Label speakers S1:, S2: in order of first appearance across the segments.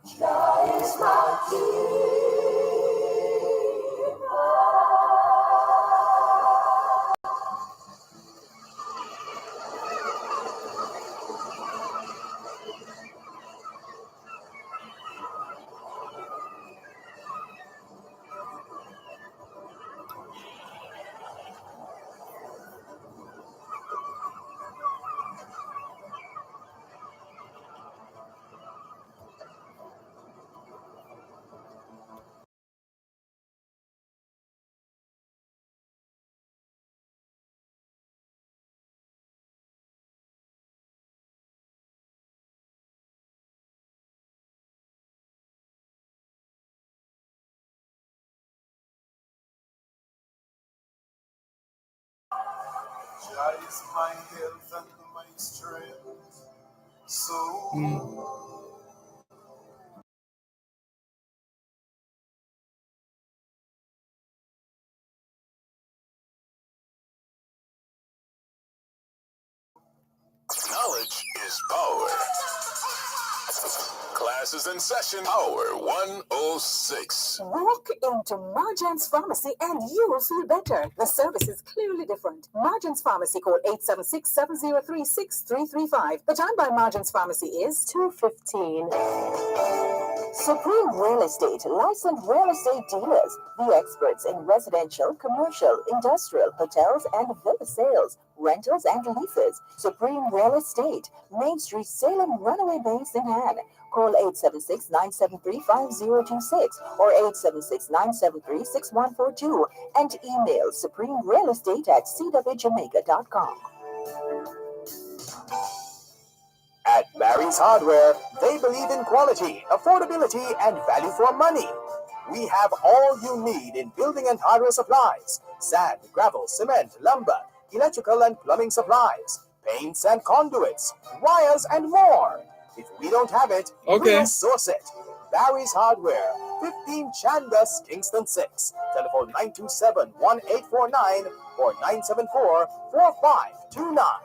S1: Jah is my Jah is my health and my strength. So knowledge is power. Class is in session. Hour 106.
S2: Walk into Marjan's Pharmacy and you will feel better. The service is clearly different. Marjan's Pharmacy, call 876-703-6335. The time by Marjan's Pharmacy is 2:15. Supreme Real Estate, licensed real estate dealers, the experts in residential, commercial, industrial, hotels, and villa sales, rentals, and leases. Supreme Real Estate, Main Street, Salem, Runaway Bay, St. Anne. Call 876-973-5026 or 876-973-6142 and email supremerealestate@cwjamaica.com.
S3: At Barry's Hardware, they believe in quality, affordability, and value for money. We have all you need in building and hardware supplies: sand, gravel, cement, lumber, electrical and plumbing supplies, paints and conduits, wires, and more. If we don't have it, we'll source it. Barry's Hardware, 15 Chandas, Kingston 6. Telephone 927-1849 or 974-4529.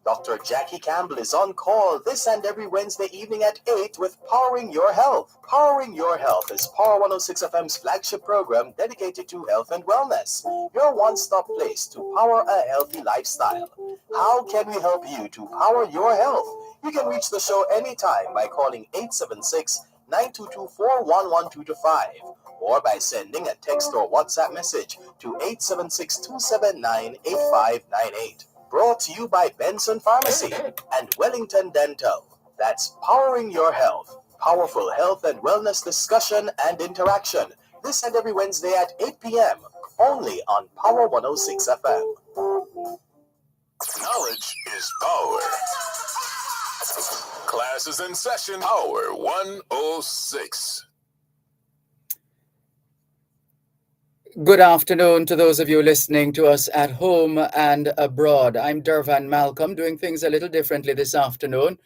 S3: Dr. Jackie Campbell is on call this and every Wednesday evening at 8 with Powering Your Health. Powering Your Health is Power 106 FM's flagship program dedicated to health and wellness. Your one-stop place to power a healthy lifestyle. How can we help you to power your health? You can reach the show anytime by calling 876-922-41125 or by sending a text or WhatsApp message to 876-279-8598. Brought to you by Benson Pharmacy and Wellington Dental. That's Powering Your Health. Powerful health and wellness discussion and interaction. This and every Wednesday at 8 p.m. Only on Power 106 FM.
S1: knowledge is power. Class is in session. Hour 106.
S4: Good afternoon to those of you listening to us at home and abroad. I'm Dervan Malcolm, doing things a little differently this afternoon.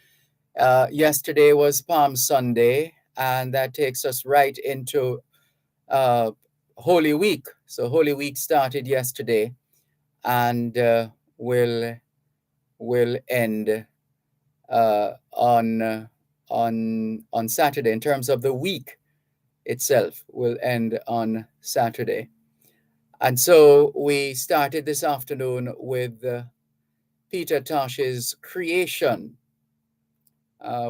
S4: Yesterday was Palm Sunday, and that takes us right into Holy Week. So Holy Week started yesterday and will end on Saturday. In terms of the week itself, will end on Saturday. And so we started this afternoon with Peter Tosh's Creation.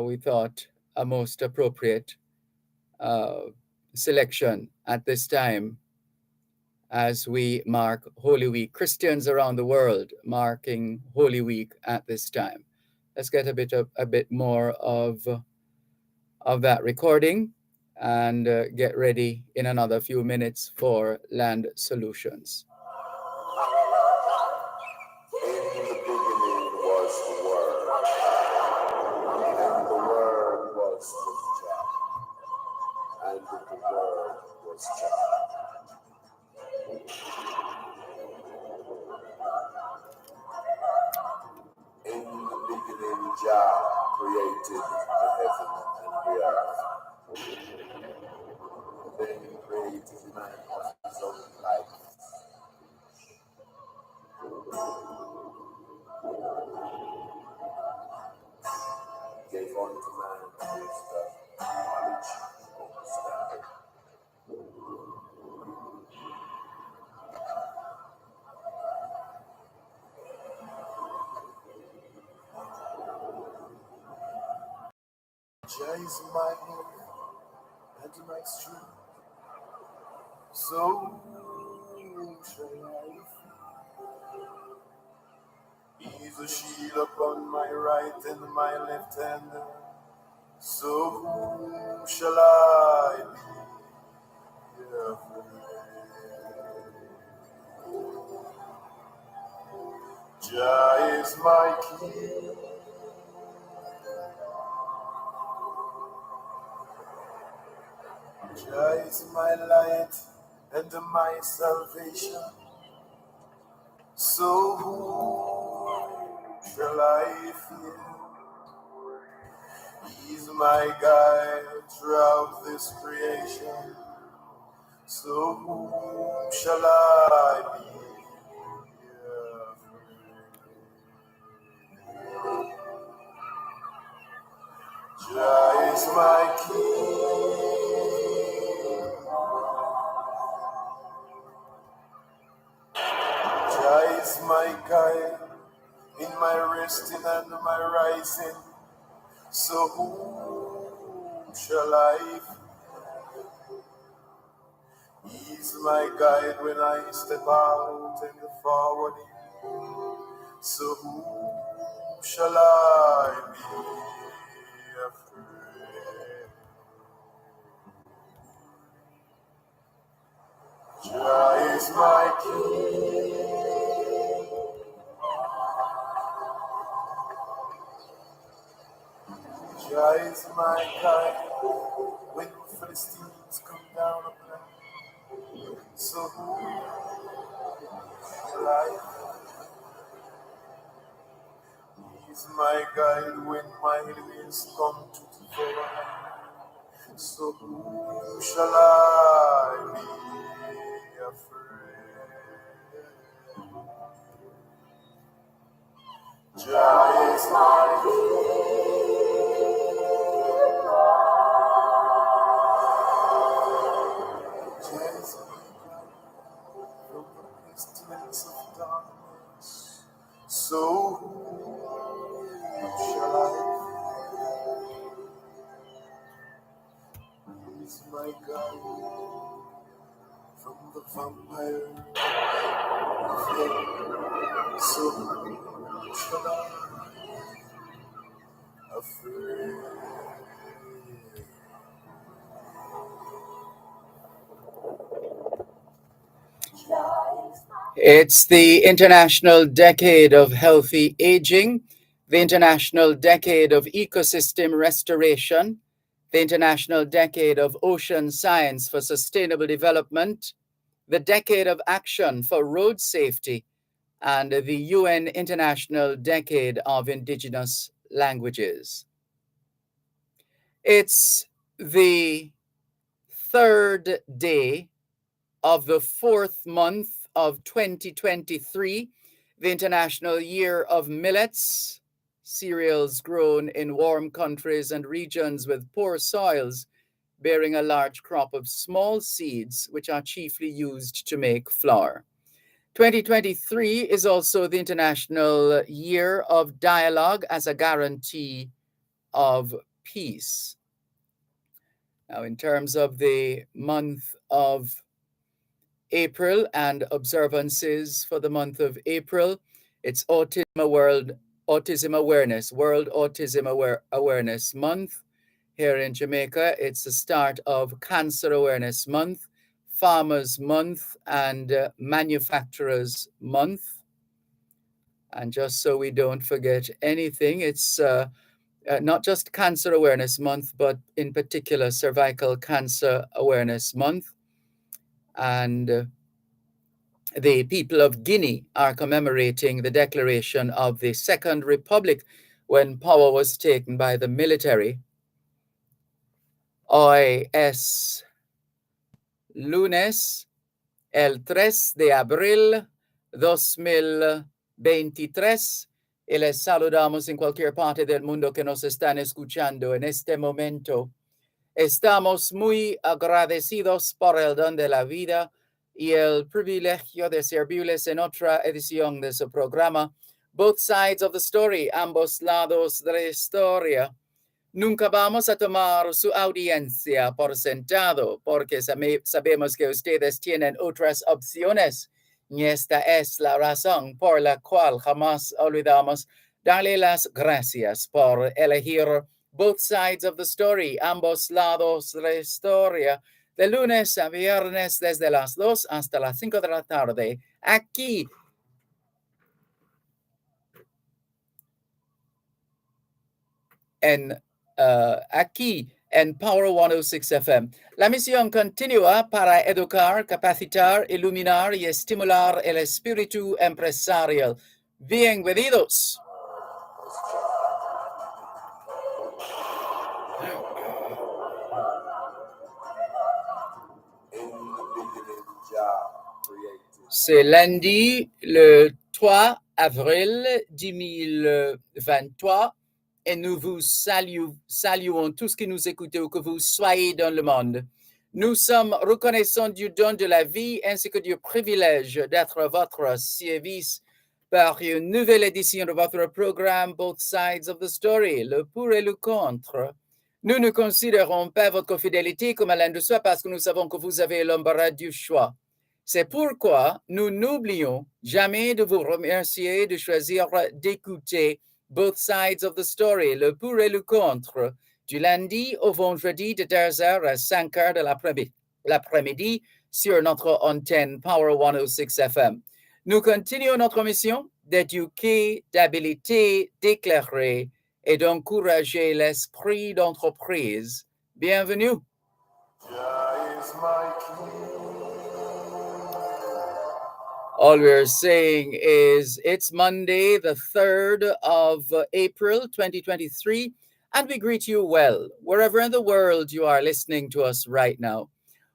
S4: We thought a most appropriate selection at this time as we mark Holy Week. Christians around the world marking Holy Week at this time. Let's get a bit more of that recording and get ready in another few minutes for Land Solutions.
S1: In the beginning was the Word, and the Word was with Jah, and the Word was Jah. In the beginning, Jah created the heaven and the earth. Then he created man of his own likeness. Jah is my hope and my strength. So shall I fear. He is a shield upon my right and my left hand. So whom shall I be afraid? Jah is my king. Jah is my light and my salvation. So whom shall I fear? He's my guide throughout this creation. So whom shall I be afraid? Jah is my king. Jah is my guide in my resting and my rising. So whom shall I fear? He's my guide when I step out and forward. So whom shall I be afraid? Jah is my king. Jah is my guide when Philistines come down upon me. So whom shall I fear? He's my guide when my enemies come to devour me. So whom shall I be afraid? Jah is my king. Jah is my guide from the pestilence of darkness. So whom shall I fear? He's my guide from the vampire. So whom shall I afraid?
S4: It's the International Decade of Healthy Aging, the International Decade of Ecosystem Restoration, the International Decade of Ocean Science for Sustainable Development, the Decade of Action for Road Safety, and the UN International Decade of Indigenous Languages. It's the third day of the fourth month of 2023, the International Year of Millets, cereals grown in warm countries and regions with poor soils, bearing a large crop of small seeds, which are chiefly used to make flour. 2023 is also the International Year of Dialogue as a guarantee of peace. Now, in terms of the month of April and observances for the month of April, it's World Autism Awareness Month. Here in Jamaica, it's the start of Cancer Awareness Month, Farmers Month, and Manufacturers Month. And just so we don't forget anything, it's not just Cancer Awareness Month, but in particular Cervical Cancer Awareness Month. And the people of Guinea are commemorating the declaration of the Second Republic when power was taken by the military. Hoy es lunes, el 3 de abril 2023, y les saludamos en cualquier parte del mundo que nos están escuchando en este momento. Estamos muy agradecidos por el don de la vida y el privilegio de servirles en otra edición de su programa, Both Sides of the Story, ambos lados de la historia, Nunca vamos a tomar su audiencia por sentado, porque sabemos que ustedes tienen otras opciones. Y esta es la razón por la cual jamás olvidamos darle las gracias por elegir both sides of the story, ambos lados de la historia, de lunes a viernes desde las 2 hasta las 5 de la tarde, aquí en aquí en Power 106 FM. La misión continúa para educar, capacitar, iluminar y estimular el espíritu empresarial. Bienvenidos. C'est lundi le 3 avril 2023 et nous vous saluons tous qui nous écoutez où que vous soyez dans le monde. Nous sommes reconnaissants du don de la vie ainsi que du privilège d'être à votre service par une nouvelle édition de votre programme Both Sides of the Story, le pour et le contre. Nous ne considérons pas votre fidélité comme allant de soi parce que nous savons que vous avez l'embarras du choix. C'est pourquoi nous n'oublions jamais de vous remercier de choisir d'écouter Both Sides of the Story, le pour et le contre, du lundi au vendredi de 2h à 5h de l'après-midi sur notre antenne Power 106 FM. Nous continuons notre mission d'éduquer, d'habiliter, d'éclairer et d'encourager l'esprit d'entreprise. Bienvenue. All we're saying is it's Monday, the 3rd of April, 2023, and we greet you well, wherever in the world you are listening to us right now.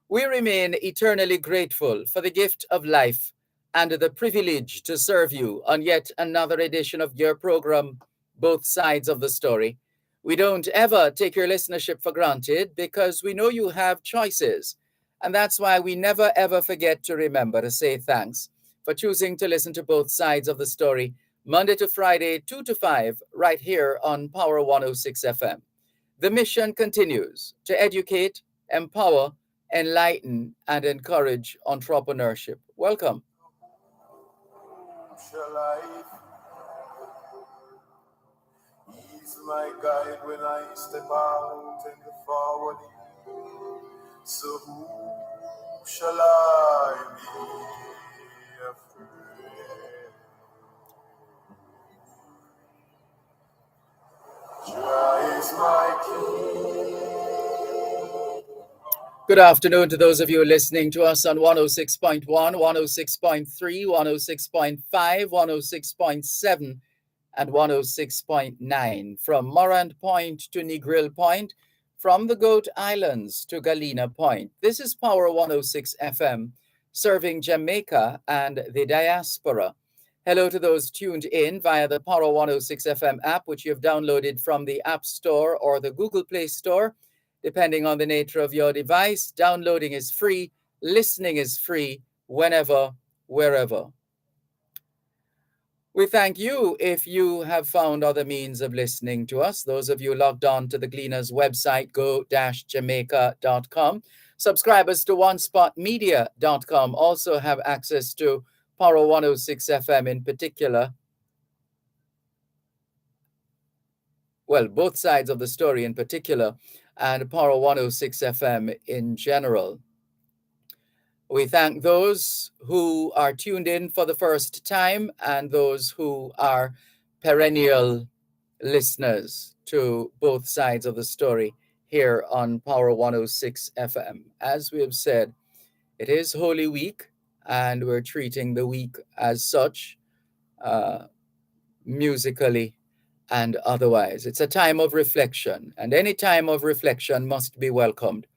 S4: We remain eternally grateful for the gift of life and the privilege to serve you on yet another edition of your program, Both Sides of the Story. We don't ever take your listenership for granted because we know you have choices, and that's why we never ever forget to remember to say thanks for choosing to listen to Both Sides of the Story, Monday to Friday, 2 to 5, right here on Power 106 FM. The mission continues to educate, empower, enlighten, and encourage entrepreneurship. Welcome.
S1: He's my guide when I step out in the forward. So who shall I be afraid? Jah is my king.
S4: Good afternoon to those of you listening to us on 106.1, 106.3, 106.5, 106.7, and 106.9. From Morant Point to Negril Point, from the Goat Islands to Galena Point. This is Power 106 FM, serving Jamaica and the diaspora. Hello to those tuned in via the Power 106 FM app, which you've downloaded from the App Store or the Google Play Store. Depending on the nature of your device, downloading is free, listening is free, whenever, wherever. We thank you if you have found other means of listening to us. Those of you logged on to the Gleaner's website, go-jamaica.com. Subscribers to onespotmedia.com also have access to Power 106 FM in particular. Well, both sides of the story in particular, and Power 106 FM in general. We thank those who are tuned in for the first time and those who are perennial listeners to both sides of the story here on Power 106 FM. As we have said, it is Holy Week, and we're treating the week as such, musically and otherwise. It's a time of reflection, and any time of reflection must be welcomed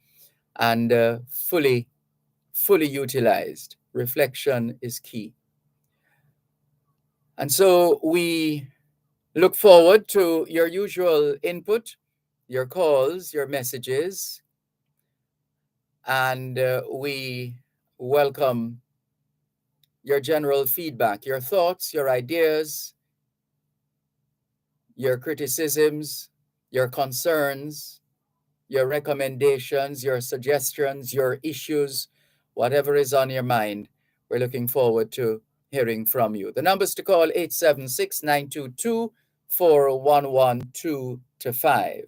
S4: and fully utilized. Reflection is key. And so we look forward to your usual input, your calls, your messages, and we welcome your general feedback, your thoughts, your ideas, your criticisms, your concerns, your recommendations, your suggestions, your issues, whatever is on your mind. We're looking forward to hearing from you. The numbers to call 876-922-4112-5.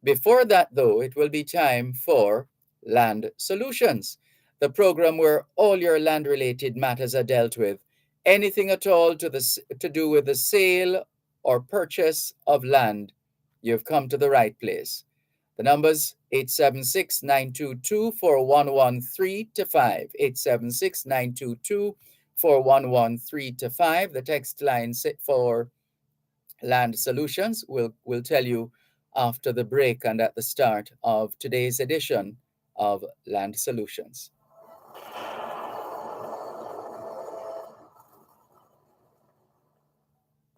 S4: Before that, though, it will be time for Land Solutions, the program where all your land-related matters are dealt with. Anything at all to do with the sale or purchase of land, you've come to the right place. The numbers 876-922-4113-5, 876-922-4113-5. The text line for Land Solutions will tell you after the break and at the start of today's edition of Land Solutions.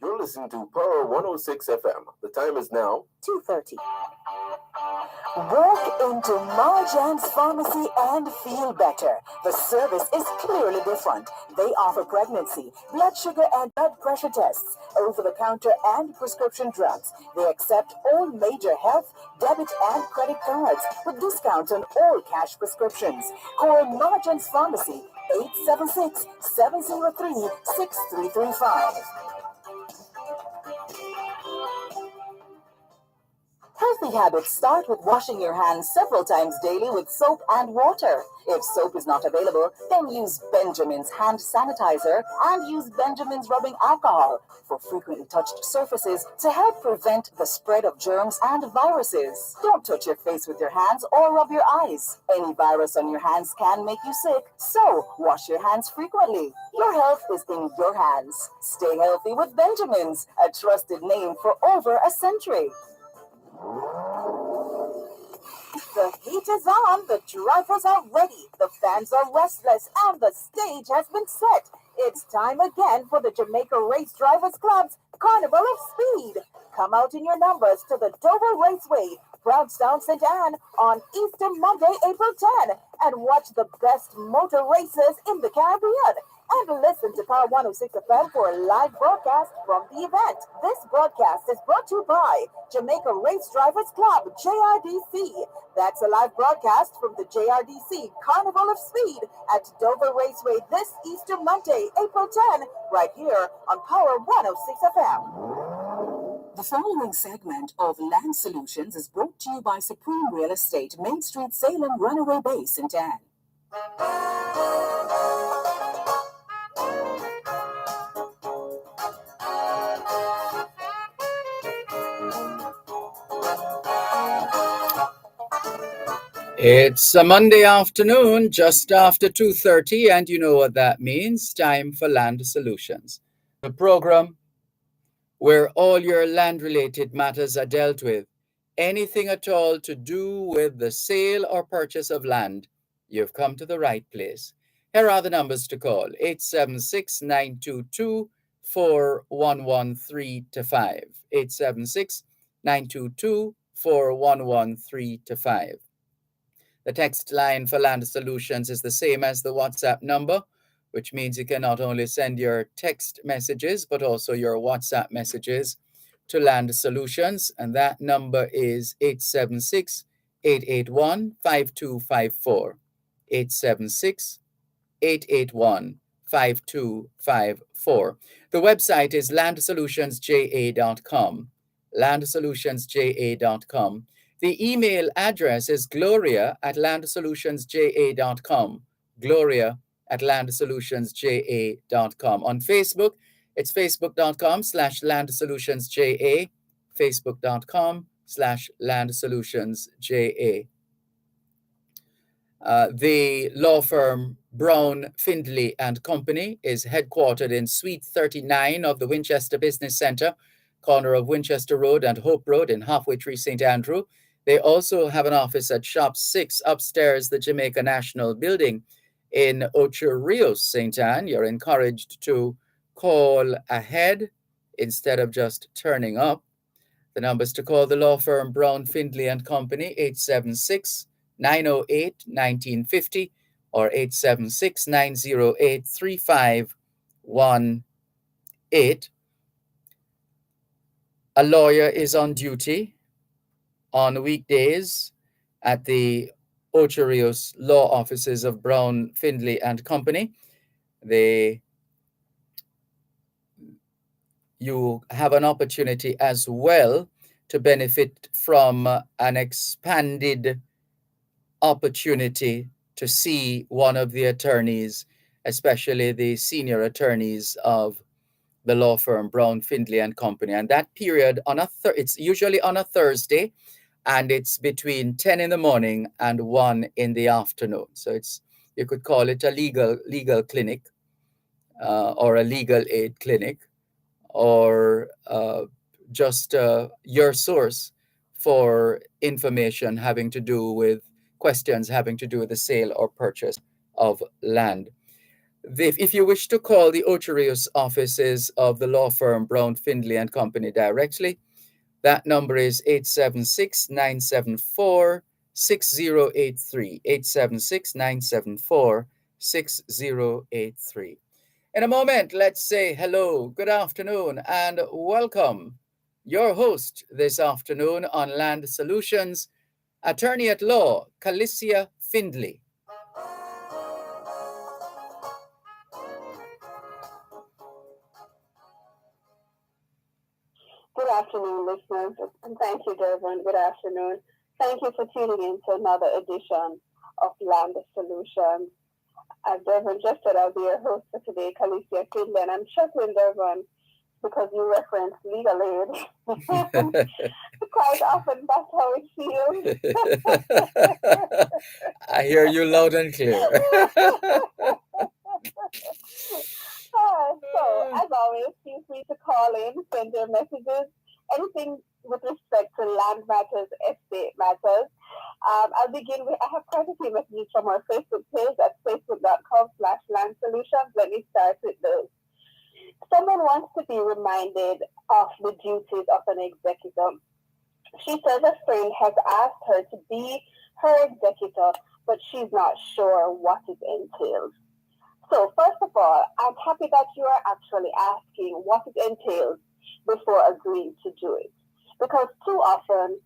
S1: You're listening to Power 106 FM. The time is now
S2: 2:30. Walk into Marjan's Pharmacy and feel better. The service is clearly different. They offer pregnancy, blood sugar and blood pressure tests, over-the-counter and prescription drugs. They accept all major health, debit and credit cards with discounts on all cash prescriptions. Call Marjan's Pharmacy 876-703-6335. Healthy habits start with washing your hands several times daily with soap and water. If soap is not available, then use Benjamin's hand sanitizer and use Benjamin's rubbing alcohol for frequently touched surfaces to help prevent the spread of germs and viruses. Don't touch your face with your hands or rub your eyes. Any virus on your hands can make you sick, so wash your hands frequently. Your health is in your hands. Stay healthy with Benjamin's, a trusted name for over a century. The heat is on, the drivers are ready, the fans are restless, and the stage has been set. It's time again for the Jamaica Race Drivers Club's Carnival of Speed. Come out in your numbers to the Dover Raceway, Brownstown, St. Anne on Easter Monday, April 10, and watch the best motor races in the Caribbean. And listen to Power 106 FM for a live broadcast from the event. This broadcast is brought to you by Jamaica Race Drivers Club, JRDC. That's a live broadcast from the JRDC Carnival of Speed at Dover Raceway this Easter Monday, April 10, right here on Power 106 FM. The following segment of Land Solutions is brought to you by Supreme Real Estate, Main Street, Salem, Runaway Bay, St. Anne.
S4: It's a Monday afternoon, just after 2:30, and you know what that means. Time for Land Solutions, the program where all your land-related matters are dealt with. Anything at all to do with the sale or purchase of land, you've come to the right place. Here are the numbers to call: 876-922-4113-5, 876-922-4113-5. The text line for Land Solutions is the same as the WhatsApp number, which means you can not only send your text messages, but also your WhatsApp messages to Land Solutions. And that number is 876-881-5254, 876-881-5254. The website is landsolutionsja.com, landsolutionsja.com. The email address is gloria@landsolutionsja.com, gloria@landsolutionsja.com. On Facebook, it's facebook.com/landsolutionsja, facebook.com/landsolutionsja. The law firm Brown, Findley and Company is headquartered in Suite 39 of the Winchester Business Center, corner of Winchester Road and Hope Road in Halfway Tree, St. Andrew. They also have an office at Shop 6 upstairs, the Jamaica National Building in Ocho Rios, St. Anne. You're encouraged to call ahead instead of just turning up. The numbers to call the law firm Brown, Findley and Company, 876-908-1950 or 876-908-3518. A lawyer is on duty on weekdays at the Ocho Rios law offices of Brown, Findlay and Company. You have an opportunity as well to benefit from an expanded opportunity to see one of the attorneys, especially the senior attorneys of the law firm Brown, Findlay and Company. And that period it's usually on a Thursday, and it's between 10 in the morning and 1 in the afternoon. So you could call it a legal clinic, or a legal aid clinic, or just your source for information having to do with questions having to do with the sale or purchase of land. If you wish to call the Ocho Rios offices of the law firm Brown, Findlay and Company directly, that number is 876-974-6083, 876-974-6083. In a moment, let's say hello, good afternoon, and welcome. Your host this afternoon on Land Solutions, attorney at law, Calicia Findlay.
S5: Good afternoon, listeners, and thank you, Dervan. Good afternoon. Thank you for tuning in to another edition of Land Solutions. As Dervan just said, I'll be your host for today, Calicia Findlay, and I'm chuckling, Dervan, because you referenced legal aid. Quite often, that's how it feels.
S4: I hear you loud and clear.
S5: So, as always, feel free to call in, send your messages, anything with respect to land matters, estate matters. I'll begin with, I have quite a few messages from our Facebook page at facebook.com/landsolutions. Let me start with those. Someone wants to be reminded of the duties of an executor. She says a friend has asked her to be her executor, but she's not sure what it entails. So first of all, I'm happy that you are actually asking what it entails before agreeing to do it. Because too often,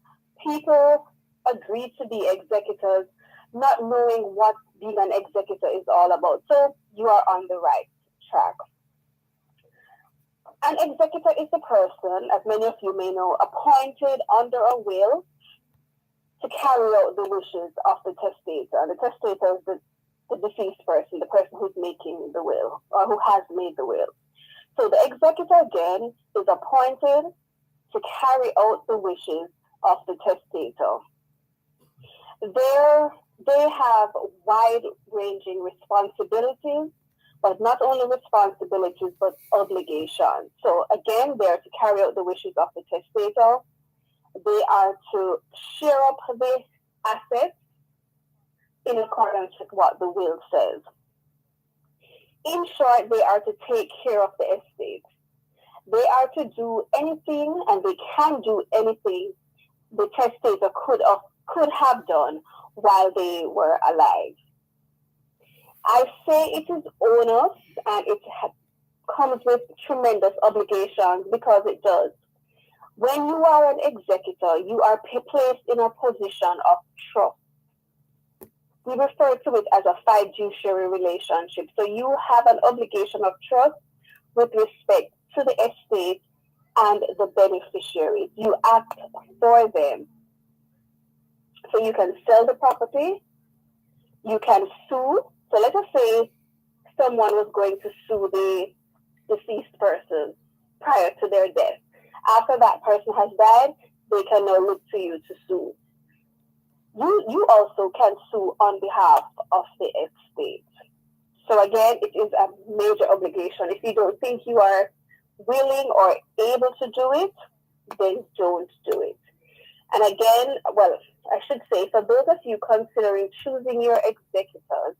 S5: people agree to be executors not knowing what being an executor is all about. So you are on the right track. An executor is the person, as many of you may know, appointed under a will to carry out the wishes of the testator. And the testator is the deceased person, the person who's making the will or who has made the will. So the executor, again, is appointed to carry out the wishes of the testator. They have wide-ranging responsibilities, but not only responsibilities, but obligations. So again, they're to carry out the wishes of the testator. They are to share up the assets in accordance with what the will says. In short, they are to take care of the estate. They are to do anything, and they can do anything the testator could have done while they were alive. I say it is onerous, and it comes with tremendous obligations, because it does. When you are an executor, you are placed in a position of trust. We refer to it as a fiduciary relationship. So you have an obligation of trust with respect to the estate and the beneficiaries. You act for them. So you can sell the property, you can sue. So let us say someone was going to sue the deceased person prior to their death. After that person has died, they can now look to you to sue. You also can sue on behalf of the estate. So again, it is a major obligation. If you don't think you are willing or able to do it, then don't do it. And again, well, I should say, for those of you considering choosing your executors,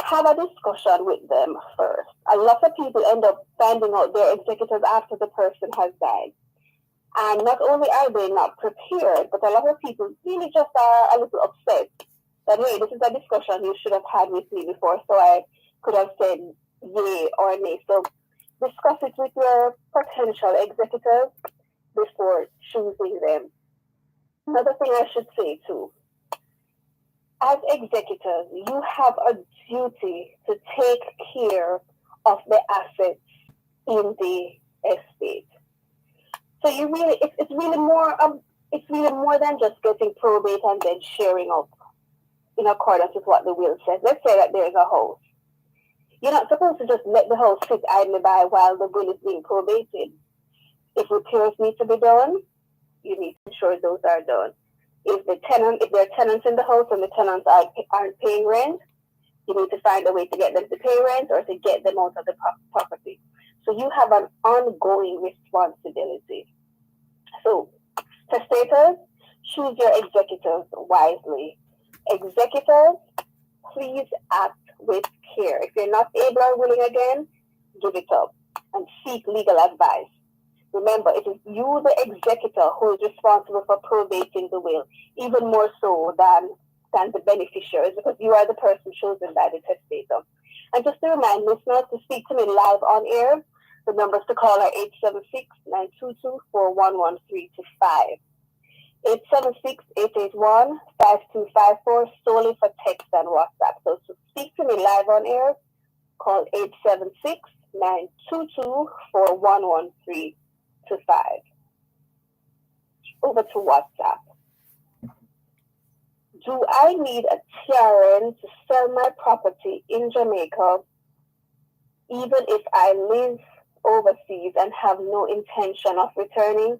S5: have a discussion with them first. A lot of people end up finding out their executors after the person has died. And not only are they not prepared, but a lot of people really just are a little upset that, hey, this is a discussion you should have had with me before, so I could have said yay or nay. So discuss it with your potential executors before choosing them. Another thing I should say too, as executors, you have a duty to take care of the assets in the estate. So you really, it's really more than just getting probate and then sharing up in accordance with what the will says. Let's say that there is a house. You're not supposed to just let the house sit idly by while the will is being probated. If repairs need to be done, you need to ensure those are done. If there are tenants in the house and the tenants aren't paying rent, you need to find a way to get them to pay rent or to get them out of the property. So you have an ongoing responsibility. So, testators, choose your executors wisely. Executors, please act with care. If you're not able or willing again, give it up and seek legal advice. Remember, it is you, the executor, who is responsible for probating the will, even more so than the beneficiaries, because you are the person chosen by the testator. And just to remind listeners to speak to me live on air, the numbers to call are 876-922-411-325. 876-881-5254, solely for text and WhatsApp. So to speak to me live on air, call 876-922-411-325. Over to WhatsApp. Do I need a TRN to sell my property in Jamaica, even if I live overseas and have no intention of returning?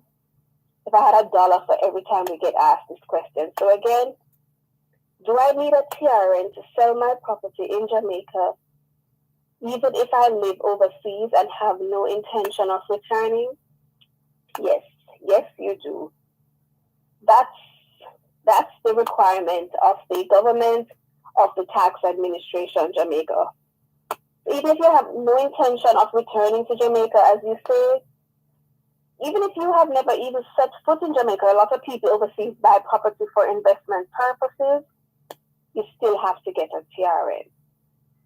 S5: If I had $1 for every time we get asked this question. So again, do I need a TRN to sell my property in Jamaica, even if I live overseas and have no intention of returning? Yes, you do. That's the requirement of the government, of the tax administration, Jamaica. Even if you have no intention of returning to Jamaica, as you say, even if you have never even set foot in Jamaica, a lot of people overseas buy property for investment purposes, you still have to get a TRN.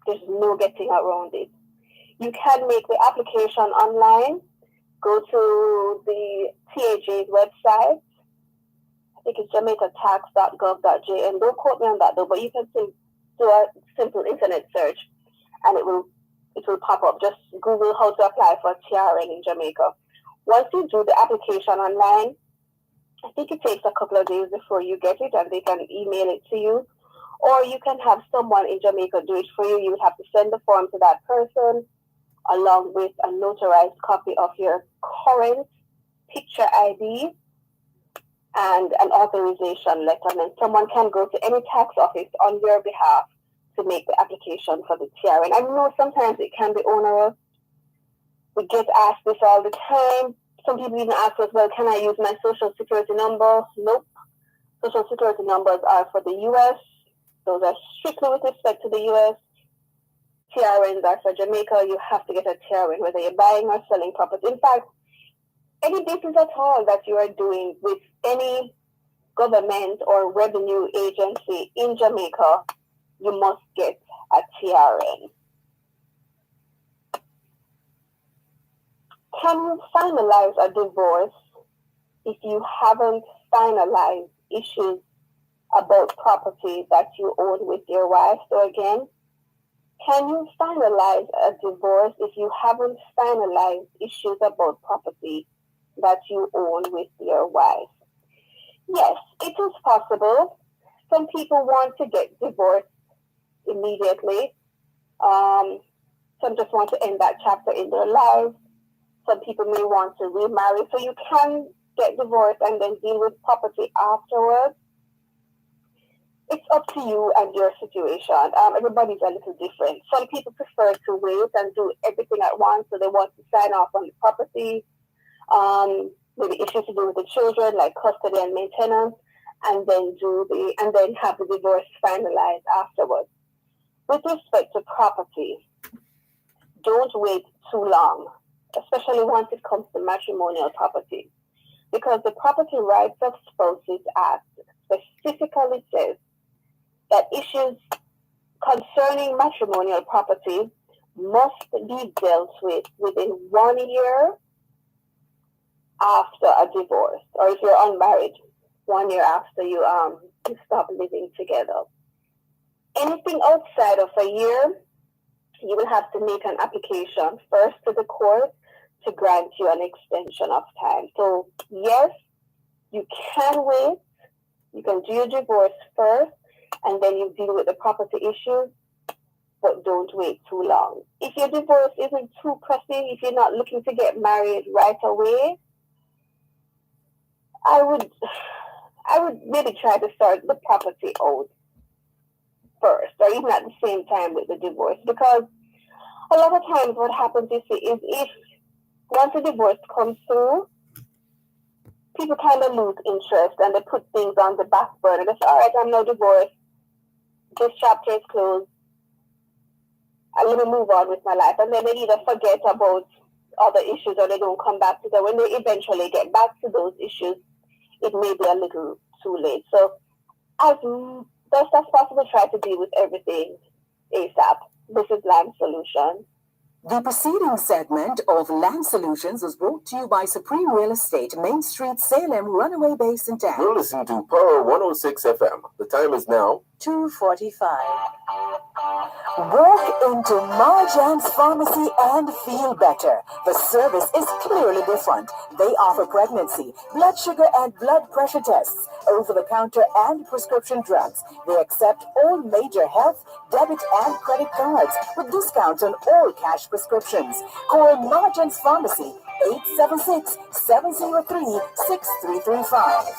S5: There's no getting around it. You can make the application online. Go to the TAJ's website. I think it's jamaicatax.gov.j. Don't quote me on that though, but you can do a simple internet search and it will pop up. Just Google how to apply for a TRN in Jamaica. Once you do the application online, I think it takes a couple of days before you get it and they can email it to you. Or you can have someone in Jamaica do it for you. You would have to send the form to that person along with a notarized copy of your current picture ID and an authorization letter. And then someone can go to any tax office on your behalf to make the application for the TRN. I know sometimes it can be onerous. We get asked this all the time. Some people even ask us, well, can I use my social security number? Nope. Social security numbers are for the U.S. Those are strictly with respect to the U.S. TRNs are for Jamaica. You have to get a TRN whether you're buying or selling property. In fact, any business at all that you are doing with any government or revenue agency in Jamaica, you must get a TRN. Can you finalize a divorce if you haven't finalized issues about property that you own with your wife? So again, can you finalize a divorce if you haven't finalized issues about property that you own with your wife? Yes, it is possible. Some people want to get divorced immediately. Some just want to end that chapter in their lives. Some people may want to remarry. So you can get divorced and then deal with property afterwards. It's up to you and your situation. Everybody's a little different. Some people prefer to wait and do everything at once. So they want to sign off on the property, maybe issues to do with the children, like custody and maintenance, and then have the divorce finalized afterwards. With respect to property, don't wait too long, especially once it comes to matrimonial property, because the Property Rights of Spouses Act specifically says that issues concerning matrimonial property must be dealt with within 1 year after a divorce, or if you're unmarried, 1 year after you stop living together. Anything outside of a year, you will have to make an application first to the court to grant you an extension of time. So yes, you can wait. You can do your divorce first, and then you deal with the property issues, but don't wait too long. If your divorce isn't too pressing, if you're not looking to get married right away, I would maybe try to start the property out first, or even at the same time with the divorce, because a lot of times what happens is if once a divorce comes through, people kind of lose interest and they put things on the back burner. They say, all right, I'm now divorced. This chapter is closed. I'm going to move on with my life. And then they either forget about other issues or they don't come back to them. When they eventually get back to those issues, it may be a little too late. So as best as possible, try to deal with everything ASAP. This is Land Solutions.
S2: The preceding segment of Land Solutions was brought to you by Supreme Real Estate, Main Street, Salem, Runaway Bay, St. Anne.
S1: You're listening to Power 106 FM. The time is now
S2: 2:45. Walk into Marjan's Pharmacy and feel better. The service is clearly different. They offer pregnancy, blood sugar and blood pressure tests, over-the-counter and prescription drugs. They accept all major health, debit and credit cards with discounts on all cash prescriptions. Call Marjan's Pharmacy 876-703-6335.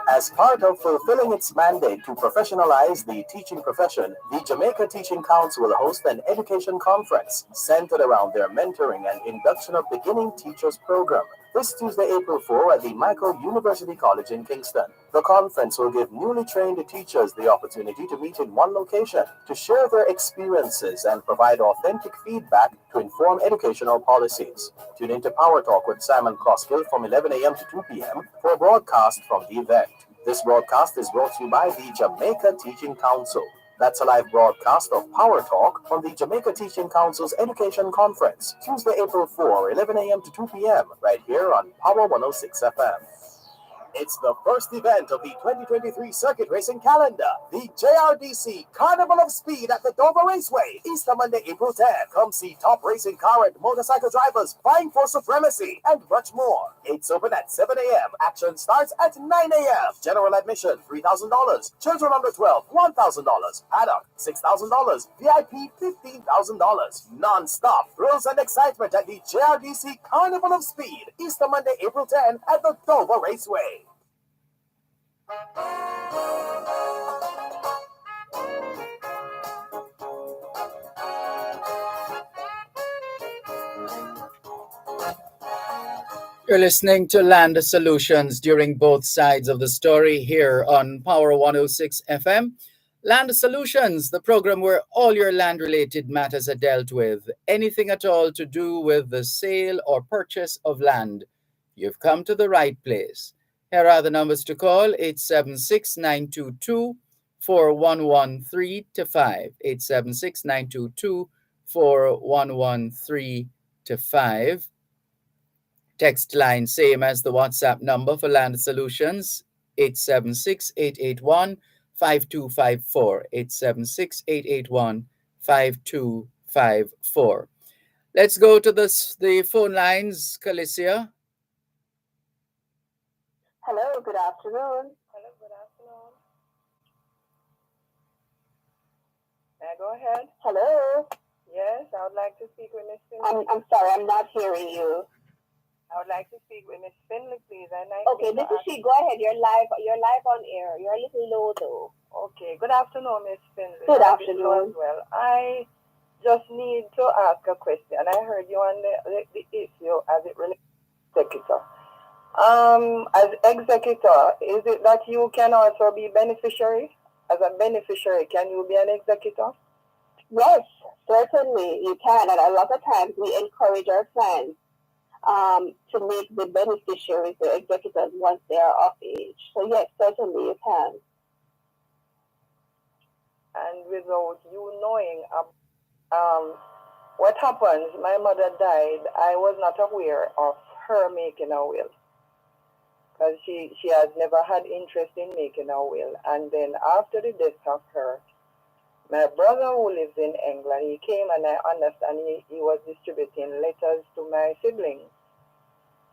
S3: As part of fulfilling its mandate to professionalize the teaching profession, the Jamaica Teaching Council will host an education conference centered around their mentoring and induction of beginning teachers program this Tuesday, April 4 at the Michael University College in Kingston. The conference will give newly trained teachers the opportunity to meet in one location to share their experiences and provide authentic feedback to inform educational policies. Tune into Power Talk with Simon Croskill from 11 a.m. to 2 p.m. for a broadcast from the event. This broadcast is brought to you by the Jamaica Teaching Council. That's a live broadcast of Power Talk from the Jamaica Teaching Council's Education Conference, Tuesday, April 4, 11 a.m. to 2 p.m. right here on Power 106 FM. It's the first event of the 2023 circuit racing calendar, the JRDC Carnival of Speed at the Dover Raceway, Easter Monday, April 10. Come see top racing car and motorcycle drivers vying for supremacy and much more. Gates open at 7 a.m. Action starts at 9 a.m. General admission, $3,000. Children under 12, $1,000. Paddock, $6,000. VIP, $15,000. Non-stop thrills and excitement at the JRDC Carnival of Speed, Easter Monday, April 10 at the Dover Raceway.
S4: You're listening to Land Solutions during both sides of the story here on Power 106 FM. Land Solutions, the program where all your land-related matters are dealt with. Anything at all to do with the sale or purchase of land. You've come to the right place. Here are the numbers to call: 876-922-4113-5. 876-922-4113-5. Text line same as the WhatsApp number for Land Solutions, 876-881-5254. 876-881-5254. Let's go to the phone lines, Calicia.
S5: Hello, good afternoon.
S6: Hello, good afternoon. May I go ahead?
S5: Hello.
S6: Yes, I would like to speak with Miss Finley.
S5: I'm sorry, I'm not hearing you.
S6: I would like to speak with Miss Finley, please.
S5: Okay, this is she. Go ahead. You're live on air. You're a little low though.
S6: Okay, good afternoon, Miss Finley.
S5: Good afternoon.
S6: Well, I just need to ask a question. I heard you on the issue as it relates to executor. As executor, is it that you can also be beneficiary? As a beneficiary, can you be an executor?
S5: Yes, certainly you can. And a lot of times we encourage our clients to make the beneficiaries the executors once they are of age. So yes, certainly you can.
S6: And without you knowing what happens, my mother died. I was not aware of her making a will because she has never had interest in making a will. And then after the death of her, my brother who lives in England, he came and I understand he was distributing letters to my siblings.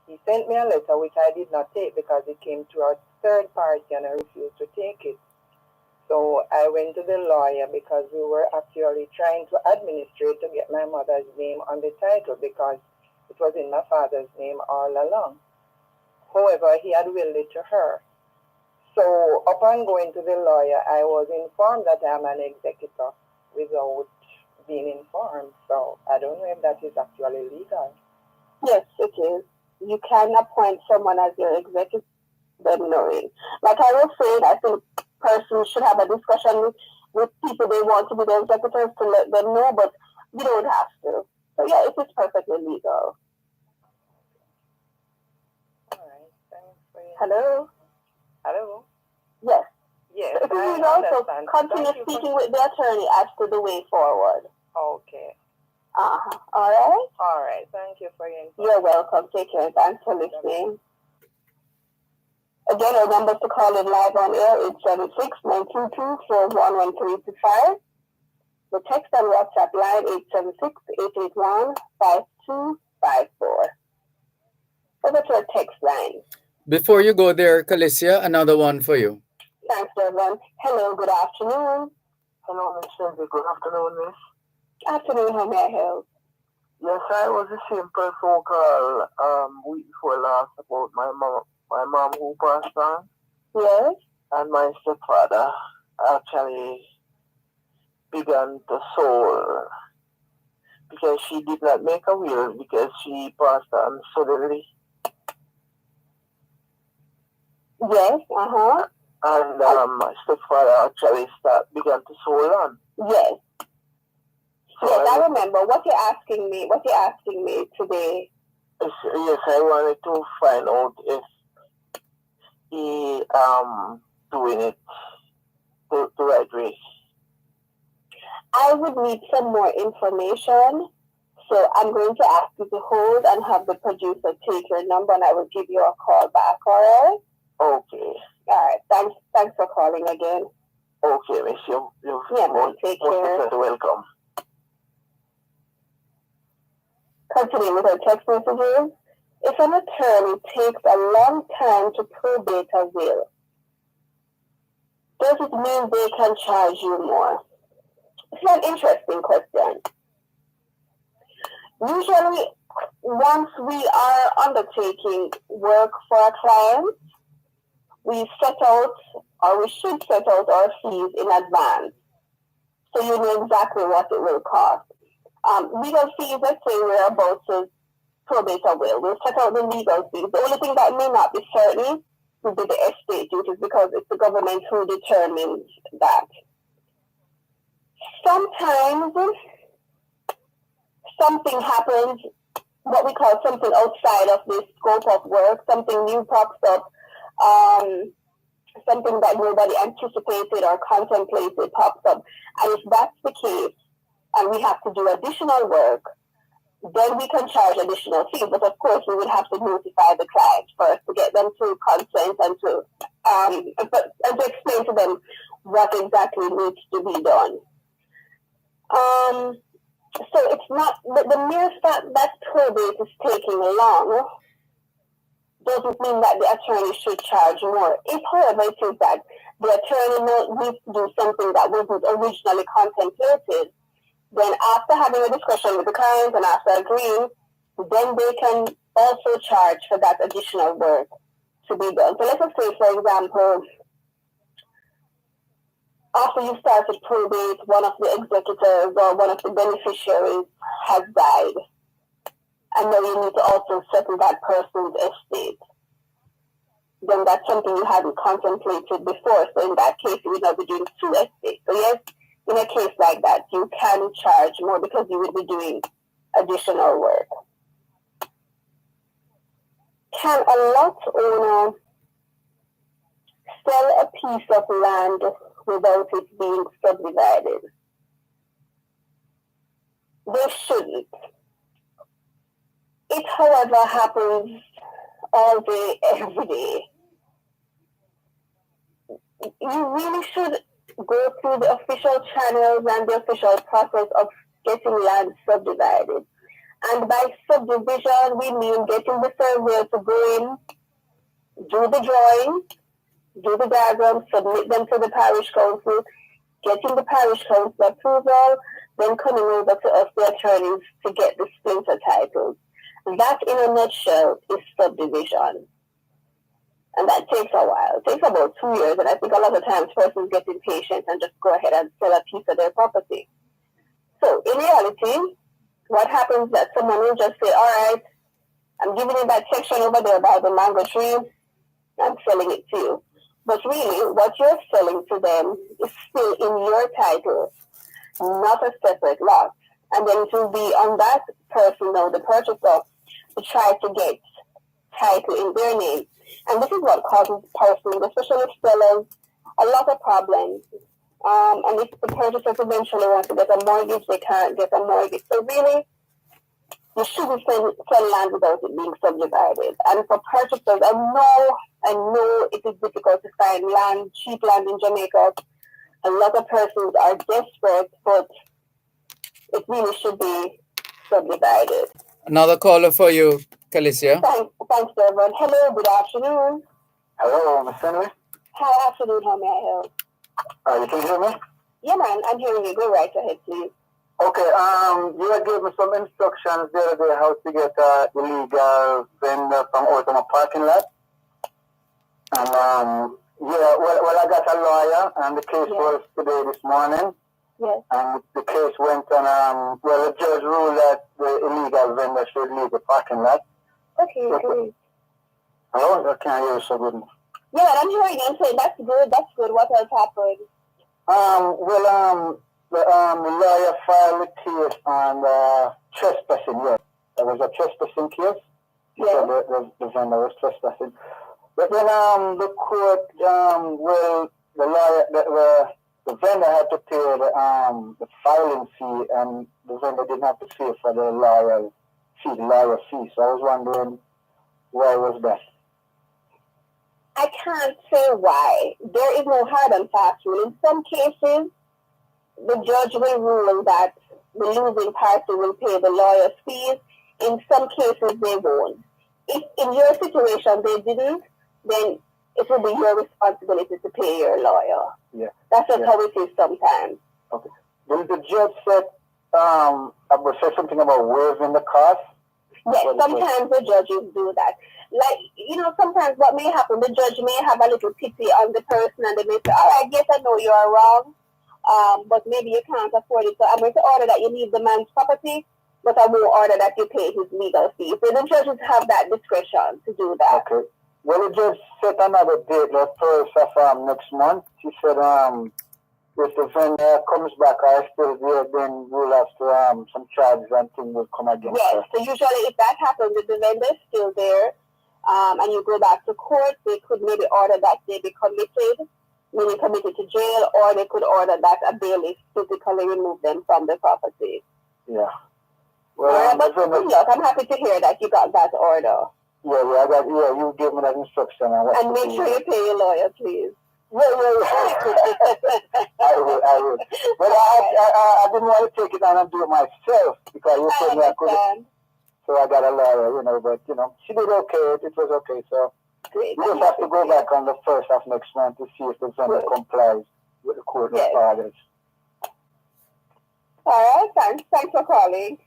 S6: He sent me a letter which I did not take because it came to a third party and I refused to take it. So I went to the lawyer because we were actually trying to administrate to get my mother's name on the title because it was in my father's name all along. However, he had willed it to her. So upon going to the lawyer, I was informed that I'm an executor without being informed. So I don't know if that is actually legal.
S5: Yes, it is. You can appoint someone as your executive, them knowing. Like I was saying, I think persons should have a discussion with people they want to be the executors to let them know, but you don't have to. So yeah, it is perfectly legal.
S6: All right, thanks for your...
S5: Hello?
S6: Hello?
S5: Yes.
S6: Yes,
S5: If you will also continue speaking with the attorney as to the way forward.
S6: Okay.
S5: All right?
S6: All right, thank you for your information.
S5: You're welcome. Take care. Thanks for listening. Again, our numbers to call in live on air, 876-922-411-325. The text and WhatsApp line, 876-881-5254. Over to our text line.
S4: Before you go there, Calicia, another one for you.
S5: Thanks, Dervan. Hello, good afternoon.
S6: Hello, Miss Shelby. Good afternoon, Miss.
S5: Afternoon, how may I help?
S6: Yes, I was a simple phone call week before last about my mom who passed on.
S5: Yes?
S6: And my stepfather actually began to soul because she did not make a will because she passed on suddenly.
S5: Yes,
S6: And my stepfather actually began to soul on.
S5: Yes.
S6: So
S5: yes, I remember what you're asking me today.
S6: Yes, I wanted to find out if he doing it the right way.
S5: I would need some more information, so I'm going to ask you to hold and have the producer take your number, and I will give you a call back. All right?
S6: Okay.
S5: All right. Thanks for calling again.
S6: Okay, Miss.
S5: Take care.
S6: Welcome.
S5: Continuing with our text messages. If an attorney takes a long time to probate a will, does it mean they can charge you more? It's an interesting question. Usually, once we are undertaking work for a client, we set out, or we should set out our fees in advance, so you know exactly what it will cost. Legal fees, let's say we're about to probate a will. We'll set out the legal fees. The only thing that may not be certain would be the estate duties because it's the government who determines that. Sometimes something happens, what we call something outside of the scope of work, something new pops up, something that nobody anticipated or contemplated pops up. And if that's the case, and we have to do additional work, then we can charge additional fees. But of course, we would have to notify the client first to get them to consent and to explain to them what exactly needs to be done. So it's not the mere fact that probate is taking long doesn't mean that the attorney should charge more. If, however, it is that the attorney needs to do something that wasn't originally contemplated, then after having a discussion with the client and after agreeing, then they can also charge for that additional work to be done. So let's say, for example, after you started probate, one of the executors or one of the beneficiaries has died, and then you need to also settle that person's estate. Then that's something you hadn't contemplated before. So in that case, you would not be doing two estates. So yes, in a case like that, you can charge more because you would be doing additional work. Can a lot owner sell a piece of land without it being subdivided? they shouldn't. It, however, happens all day, every day. You really should go through the official channels and the official process of getting land subdivided. And by subdivision, we mean getting the surveyor to go in, do the drawing, do the diagram, submit them to the parish council, getting the parish council approval, then coming over to us, the attorneys, to get the splinter titles. That, in a nutshell, is subdivision. And that takes a while. It takes about 2 years, and I think a lot of times persons get impatient and just go ahead and sell a piece of their property. So, in reality, what happens is that someone will just say, all right, I'm giving you that section over there by the mango tree, I'm selling it to you. But really, what you're selling to them is still in your title, not a separate lot. And then it will be on that person now, the purchaser, to try to get title in their name. And this is what causes persons, especially sellers, a lot of problems. And if the purchasers eventually want to get a mortgage, they can't get a mortgage. So really, you shouldn't sell land without it being subdivided. And for purchasers, I know it is difficult to find land, cheap land in Jamaica. A lot of persons are desperate, but it really should be subdivided.
S4: Another caller for you, Calicia.
S5: Thanks, Dervan. Hello, good afternoon.
S7: Hello, Miss Henry.
S5: Hi, afternoon, how may I help?
S7: You can hear me?
S5: Yeah, man, I'm hearing you. Go right ahead, please.
S7: Okay, you had gave me some instructions the other day how to get illegal vendor from out of my parking lot. And, well, I got a lawyer, and the case was today this morning.
S5: Yes.
S7: And the case went on, the judge ruled that the illegal vendor should leave the parking lot.
S5: Okay, great.
S7: Hello? I can't hear you so good.
S5: Yeah, I'm hearing you. I'm saying that's good. What else happened?
S7: The lawyer filed a case on trespassing. Yes, there was a trespassing case.
S5: Yeah.
S7: So the vendor was trespassing. But then the court, the vendor had to pay the filing fee, and the vendor didn't have to pay for the lawyer fee. So I was wondering, why was that?
S5: I can't say why. There is no hard and fast rule. In some cases, the judge will rule that the losing party will pay the lawyer's fees. In some cases, they won't. If in your situation they didn't, then it will be your responsibility to pay your lawyer.
S7: Yeah.
S5: That's just how it is sometimes.
S7: Okay. Then the judge said something about waiving the cost?
S5: Yes, sometimes the judges do that. Like, sometimes what may happen, the judge may have a little pity on the person, and they may say, all right, yes, I know you are wrong, but maybe you can't afford it, so I'm going to order that you leave the man's property, but I won't order that you pay his legal fees. So the judges have that discretion to do that.
S7: Okay. Well, the judge set another date, the 1st of next month. She said, if the vendor comes back or still there, then we'll have to, some charges and things will come against her.
S5: Yes, so usually if that happens, if the vendor is still there, and you go back to court, they could maybe order that they be committed, meaning committed to jail, or they could order that a bailiff physically remove them from the property.
S7: Yeah. Well,
S5: but good luck. I'm happy to hear that you got that order.
S7: You gave me that instruction.
S5: And make sure you pay your lawyer, please.
S7: Yeah. I will. But I didn't want to take it on and do it myself, because you told me I couldn't. So I got a lawyer, but, she did okay. It was okay. So we just have to go back on the 1st of next month to see if the vendor complies with the court orders.
S5: All right, thanks. Thanks for calling.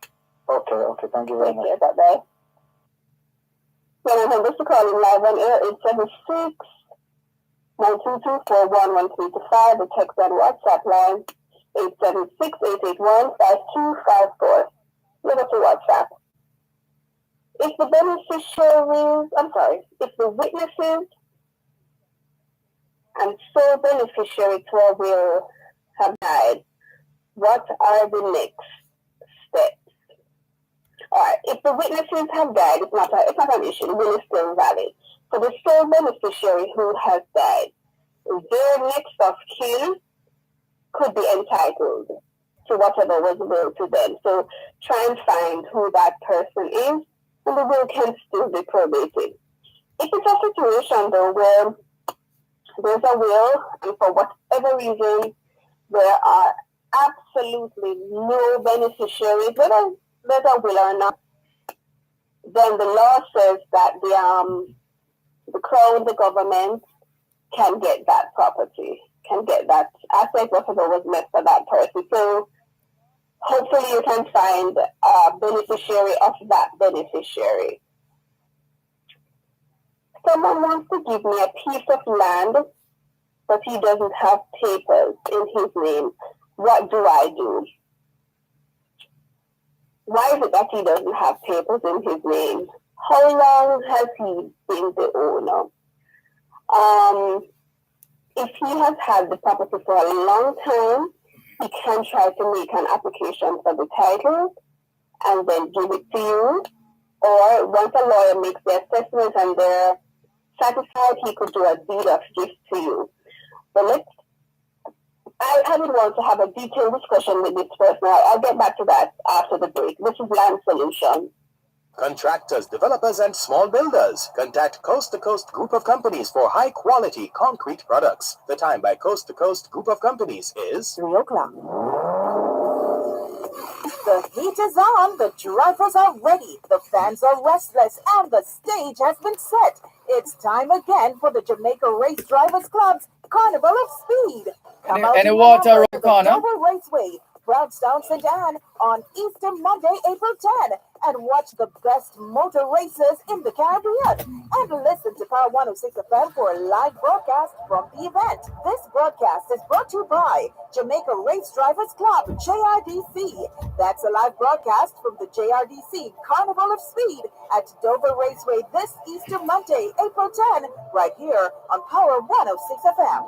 S7: Okay. Thank you very much.
S5: Take care. Bye-bye. Remember to call in live on air 876 922-4113-5. The text and WhatsApp line 876-881-5254. Leave us a WhatsApp. If the witnesses and sole beneficiary to a will have died, what are the next steps? All right, if the witnesses have died, it's not an issue. The will is still valid. For the sole beneficiary who has died, their next of kin could be entitled. to whatever was willed to them. So try and find who that person is, and the will can still be probated. If it's a situation though where there's a will, and for whatever reason there are absolutely no beneficiaries, whether there's a will or not, then the law says that the crown, the government, can get that property, can get that asset, whatever was left for that person. So hopefully you can find a beneficiary of that beneficiary. Someone wants to give me a piece of land, but he doesn't have papers in his name. What do I do? Why is it that he doesn't have papers in his name? How long has he been the owner? If he has had the property for a long time, he can try to make an application for the title and then give it to you. Or once a lawyer makes the assessment and they're satisfied, he could do a deed of gift to you. But I would want to have a detailed discussion with this person. I'll get back to that after the break. This is Land Solutions.
S3: Contractors, developers, and small builders. Contact Coast to Coast Group of Companies for high-quality concrete products. The time by Coast to Coast Group of Companies is
S2: 3 o'clock. The heat is on, the drivers are ready, the fans are restless, and the stage has been set. It's time again for the Jamaica Race Drivers Club's Carnival of Speed. Come out
S4: Any
S2: to
S4: water,
S2: the
S4: O'Connor?
S2: Dover Raceway, Brownstown, St. Anne on Easter Monday, April 10, and watch the best motor races in the Caribbean. And listen to Power 106 FM for a live broadcast from the event. This broadcast is brought to you by Jamaica Race Drivers Club, JRDC. That's a live broadcast from the JRDC Carnival of Speed at Dover Raceway this Easter Monday, April 10, right here on Power 106 FM.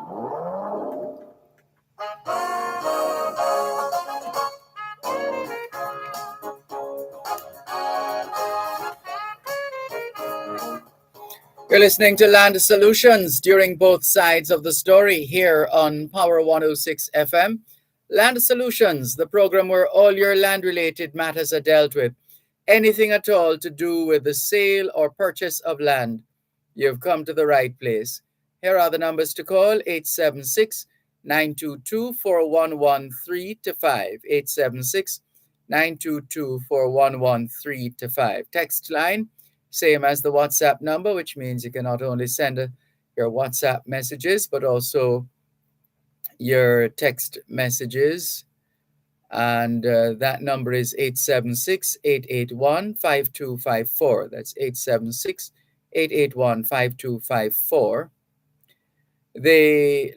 S4: You're listening to Land Solutions during both sides of the story here on Power 106 FM. Land Solutions, the program where all your land-related matters are dealt with. Anything at all to do with the sale or purchase of land, you've come to the right place. Here are the numbers to call: 876-922-4113-5, 876-922-4113-5. Text line, same as the WhatsApp number, which means you can not only send your WhatsApp messages, but also your text messages. And that number is 876-881-5254. That's 876-881-5254. The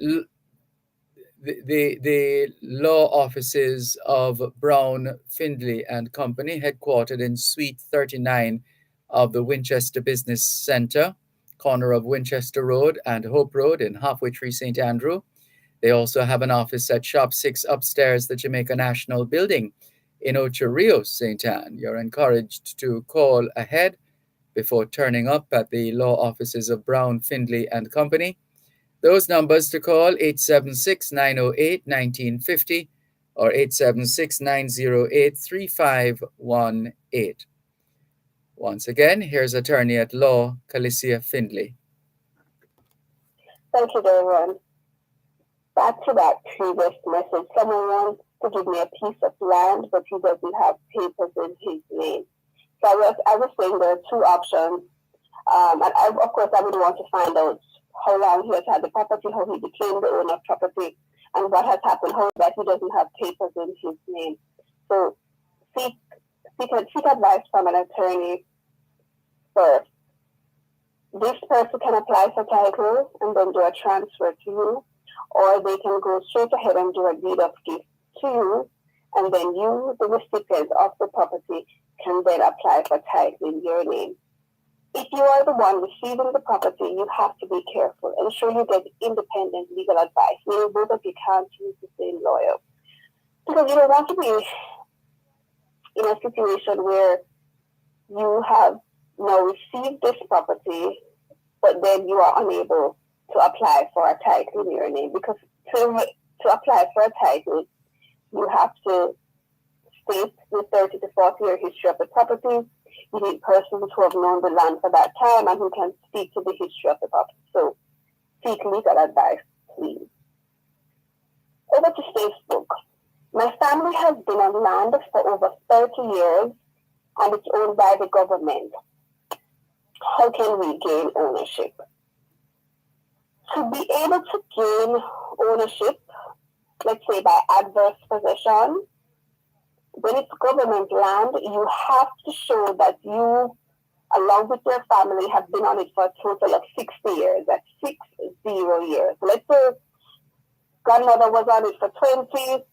S4: law offices of Brown, Findlay and Company, headquartered in Suite 39 of the Winchester Business Center, corner of Winchester Road and Hope Road in Halfway Tree, St. Andrew. They also have an office at Shop 6 upstairs, the Jamaica National Building in Ocho Rios, St. Anne. You're encouraged to call ahead before turning up at the law offices of Brown, Findlay and Company. Those numbers to call: 876-908-1950 or 876-908-3518. Once again, here's attorney at law, Calicia Findlay.
S5: Thank you, Dervan. Back to that previous message. Someone wants to give me a piece of land, but he doesn't have papers in his name. So I was saying there are two options. And of course, I would want to find out how long he has had the property, how he became the owner of property, and what has happened, how that he doesn't have papers in his name. So seek advice from an attorney first. This person can apply for title and then do a transfer to you, or they can go straight ahead and do a deed of gift to you, and then you, the recipient of the property, can then apply for title in your name. If you are the one receiving the property, you have to be careful. Ensure you get independent legal advice. Meaning both of you can't use the same lawyer. Because you don't want to be in a situation where you have now received this property, but then you are unable to apply for a title in your name. Because to apply for a title, You have to state the 30 to 40 year history of the property. You need persons who have known the land for that time and who can speak to the history of the property. So seek legal advice, please. Over to Facebook. My family has been on land for over 30 years and it's owned by the government. How can we gain ownership? To be able to gain ownership, let's say by adverse possession, when it's government land, you have to show that you, along with your family, have been on it for a total of 60 years. That's 60 years. Let's say grandmother was on it for 20,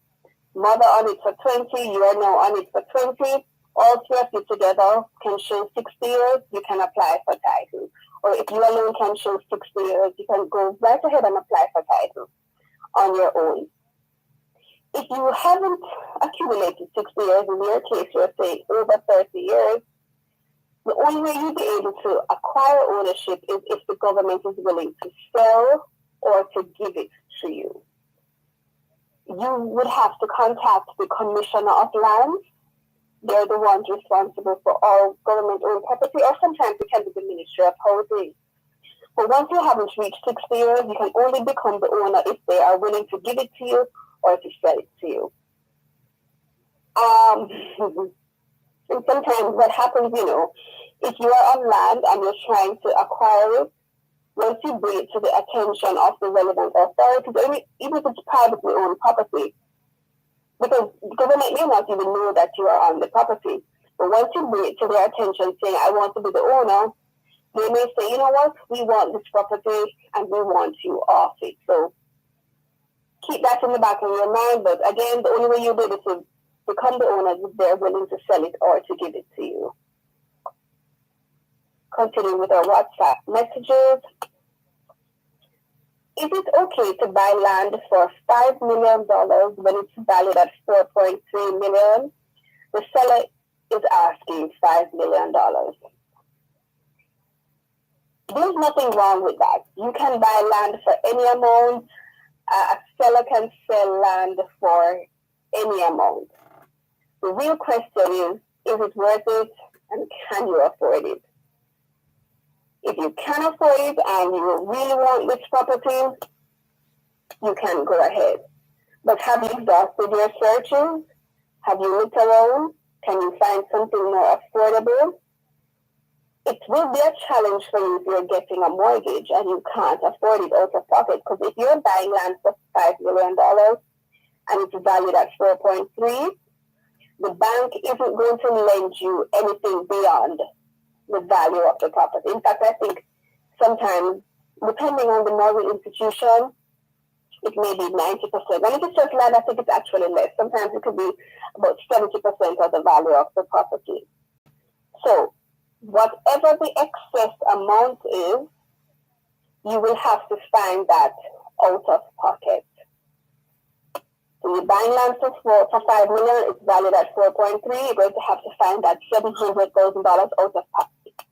S5: mother on it for 20, you are now on it for 20. All three of you together can show 60 years, you can apply for title. Or if you alone can show 60 years, you can go right ahead and apply for title on your own. If you haven't accumulated 60 years, in your case, you're saying over 30 years, the only way you'll be able to acquire ownership is if the government is willing to sell or to give it to you. You would have to contact the Commissioner of Lands. They're the ones responsible for all government-owned property, or sometimes it can be the Ministry of Housing. But once you haven't reached 60 years, you can only become the owner if they are willing to give it to you or to sell it to you. And sometimes what happens, if you are on land and you're trying to acquire it, once you bring it to the attention of the relevant authorities, even if it's privately owned property, because the government may not even know that you are on the property, but once you bring it to their attention saying, I want to be the owner, they may say, you know what, we want this property and we want you off it. So keep that in the back of your mind. But again, the only way you'll be able to become the owner is if they're willing to sell it or to give it to you. Continuing with our WhatsApp messages. Is it okay to buy land for $5 million when it's valued at $4.3 million? The seller is asking $5 million. There's nothing wrong with that. You can buy land for any amount. A seller can sell land for any amount. The real question is it worth it and can you afford it? If you can afford it and you really want this property, you can go ahead. But have you exhausted your searches? Have you looked around? Can you find something more affordable? It will be a challenge for you if you're getting a mortgage and you can't afford it out of pocket. Because if you're buying land for $5 million and it's valued at 4.3, the bank isn't going to lend you anything beyond the value of the property. In fact, I think sometimes, depending on the mortgage institution, it may be 90%. And if it's just land, I think it's actually less. Sometimes it could be about 70% of the value of the property. So, whatever the excess amount is, you will have to find that out of pocket. So you're buying land for $5 million, it's valued at 4.3, you're going to have to find that $700,000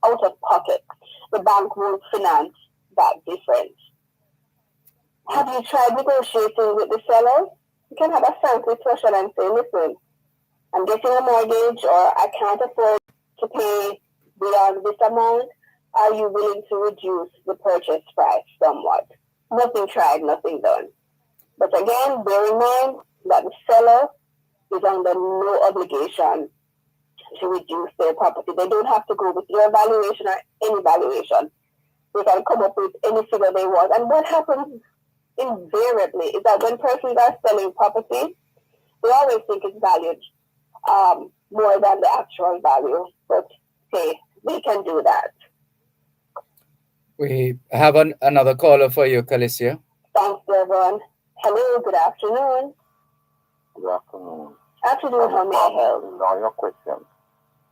S5: out of pocket. The bank won't finance that difference. Have you tried negotiating with the seller? You can have a frank discussion and say, listen, I'm getting a mortgage or I can't afford to pay beyond this amount. Are you willing to reduce the purchase price somewhat? Nothing tried, nothing done. But again, bear in mind that the seller is under no obligation to reduce their property. They don't have to go with your valuation or any valuation. They can come up with any figure they want. And what happens invariably is that when persons are selling property, they always think it's valued more than the actual value. But hey, we can do that.
S4: We have another caller for you, Calicia.
S5: Thanks, Dervan. Hello, good afternoon.
S7: Good afternoon.
S5: Afternoon, how may I help?
S7: Now your question.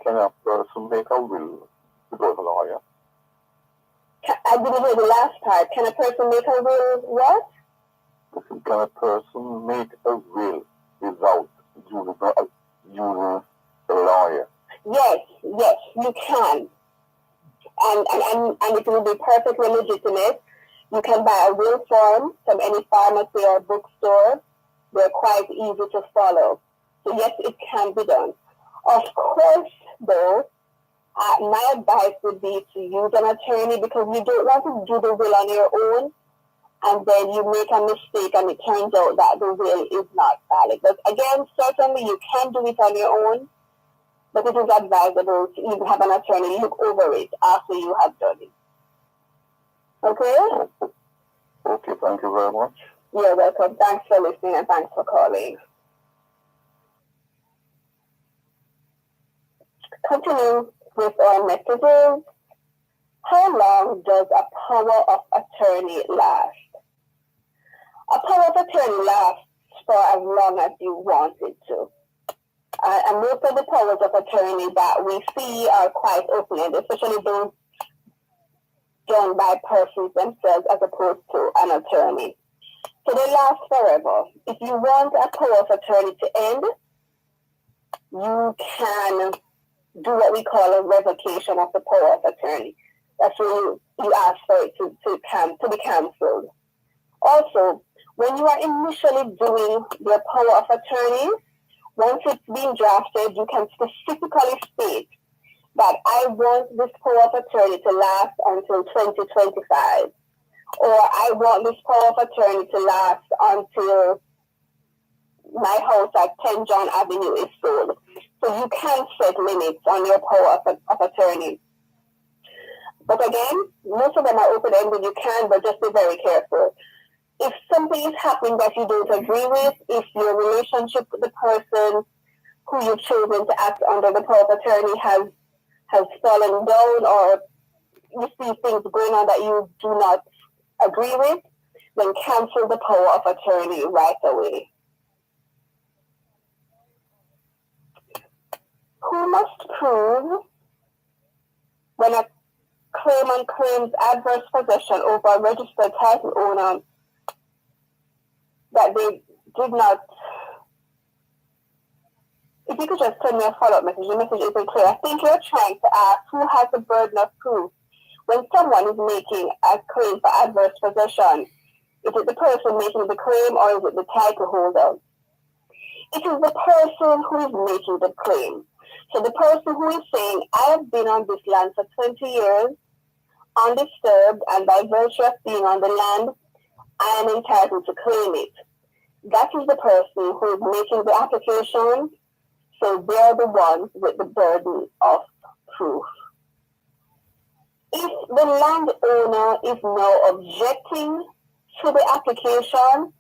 S7: Can a person make a will without a lawyer?
S5: I didn't hear the last part. Can a person make a will what?
S7: Can a person make a will without using a lawyer?
S5: Yes, you can. And it will be perfectly legitimate. You can buy a will form from any pharmacy or bookstore. They're quite easy to follow. So yes, it can be done. Of course, though, my advice would be to use an attorney because you don't want to do the will on your own and then you make a mistake and it turns out that the will is not valid. But again, certainly you can do it on your own, but it is advisable to even have an attorney look over it after you have done it. Okay?
S7: Okay, thank you very much.
S5: You're welcome. Thanks for listening and thanks for calling. Continue with our messages. How long does a power of attorney last? A power of attorney lasts for as long as you want it to. And most of the powers of attorney that we see are quite open-ended, especially those done by persons themselves as opposed to an attorney. So they last forever. If you want a power of attorney to end, you can do what we call a revocation of the power of attorney. That's when you ask for it to be cancelled. Also, when you are initially doing your power of attorney, once it's been drafted, you can specifically state that I want this power of attorney to last until 2025. Or I want this power of attorney to last until my house at 10 John Avenue is sold. So you can set limits on your power of attorney. But again, most of them are open-ended. You can, but just be very careful. If something is happening that you don't agree with, if your relationship with the person who you've chosen to act under the power of attorney has fallen down, or you see things going on that you do not agree with, then cancel the power of attorney right away. Who must prove when a claimant claims adverse possession over a registered title owner that they did not? If you could just send me a follow-up message, the message isn't clear. I think you're trying to ask who has the burden of proof when someone is making a claim for adverse possession. Is it the person making the claim or is it the title holder? It is the person who is making the claim. So the person who is saying, I have been on this land for 20 years, undisturbed, and by virtue of being on the land, I am entitled to claim it. That is the person who is making the application, so they're the ones with the burden of proof. If the landowner is now objecting to the application,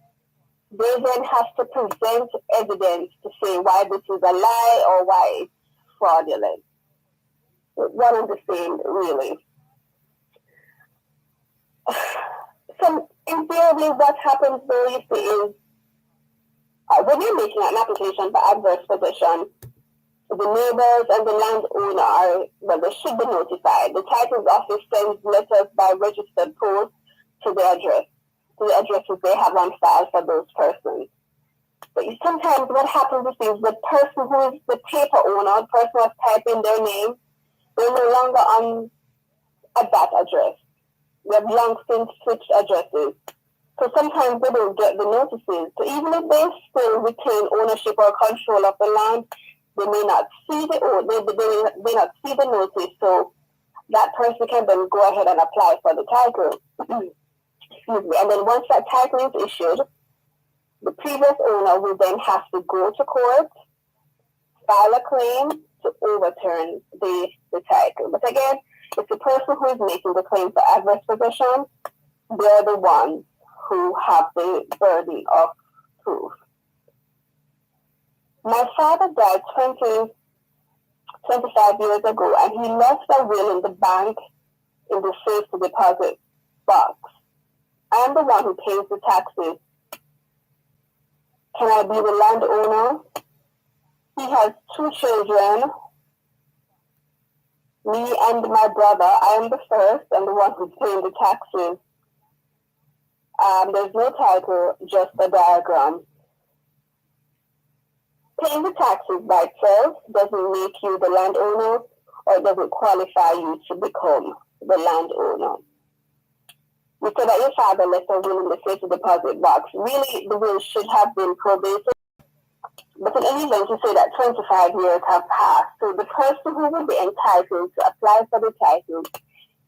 S5: they then have to present evidence to say why this is a lie or why it's fraudulent. One and the same, really. So invariably what happens though, you see, is when you're making an application for adverse possession, the neighbors and the landowner they should be notified. The titles office sends letters by registered post to the addresses they have on file for those persons. But sometimes what happens is the person who is the paper owner, the person who has typed in their name, they're no longer at that address. They have long since switched addresses. So sometimes they don't get the notices. So even if they still retain ownership or control of the land, they may not see they may not see the notice. So that person can then go ahead and apply for the title. Excuse me. And then once that title is issued, the previous owner will then have to go to court, file a claim to overturn the title. But again, it's the person who is making the claim for adverse possession, they're the ones who have the burden of proof. My father died 25 years ago, and he left a will in the bank in the safety deposit box. I am the one who pays the taxes. Can I be the landowner? He has 2 children, me and my brother. I am the first and the one who's paying the taxes. There's no title, just a diagram. Paying the taxes by itself doesn't make you the landowner, or it doesn't qualify you to become the landowner. You said that your father left a will in the safety deposit box. Really, the will should have been probated. But in any event, you say that 25 years have passed. So the person who would be entitled to apply for the title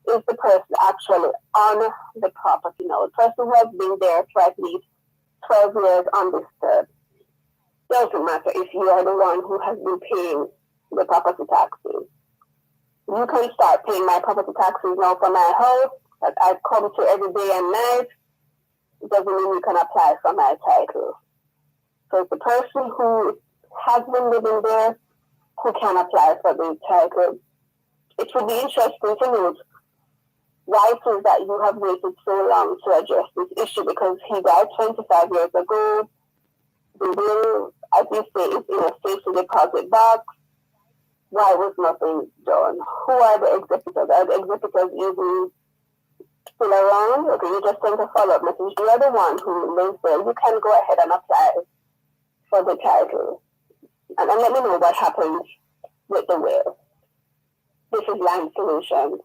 S5: is the person actually on the property now. The person who has been there for at least 12 years undisturbed. Doesn't matter if you are the one who has been paying the property taxes. You can start paying my property taxes now for my house that I come to every day and night. It doesn't mean you can apply for my title. So it's the person who has been living there who can apply for the title. It would be interesting to note why it is that you have waited so long to address this issue, because he died 25 years ago. The will, as you say, is in a safety deposit box. Why was nothing done? Who are the executors? Are the executors usually still around? Okay, you just sent a follow-up message. You are the one who lives there. You can go ahead and apply for the title. And let me know what happens with the will. This is Land Solutions.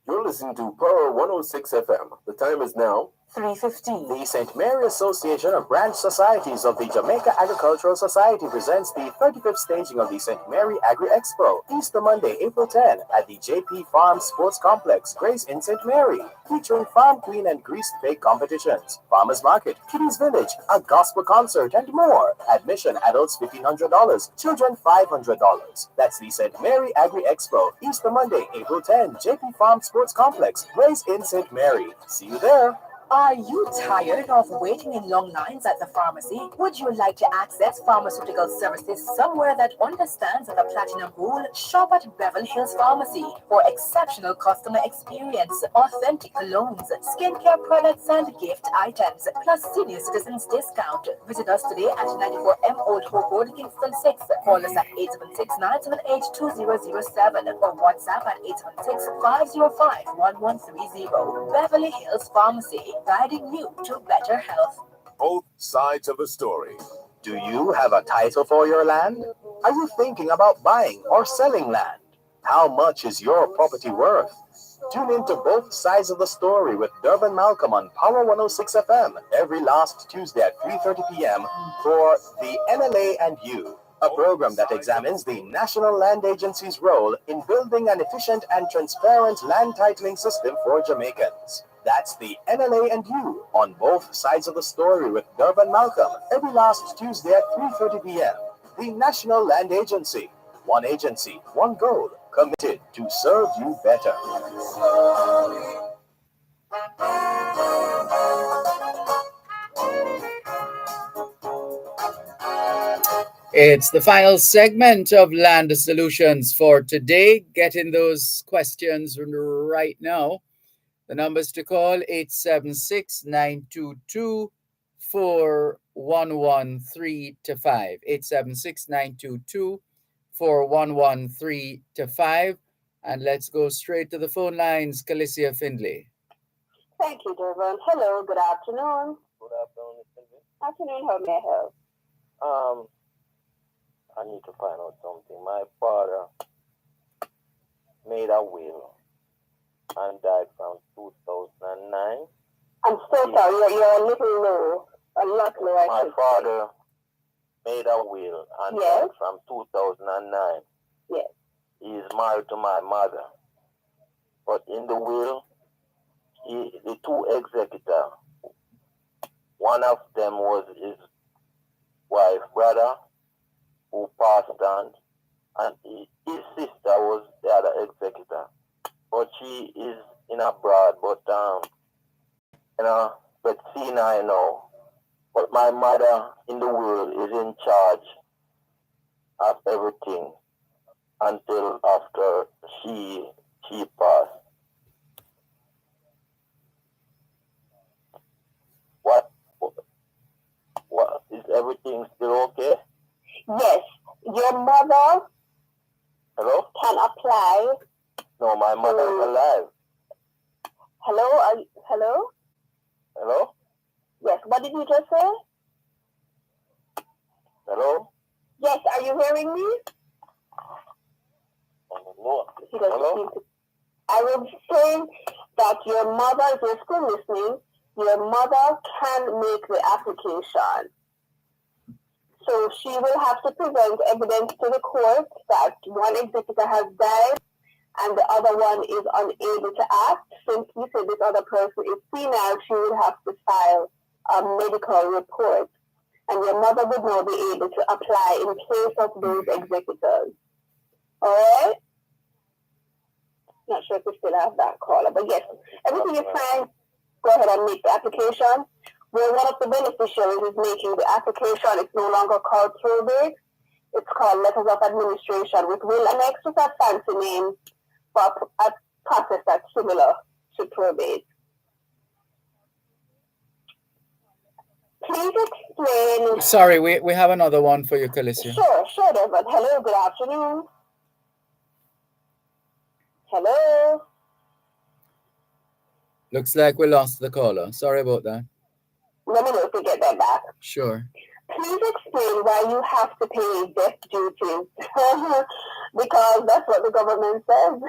S3: You're listening to Pearl 106 FM. The time is now
S2: 3:15.
S3: The St. Mary Association of Branch Societies of the Jamaica Agricultural Society presents the 35th staging of the St. Mary Agri Expo, Easter Monday, April 10, at the JP Farm Sports Complex, Grace in St. Mary, featuring Farm Queen and Greased Pig competitions, Farmers Market, Kitty's Village, a gospel concert, and more. Admission, adults $1,500, children $500. That's the St. Mary Agri Expo, Easter Monday, April 10, JP Farm Sports Complex, Grace in St. Mary. See you there.
S2: Are you tired of waiting in long lines at the pharmacy? Would you like to access pharmaceutical services somewhere that understands the platinum rule? Shop at Beverly Hills Pharmacy for exceptional customer experience, authentic colognes, skincare products, and gift items, plus senior citizens discount. Visit us today at 94M Old Hope Road, Kingston 6. Call us at 876-978-2007 or WhatsApp at 816-505-1130. Beverly Hills Pharmacy, guiding you to better health.
S3: Both sides of the story. Do you have a title for your land? Are you thinking about buying or selling land? How much is your property worth? Tune in to Both Sides of the Story with Dervan Malcolm on Power 106 FM every last Tuesday at 3:30 p.m. for The NLA and You, a program that examines the National Land Agency's role in building an efficient and transparent land titling system for Jamaicans. That's The NLA and You on Both Sides of the Story with Dervan Malcolm every last Tuesday at 3:30 p.m. The National Land Agency. One agency, one goal, committed to serve you better.
S4: It's the final segment of Land Solutions for today. Get in those questions right now. The numbers to call 876-922-4113-5. 876-922-4113-5. And let's go straight to the phone lines. Calicia Findlay.
S5: Thank you, Dervan. Hello, good afternoon.
S8: Good afternoon, Mr.
S5: Afternoon, how may I help?
S8: I need to find out something. My father made a will and died from 2009.
S5: I'm so sorry, you're a little low. A lot low,
S8: My father made a will and died from 2009.
S5: Yes.
S8: He is married to my mother. But in the will, the two executors, one of them was his wife, brother, who passed on, and his sister was the other executor. But she is in abroad, but senile now. But my mother in the will is in charge of everything until after she passed. What is everything still okay?
S5: Yes. Your mother
S8: Hello?
S5: can apply.
S8: No, my mother is alive.
S5: Hello? Hello?
S8: Hello?
S5: Yes, what did you just say?
S8: Hello?
S5: Yes, are you hearing me?
S8: Hello?
S5: He doesn't seem to. I was saying that your mother, if you're still listening, your mother can make the application. So she will have to present evidence to the court that one executor has died and the other one is unable to act. Since you said this other person is senile, she will have to file a medical report. And your mother would now be able to apply in place of those executors. All right? Not sure if we still have that caller, but yes, everything is fine. Go ahead and make the application. Where one of the beneficiaries is making the application, it's no longer called probate. It's called letters of administration, which will annex with a fancy name for a process that's similar to probate. Please explain.
S4: Sorry, we have another one for you, Calicia.
S5: Sure, Dervan. Hello, good afternoon. Hello.
S4: Looks like we lost the caller. Sorry about that.
S5: Let me know if we get that back.
S4: Sure.
S5: Please explain why you have to pay death duties. Because that's what the government says.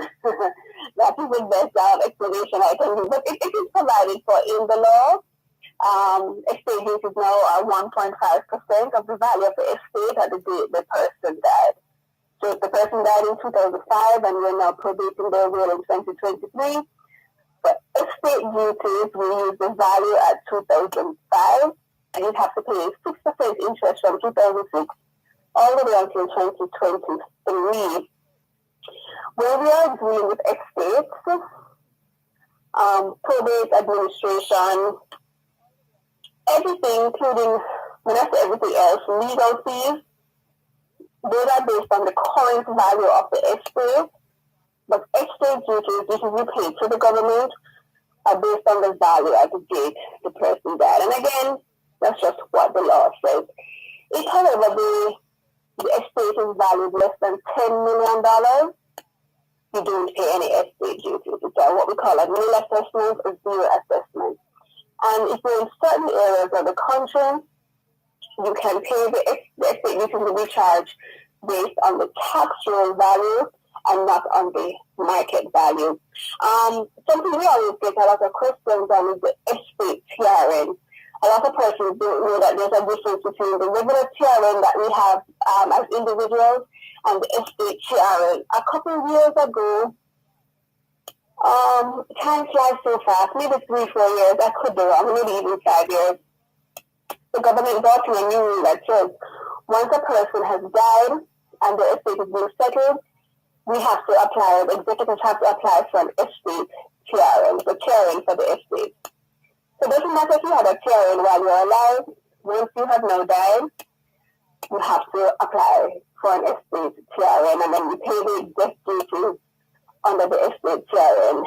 S5: That is the best explanation I can give. But it is provided for in the law. Estate duties now are 1.5% of the value of the estate at the date the person died. So if the person died in 2005 and we're now probating their will in 2023, but estate duties, we use the value at 2005, and you have to pay 6% interest from 2006 all the way until 2023. When we are dealing with estates, probate administration, everything, including, when I say everything else, legal fees, those are based on the current value of the estate. But estate duties, which is you pay to the government, are based on the value at the date the person died. And again, that's just what the law says. If, however, the estate is valued less than $10 million, you don't pay any estate duties. It's what we call a nil assessment or zero assessment. And if you're in certain areas of the country, you can pay the estate duties to be charged based on the tax roll value and not on the market value. Something we always get a lot of questions on is the estate TRN. A lot of persons don't know that there's a difference between the regular TRN that we have as individuals and the estate TRN. A couple of years ago, time flies so fast, maybe 3-4 years, I could be wrong, maybe even 5 years. The government brought in a new rule that says once a person has died and the estate is being settled, we have to apply, the executors have to apply for an estate TRN, the TRN for the estate. So it doesn't matter if you had a TRN while you're alive, once you have now died, you have to apply for an estate TRN, and then you pay the death duties under the estate TRN.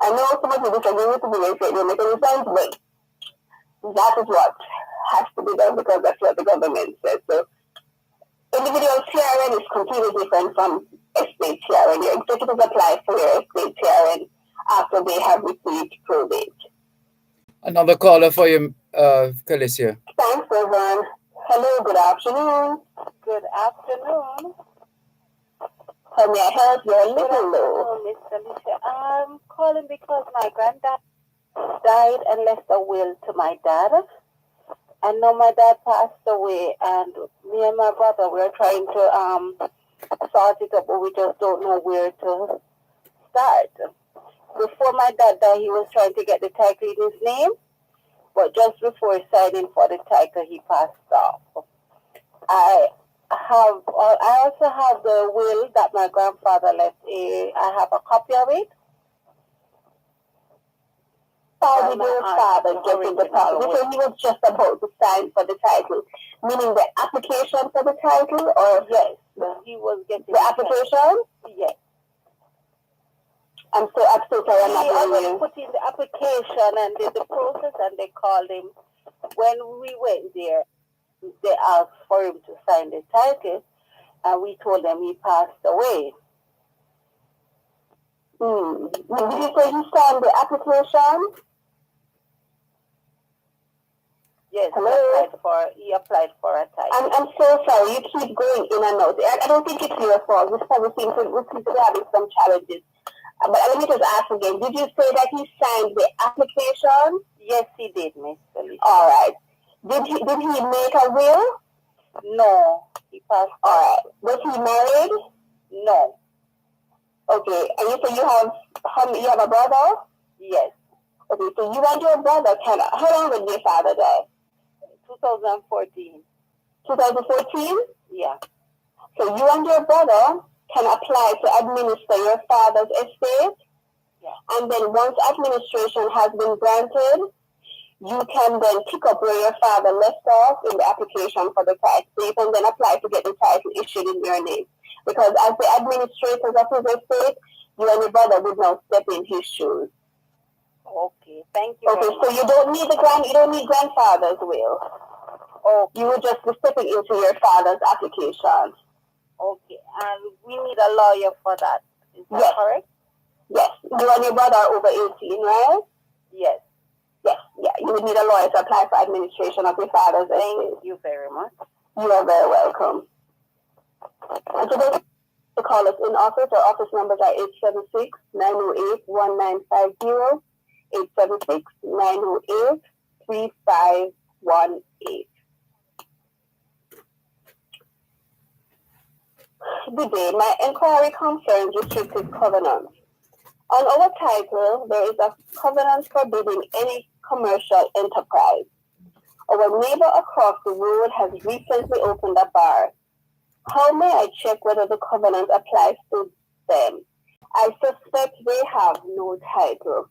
S5: I know some of you disagree with me and say it don't make any sense, but that is what has to be done because that's what the government says. So individual TRN is completely different from estate TRN. Your executors apply for your estate TRN after they have received probate.
S4: Another caller for you, Calicia.
S5: Thanks, Dervan. Hello, good afternoon. Good afternoon. How may I help you? A little low. Miss Alicia. I'm calling because my granddad died and left a will to my dad. And now my dad passed away, and me and my brother, we're trying to sort it up, but we just don't know where to start. Before my dad died, he was trying to get the title in his name, but just before signing for the title, he passed off. I also have the will that my grandfather left. I have a copy of it. How did your father get in the title? Because he was just about to sign for the title, meaning the application for the title, or yes, he was getting the application. Yes. I'm so sorry. I'm not hearing you. Put in the application and did the process, and they called him. When we went there, they asked for him to sign the title, and we told them he passed away. Did you say he signed the application? Yes, hello. He applied for a title. I'm so sorry. You keep going in and out. I don't think it's your fault. We seem to be having some challenges. But let me just ask again. Did you say that he signed the application?
S6: Yes, he did, Miss Felicia.
S5: All right. Did he make a will?
S6: No, he passed.
S5: All right. Was he married?
S6: No.
S5: Okay. And you say you have a brother?
S6: Yes.
S5: Okay. So you and your brother how long did your father die?
S6: 2014.
S5: 2014?
S6: Yeah.
S5: So you and your brother can apply to administer your father's estate.
S6: Yeah.
S5: And then once administration has been granted, you can then pick up where your father left off in the application for the title. So you can then apply to get the title issued in your name. Because as the administrators of his estate, you and your brother would now step in his shoes.
S6: Okay, thank you.
S5: Okay, so you don't need grandfather's will.
S6: Oh,
S5: you would just be stepping into your father's application.
S6: Okay, and we need a lawyer for that. Is that correct?
S5: Yes, you and your brother are over 18, right?
S6: Yes.
S5: Yes, yeah. You would need a lawyer to apply for administration of your father's estate.
S6: Thank you very much.
S5: You are very welcome. And today, to call us in office, our office numbers are 876-908-1950, 876-908-3518. Good day. My inquiry concerns restricted covenants. On our title, there is a covenant forbidding any commercial enterprise. Our neighbor across the road has recently opened a bar. How may I check whether the covenant applies to them? I suspect they have no title.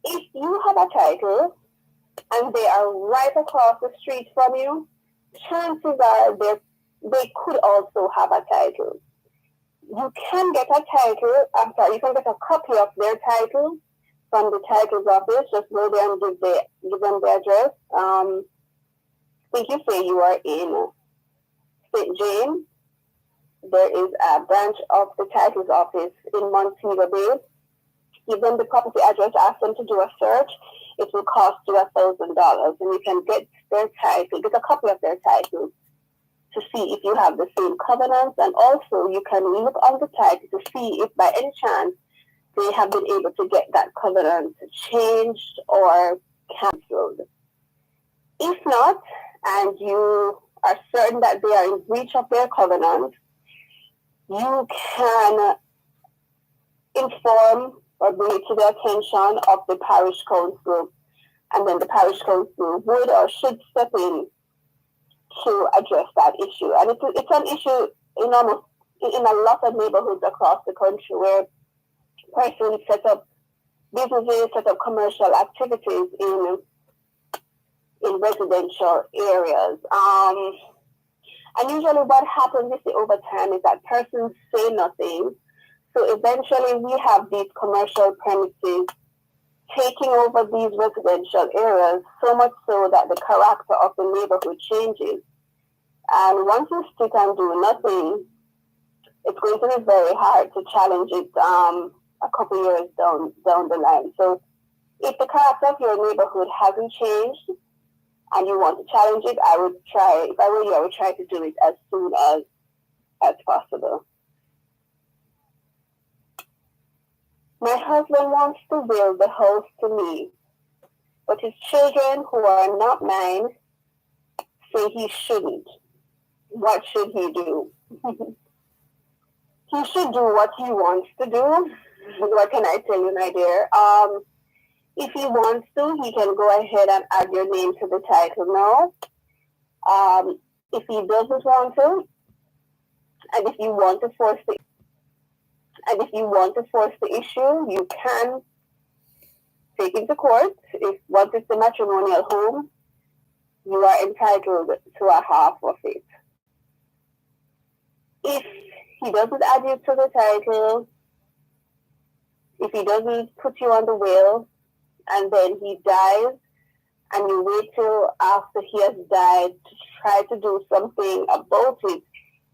S5: If you have a title and they are right across the street from you, chances are they could also have a title. You can get a title, you can get a copy of their title from the title's office. Just go there and give them the address. I think you say you are in St. James. There is a branch of the title's office in Montego Bay. Give them the property address, ask them to do a search. It will cost you $1,000, and you can get their title, get a copy of their title to see if you have the same covenants, and also you can look on the title to see if by any chance they have been able to get that covenant changed or cancelled. If not, and you are certain that they are in breach of their covenant, you can inform or bring it to the attention of the parish council, and then the parish council would or should step in to address that issue. And it's an issue in a lot of neighborhoods across the country where persons set up businesses, set up commercial activities in residential areas. And usually what happens over time is that persons say nothing. So eventually we have these commercial premises taking over these residential areas, so much so that the character of the neighborhood changes. And once you sit and do nothing, it's going to be very hard to challenge it a couple years down the line. So if the character of your neighborhood hasn't changed and you want to challenge it, if I were you, I would try to do it as soon as possible. My husband wants to will the house to me, but his children, who are not mine, say he shouldn't. What should he do? He should do what he wants to do. What can I tell you, my dear? If he wants to, he can go ahead and add your name to the title now. If he doesn't want to, and if you want to force the issue, you can take it to court. Once it's a matrimonial home, you are entitled to a half of it. If he doesn't add you to the title, if he doesn't put you on the will, and then he dies, and you wait till after he has died to try to do something about it,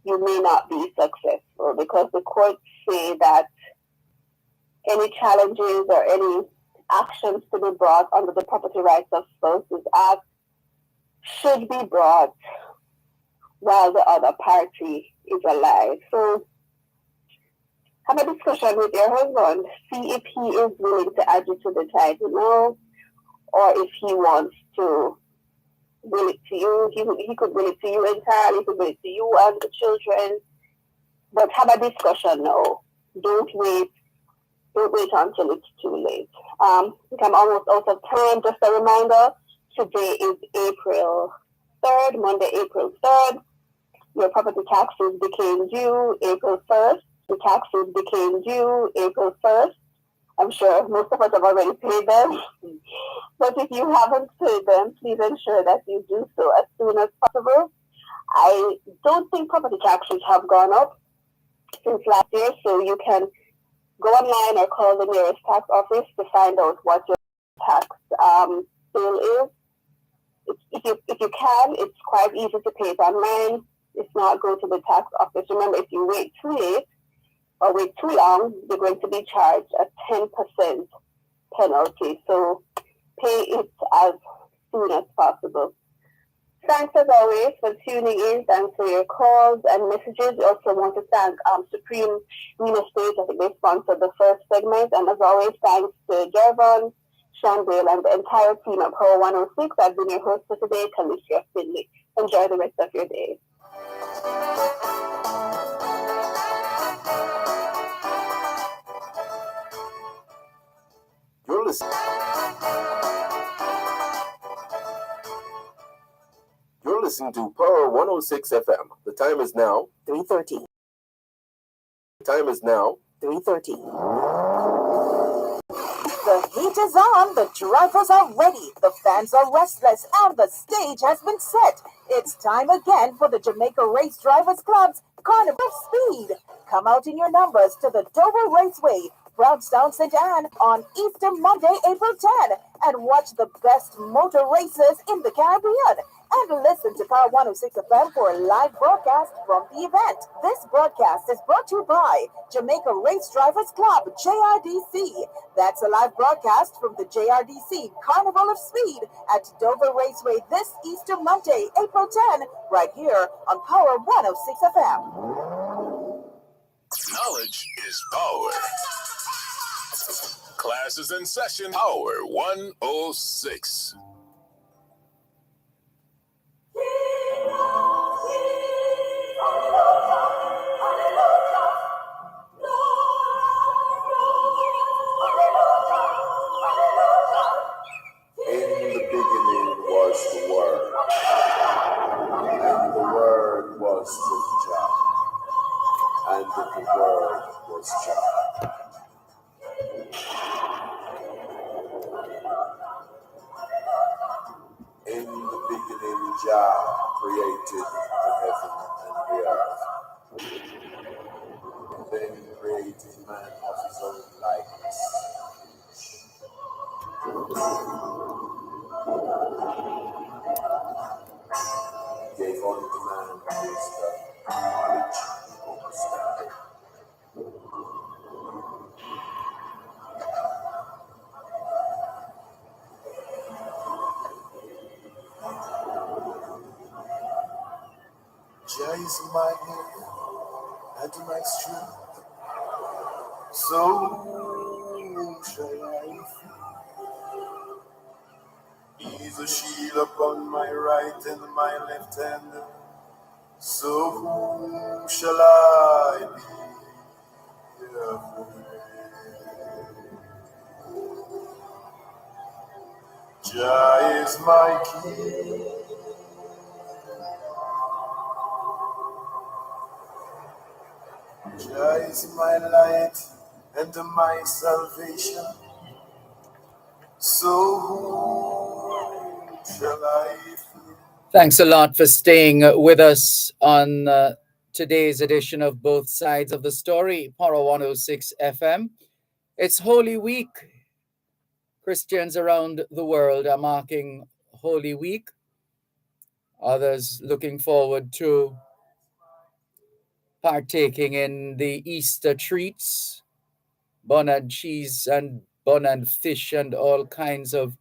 S5: you may not be successful, because the courts say that any challenges or any actions to be brought under the Property Rights of Spouses Act should be brought while the other party is alive. So have a discussion with your husband. See if he is willing to add you to the title now, or if he wants to will it to you. He could will it to you entirely, he could will it to you and the children. But have a discussion now. Don't wait until it's too late. I think I'm almost out of time. Just a reminder, today is April 3rd, Monday, April 3rd. Your property taxes became due April 1st. The taxes became due April 1st. I'm sure most of us have already paid them. But if you haven't paid them, please ensure that you do so as soon as possible. I don't think property taxes have gone up since last year, so you can go online or call the nearest tax office to find out what your tax bill is. If you can, it's quite easy to pay it online. If not, go to the tax office. Remember, if you wait too late or wait too long, you're going to be charged a 10% penalty. So pay it as soon as possible. Thanks as always for tuning in. Thanks for your calls and messages. We also want to thank Supreme Real Estate. I think they sponsored the first segment. And as always, thanks to Dervan, Chandale, and the entire team at Power 106. I've been your host for today, Kalisha Finley. Enjoy the rest of your day.
S1: You're listening. You're listening to Power 106 FM. The time is now
S2: 3:30.
S1: The time is now
S2: 3:30. The heat is on, the drivers are ready, the fans are restless, and the stage has been set. It's time again for the Jamaica Race Drivers Club's Carnival of Speed. Come out in your numbers to the Dover Raceway, Brownstown, St. Anne on Easter Monday, April 10, and watch the best motor races in the Caribbean. And listen to Power 106 FM for a live broadcast from the event. This broadcast is brought to you by Jamaica Race Drivers Club, JRDC. That's a live broadcast from the JRDC Carnival of Speed at Dover Raceway this Easter Monday, April 10, right here on Power 106 FM.
S9: Knowledge is power. Class is in session. Power 106.
S1: In the beginning was the Word, and the Word was with Jah, and the Word was Jah. In the beginning, Jah created the heaven and the earth. Then he created man of his own likeness. Gave unto man wisdom, knowledge, and understanding. Jah is my help and my strength, so shall I fear. He is a shield upon my right and my left hand, so whom shall I be afraid? Jah is my king. Jah is my light and my salvation, so whom shall I fear?
S4: Thanks a lot for staying with us on today's edition of Both Sides of the Story, Power 106 FM. It's Holy Week. Christians around the world are marking Holy Week. Others looking forward to partaking in the Easter treats, bun and cheese and bun and fish and all kinds of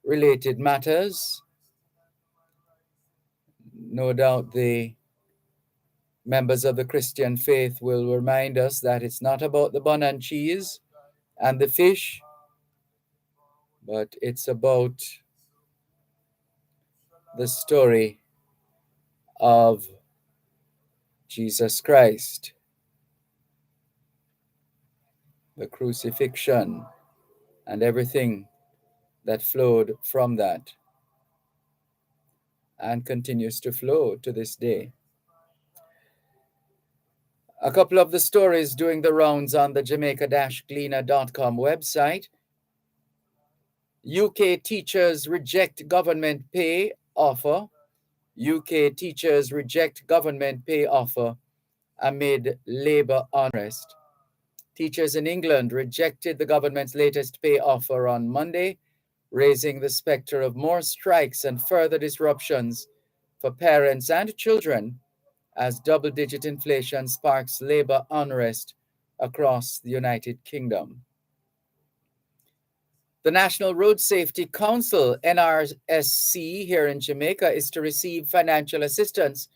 S4: related matters. No doubt the members of the Christian faith will remind us that it's not about the bun and cheese and the fish, but it's about the story of Jesus Christ, the crucifixion, and everything that flowed from that and continues to flow to this day. A couple of the stories doing the rounds on the Jamaica-Gleaner.com website. UK teachers reject government pay offer. UK teachers reject government pay offer amid Labour unrest. Teachers in England rejected the government's latest pay offer on Monday, raising the spectre of more strikes and further disruptions for parents and children as double-digit inflation sparks Labour unrest across the United Kingdom. The National Road Safety Council, NRSC, here in Jamaica, is to receive financial assistance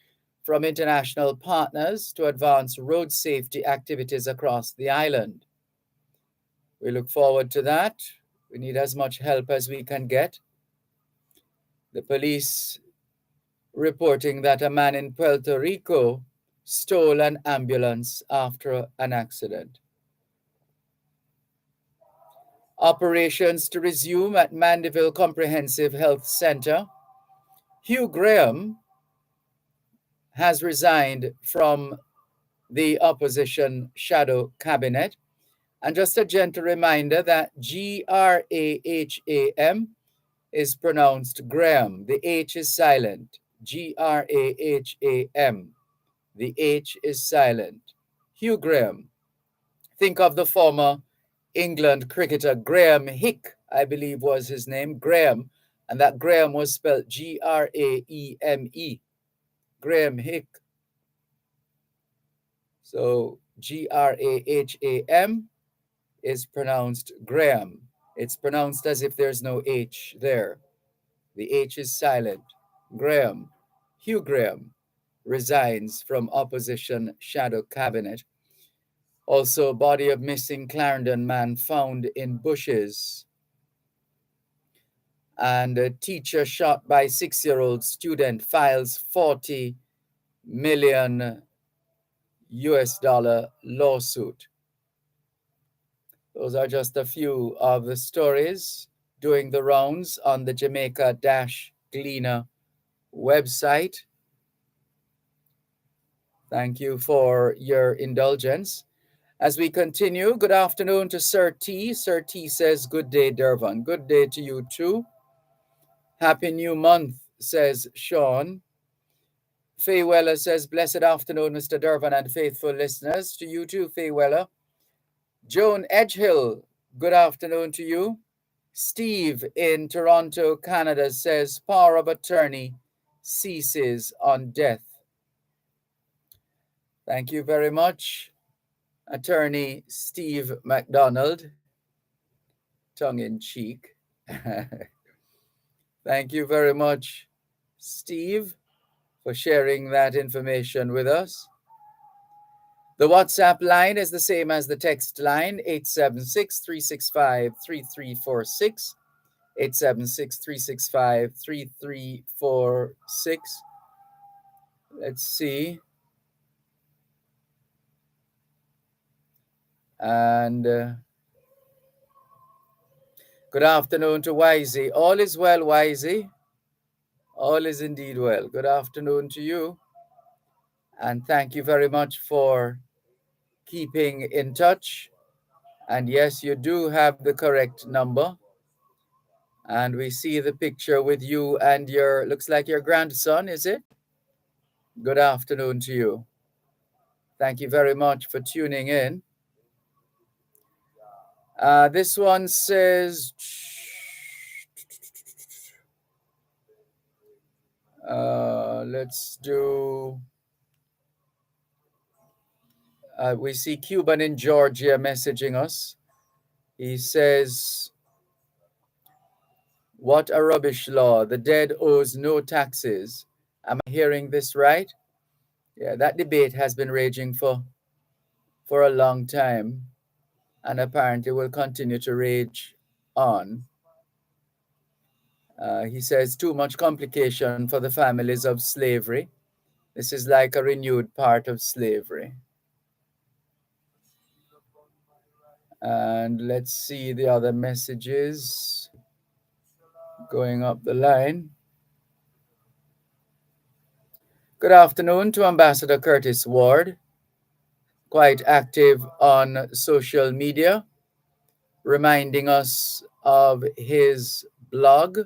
S4: from international partners to advance road safety activities across the island. We look forward to that. We need as much help as we can get. The police reporting that a man in Puerto Rico stole an ambulance after an accident. Operations to resume at Mandeville Comprehensive Health Center. Hugh Graham has resigned from the opposition shadow cabinet. And just a gentle reminder that Graham is pronounced Graham. The H is silent. Graham. The H is silent. Hugh Graham. Think of the former England cricketer Graham Hick, I believe was his name, Graham. And that Graham was spelled Grame. Graham Hick. So Graham is pronounced Graham. It's pronounced as if there's no H there. The H is silent. Graham. Hugh Graham resigns from opposition shadow cabinet. Also, body of missing Clarendon man found in bushes. And a teacher shot by 6-year-old student files $40 million lawsuit. Those are just a few of the stories doing the rounds on the Jamaica-Gleaner website. Thank you for your indulgence. As we continue, good afternoon to Sir T. Sir T says, good day, Dervan. Good day to you too. Happy new month, says Sean. Faye Weller says, blessed afternoon, Mr. Dervan and faithful listeners. To you too, Faye Weller. Joan Edgehill, good afternoon to you. Steve in Toronto, Canada says, power of attorney ceases on death. Thank you very much, Attorney Steve MacDonald, tongue in cheek. Thank you very much, Steve, for sharing that information with us. The WhatsApp line is the same as the text line, 876-365-3346, 876-365-3346. Let's see. And good afternoon to Wisey. All is well, Wisey. All is indeed well. Good afternoon to you. And thank you very much for keeping in touch. And yes, you do have the correct number. And we see the picture with you and your, looks like your grandson, is it? Good afternoon to you. Thank you very much for tuning in. This one says, let's do, we see Cuban in Georgia messaging us. He says, what a rubbish law. The dead owes no taxes. Am I hearing this right? Yeah, that debate has been raging for a long time, and apparently will continue to rage on. He says too much complication for the families of slavery. This is like a renewed part of slavery. And let's see the other messages going up the line. Good afternoon to Ambassador Curtis Ward, quite active on social media, reminding us of his blog,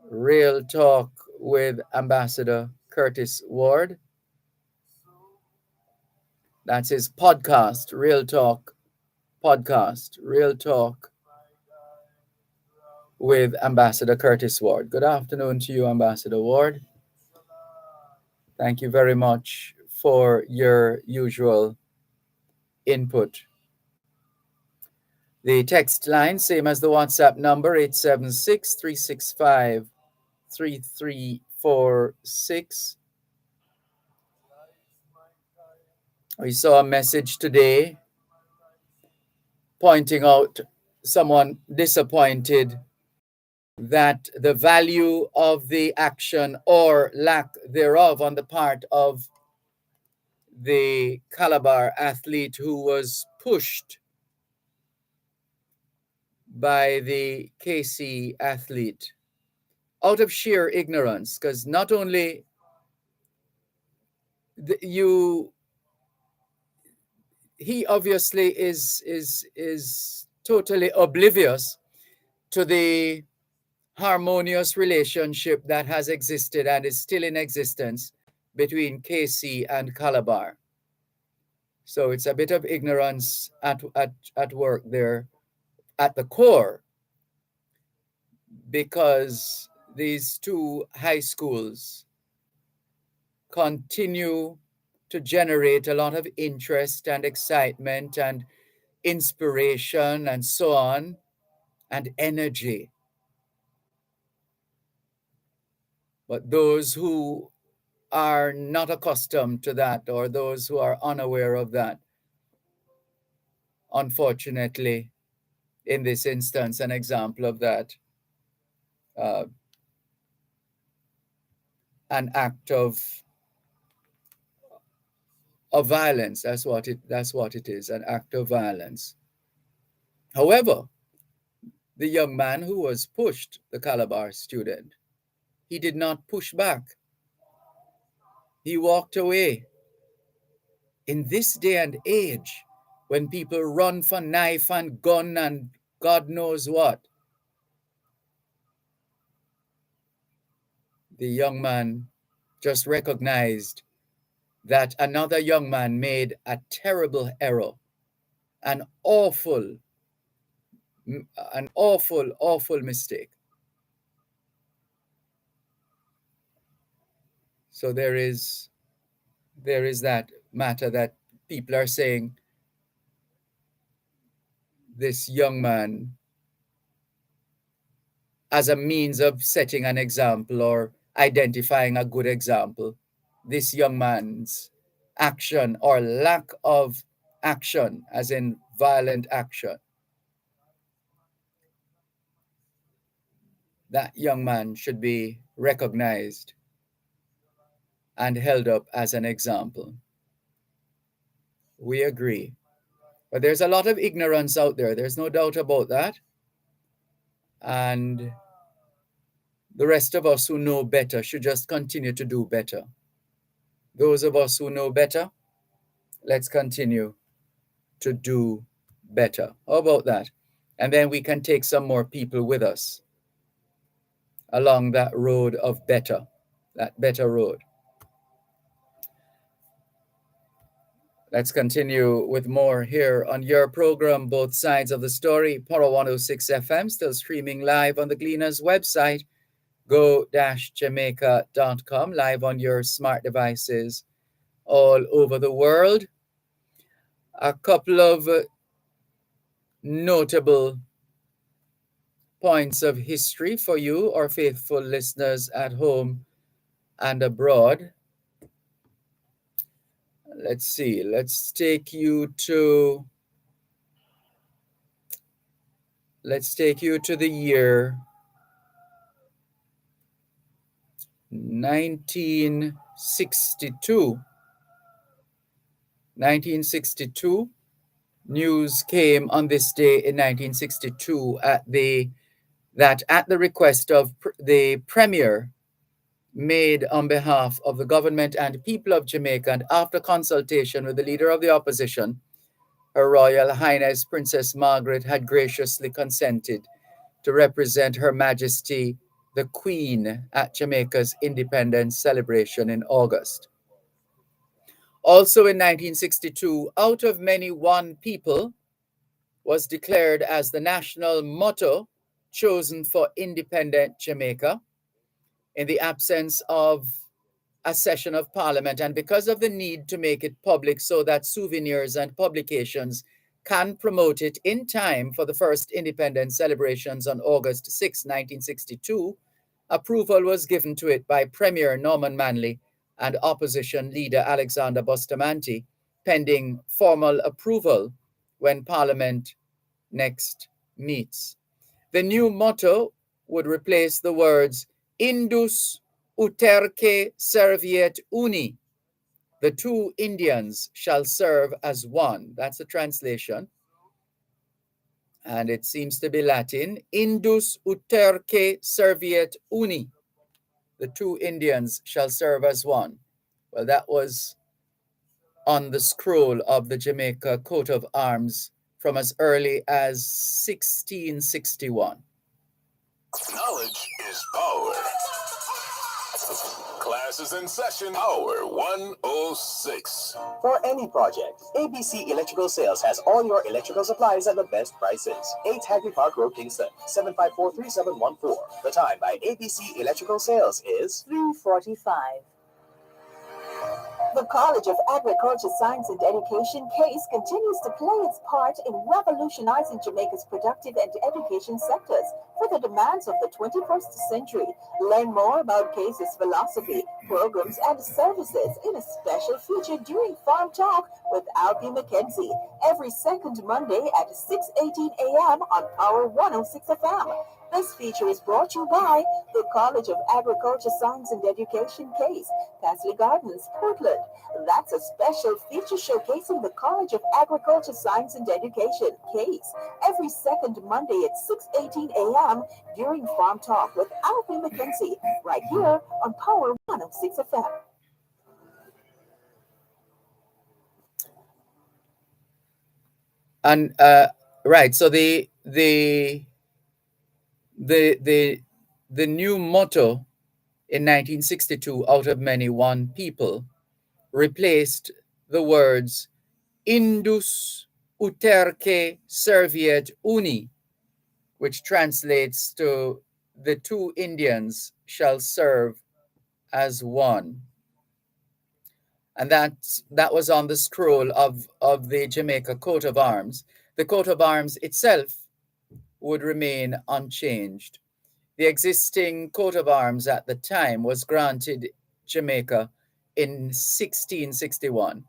S4: Real Talk with Ambassador Curtis Ward. That's his podcast, Real Talk Podcast, Real Talk with Ambassador Curtis Ward. Good afternoon to you, Ambassador Ward. Thank you very much for your usual input. The text line, same as the WhatsApp number, 876-365-3346. We saw a message today pointing out someone disappointed that the value of the action or lack thereof on the part of the Calabar athlete who was pushed by the KC athlete out of sheer ignorance, because not only he obviously is totally oblivious to the harmonious relationship that has existed and is still in existence between KC and Calabar. So it's a bit of ignorance at work there at the core, because these two high schools continue to generate a lot of interest and excitement and inspiration and so on, and energy. But those who are not accustomed to that, or those who are unaware of that, unfortunately, in this instance, an example of that, an act of violence. That's what it is, an act of violence. However, the young man who was pushed, the Calabar student, he did not push back. He walked away. In this day and age, when people run for knife and gun and God knows what, the young man just recognized that another young man made a terrible error, an awful mistake. So there is that matter that people are saying this young man, as a means of setting an example or identifying a good example, this young man's action or lack of action, as in violent action, that young man should be recognized and held up as an example. We agree. But there's a lot of ignorance out there. There's no doubt about that. And the rest of us who know better should just continue to do better. Those of us who know better, let's continue to do better. How about that? And then we can take some more people with us along that road of better, that better road. Let's continue with more here on your program, Both Sides of the Story, Power 106 FM, still streaming live on the Gleaners website, go-jamaica.com, live on your smart devices all over the world. A couple of notable points of history for you, our faithful listeners at home and abroad. let's see, let's take you to the year 1962. 1962. News came on this day in 1962 at the request of the Premier, made on behalf of the government and people of Jamaica, and after consultation with the leader of the opposition, Her Royal Highness Princess Margaret had graciously consented to represent Her Majesty the Queen at Jamaica's independence celebration in August. Also in 1962, Out of Many One People was declared as the national motto chosen for independent Jamaica in the absence of a session of Parliament, and because of the need to make it public so that souvenirs and publications can promote it in time for the first independence celebrations on August 6, 1962, approval was given to it by Premier Norman Manley and opposition leader Alexander Bustamante, pending formal approval when Parliament next meets. The new motto would replace the words Indus uterque serviet uni. The two Indians shall serve as one. That's the translation. And it seems to be Latin. Indus uterque serviet uni. The two Indians shall serve as one. Well, that was on the scroll of the Jamaica coat of arms from as early as 1661.
S9: Knowledge is power. Class is in session. Hour 106.
S3: For any project, ABC Electrical Sales has all your electrical supplies at the best prices. 8 Hagley Park Road, Kingston, 754-3714. The time by ABC Electrical Sales is
S2: 3:45. The College of Agriculture, Science and Education, CASE, continues to play its part in revolutionizing Jamaica's productive and education sectors for the demands of the 21st century. Learn more about CASE's philosophy, programs, and services in a special feature during Farm Talk with Alfie McKenzie every second Monday at 6:18 a.m. on Power 106 FM. This feature is brought to you by the College of Agriculture, Science and Education, CASE, Pasley Gardens, Portland. That's a special feature showcasing the College of Agriculture, Science and Education, CASE, every second Monday at 6:18 a.m. during Farm Talk with Alfie McKenzie, right here on Power 106 FM.
S4: And right, so the new motto in 1962, Out of Many One People, replaced the words Indus uterque serviet uni, which translates to the two Indians shall serve as one. And that was on the scroll of the Jamaica coat of arms. The coat of arms itself would remain unchanged. The existing coat of arms at the time was granted Jamaica in 1661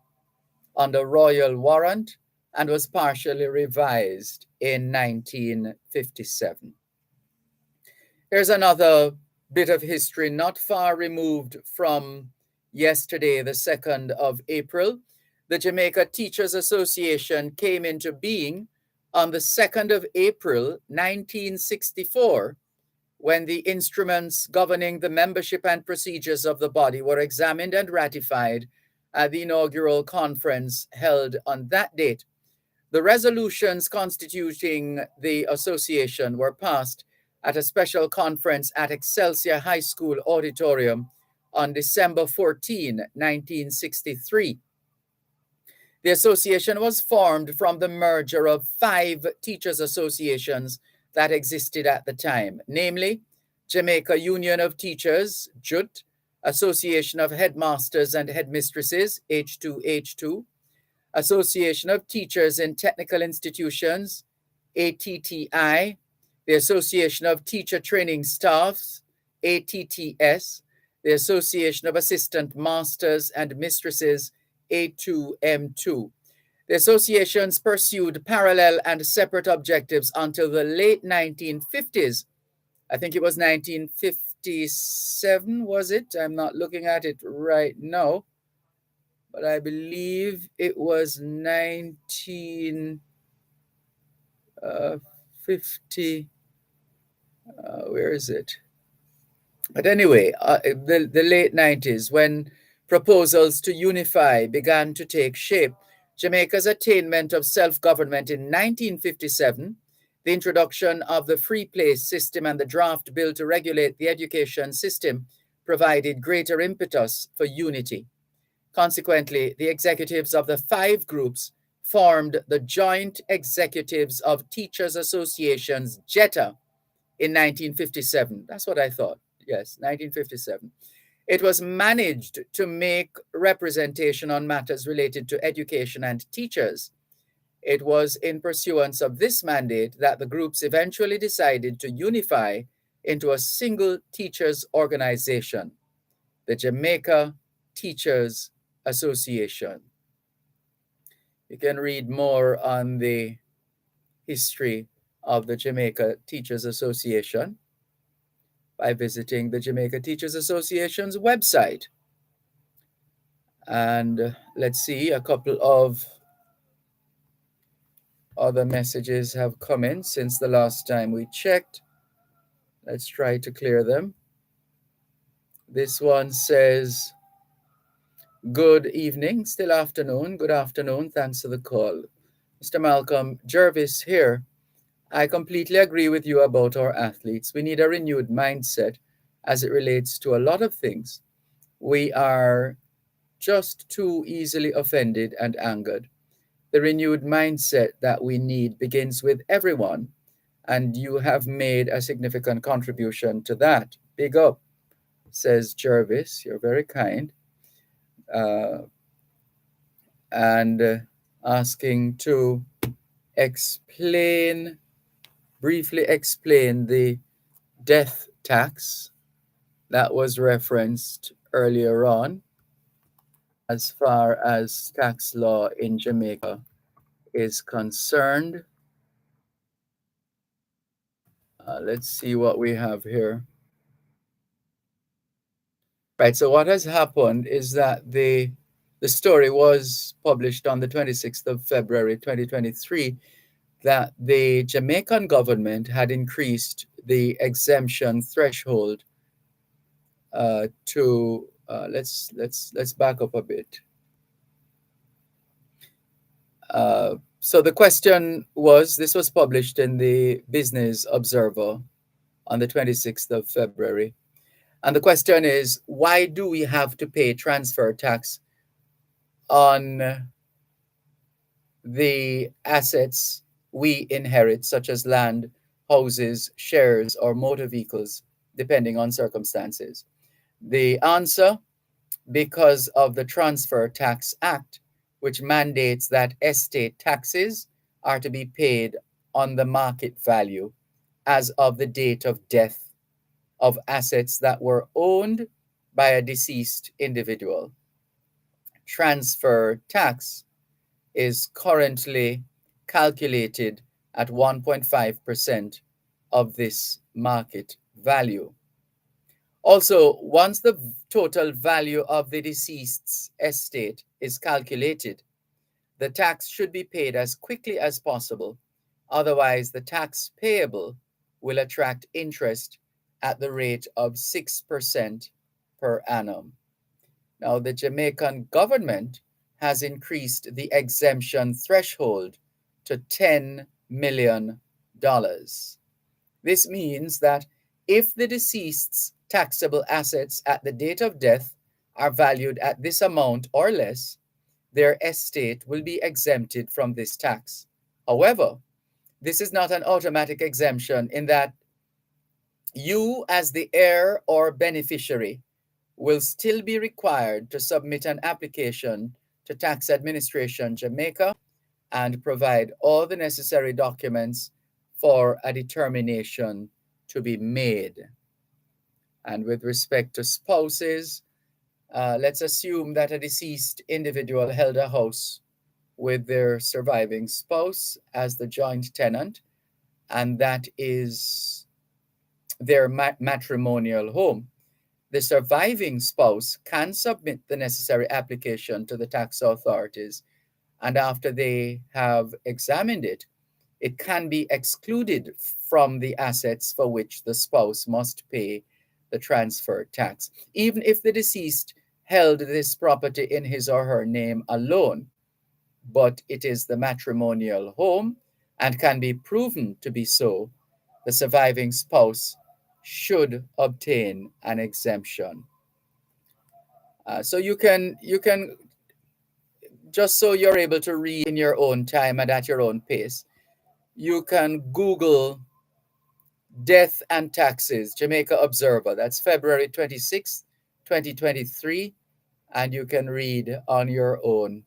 S4: under royal warrant and was partially revised in 1957. Here's another bit of history not far removed from yesterday, the 2nd of April. The Jamaica Teachers Association came into being on the 2nd of April, 1964, when the instruments governing the membership and procedures of the body were examined and ratified at the inaugural conference held on that date. The resolutions constituting the association were passed at a special conference at Excelsior High School Auditorium on December 14, 1963. The association was formed from the merger of 5 teachers' associations that existed at the time, namely Jamaica Union of Teachers, JUT, Association of Headmasters and Headmistresses, H2H2, Association of Teachers in Technical Institutions, ATTI, the Association of Teacher Training Staffs, ATTS, the Association of Assistant Masters and Mistresses, A2M2. The associations pursued parallel and separate objectives until the late 1950s. I think it was 1957, was it? I'm not looking at it right now, but I believe it was 1950. Where is it? But anyway, the late 90s, when proposals to unify began to take shape, Jamaica's attainment of self-government in 1957, the introduction of the free place system and the draft bill to regulate the education system provided greater impetus for unity. Consequently, the executives of the 5 groups formed the Joint Executives of Teachers Associations, JETA, in 1957. That's what I thought. Yes, 1957. It was managed to make representation on matters related to education and teachers. It was in pursuance of this mandate that the groups eventually decided to unify into a single teachers organization, the Jamaica Teachers Association. You can read more on the history of the Jamaica Teachers Association by visiting the Jamaica Teachers Association's website. And let's see, a couple of other messages have come in since the last time we checked. Let's try to clear them. This one says, good evening, still afternoon. Good afternoon, thanks for the call. Mr. Malcolm, Jervis here. I completely agree with you about our athletes. We need a renewed mindset as it relates to a lot of things. We are just too easily offended and angered. The renewed mindset that we need begins with everyone, and you have made a significant contribution to that. Big up, says Jervis. You're very kind. And asking to briefly explain the death tax that was referenced earlier on as far as tax law in Jamaica is concerned. Let's see what we have here. Right, so what has happened is that the story was published on the 26th of February 2023 that the Jamaican government had increased the exemption threshold to let's back up a bit. So the question was, this was published in the Business Observer on the 26th of February. And the question is, why do we have to pay transfer tax on the assets we inherit, such as land, houses, shares, or motor vehicles, depending on circumstances? The answer, because of the Transfer Tax Act, which mandates that estate taxes are to be paid on the market value as of the date of death of assets that were owned by a deceased individual. Transfer tax is currently calculated at 1.5% of this market value. Also, once the total value of the deceased's estate is calculated, the tax should be paid as quickly as possible. Otherwise, the tax payable will attract interest at the rate of 6% per annum. Now, the Jamaican government has increased the exemption threshold to $10 million. This means that if the deceased's taxable assets at the date of death are valued at this amount or less, their estate will be exempted from this tax. However, this is not an automatic exemption in that you, as the heir or beneficiary, will still be required to submit an application to Tax Administration Jamaica and provide all the necessary documents for a determination to be made. And with respect to spouses, Let's assume that a deceased individual held a house with their surviving spouse as the joint tenant, and that is their matrimonial home. The surviving spouse can submit the necessary application to the tax authorities, and after they have examined it, it can be excluded from the assets for which the spouse must pay the transfer tax, even if the deceased held this property in his or her name alone, but it is the matrimonial home and can be proven to be so. The surviving spouse should obtain an exemption. So you can just so you're able to read in your own time and at your own pace, you can Google Death and Taxes, Jamaica Observer. That's February 26th, 2023. And you can read on your own